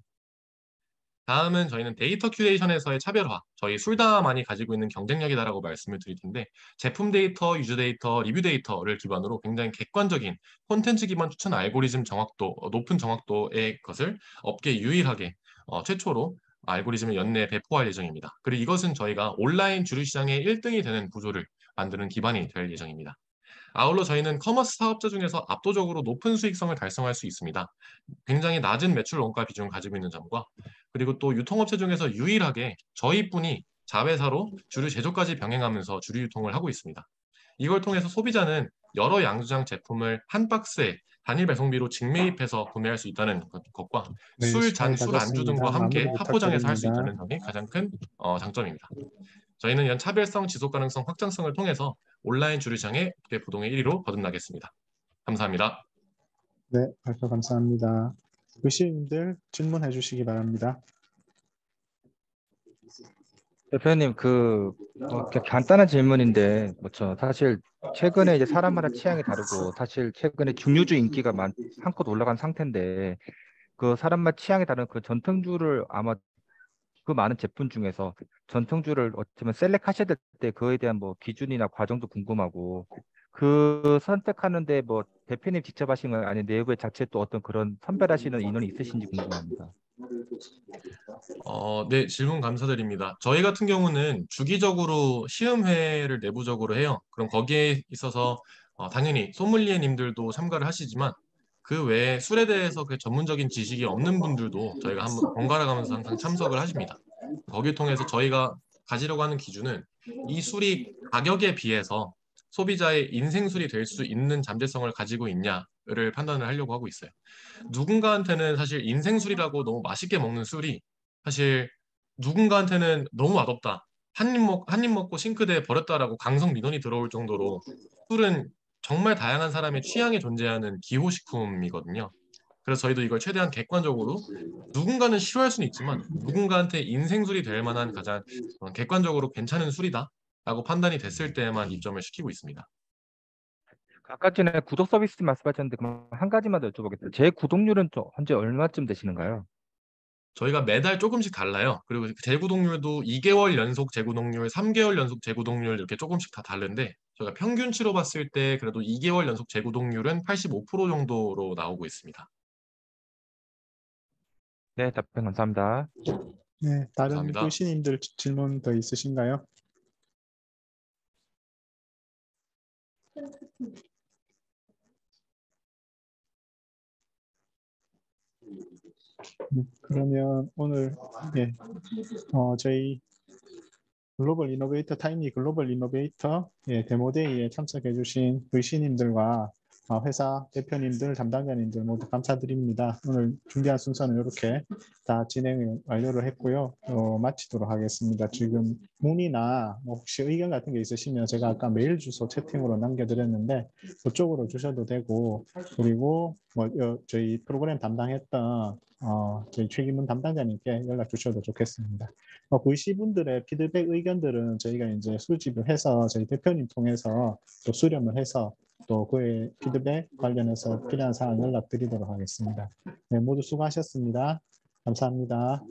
다음은 저희는 데이터 큐레이션에서의 차별화, 저희 술다만이 가지고 있는 경쟁력이다라고 말씀을 드릴 텐데 제품 데이터, 유저 데이터, 리뷰 데이터를 기반으로 굉장히 객관적인 콘텐츠 기반 추천 알고리즘 정확도, 높은 정확도의 것을 업계 유일하게 최초로 알고리즘을 연내에 배포할 예정입니다. 그리고 이것은 저희가 온라인 주류 시장의 1등이 되는 구조를 만드는 기반이 될 예정입니다. 아울러 저희는 커머스 사업자 중에서 압도적으로 높은 수익성을 달성할 수 있습니다. 굉장히 낮은 매출 원가 비중을 가지고 있는 점과 그리고 또 유통업체 중에서 유일하게 저희뿐이 자회사로 주류 제조까지 병행하면서 주류 유통을 하고 있습니다. 이걸 통해서 소비자는 여러 양주장 제품을 한 박스에 단일 배송비로 직매입해서 구매할 수 있다는 것과 네, 술, 잔, 시간이 다 술 안주 등과 됐습니다. 함께 마무리 합포장해서 할 수 부탁드립니다. 있다는 점이 가장 큰 장점입니다. 저희는 이런 차별성, 지속 가능성 확장성을 통해서 온라인 주류 시장의 국내 부동의 1위로 거듭나겠습니다. 감사합니다. 네, 발표 감사합니다. 의시인들 질문해 주시기 바랍니다. 대표님, 간단한 질문인데, 사실 최근에 이제 사람마다 취향이 다르고, 사실 최근에 증류주 인기가 한껏 올라간 상태인데, 그 사람마다 취향이 다른 그 전통주를 아마 그 많은 제품 중에서 전통주를 어쩌면 셀렉하셔야 될 때 그에 대한 뭐 기준이나 과정도 궁금하고, 그 선택하는데 뭐 대표님 직접 하신 건 아니면 내부에 자체 또 어떤 그런 선별하시는 인원이 있으신지 궁금합니다. 네, 질문 감사드립니다. 저희 같은 경우는 주기적으로 시음회를 내부적으로 해요. 그럼 거기에 있어서 당연히 소믈리에님들도 참가를 하시지만 그 외에 술에 대해서 그 전문적인 지식이 없는 분들도 저희가 한번 번갈아 가면서 항상 참석을 하십니다. 거기를 통해서 저희가 가지려고 하는 기준은 이 술이 가격에 비해서 소비자의 인생술이 될 수 있는 잠재성을 가지고 있냐를 판단을 하려고 하고 있어요. 누군가한테는 사실 인생술이라고 너무 맛있게 먹는 술이 사실 누군가한테는 너무 맛없다. 한 입 먹고 싱크대에 버렸다라고 강성 민원이 들어올 정도로 술은 정말 다양한 사람의 취향에 존재하는 기호식품이거든요. 그래서 저희도 이걸 최대한 객관적으로 누군가는 싫어할 수는 있지만 누군가한테 인생술이 될 만한 가장 객관적으로 괜찮은 술이다라고 판단이 됐을 때만 입점을 시키고 있습니다. 아까 전에 구독 서비스 말씀하셨는데 그럼 한 가지만 더 여쭤보겠습니다. 제 구독률은 현재 얼마쯤 되시는가요? 저희가 매달 조금씩 달라요. 그리고 재구독률도 2개월 연속 재구독률, 3개월 연속 재구독률 이렇게 조금씩 다 다른데 저희가 평균치로 봤을 때 그래도 2개월 연속 재구독률은 85% 정도로 나오고 있습니다. 네, 답변 감사합니다. 네, 다른 감사합니다. 의시님들 질문 더 있으신가요? 그러면 오늘 저희 글로벌 이노베이터 타임리 글로벌 이노베이터 데모데이에 참석해 주신 의시님들과 회사 대표님들, 담당자님들 모두 감사드립니다. 오늘 준비한 순서는 이렇게 다 진행을 완료를 했고요. 마치도록 하겠습니다. 지금 문의나 혹시 의견 같은 게 있으시면 제가 아까 메일 주소 채팅으로 남겨드렸는데 그쪽으로 주셔도 되고 그리고 저희 프로그램 담당했던 저희 최기문 담당자님께 연락 주셔도 좋겠습니다. VC분들의 피드백 의견들은 저희가 이제 수집을 해서 저희 대표님 통해서 또 수렴을 해서 또 그의 피드백 관련해서 필요한 사항 연락드리도록 하겠습니다. 네, 모두 수고하셨습니다. 감사합니다.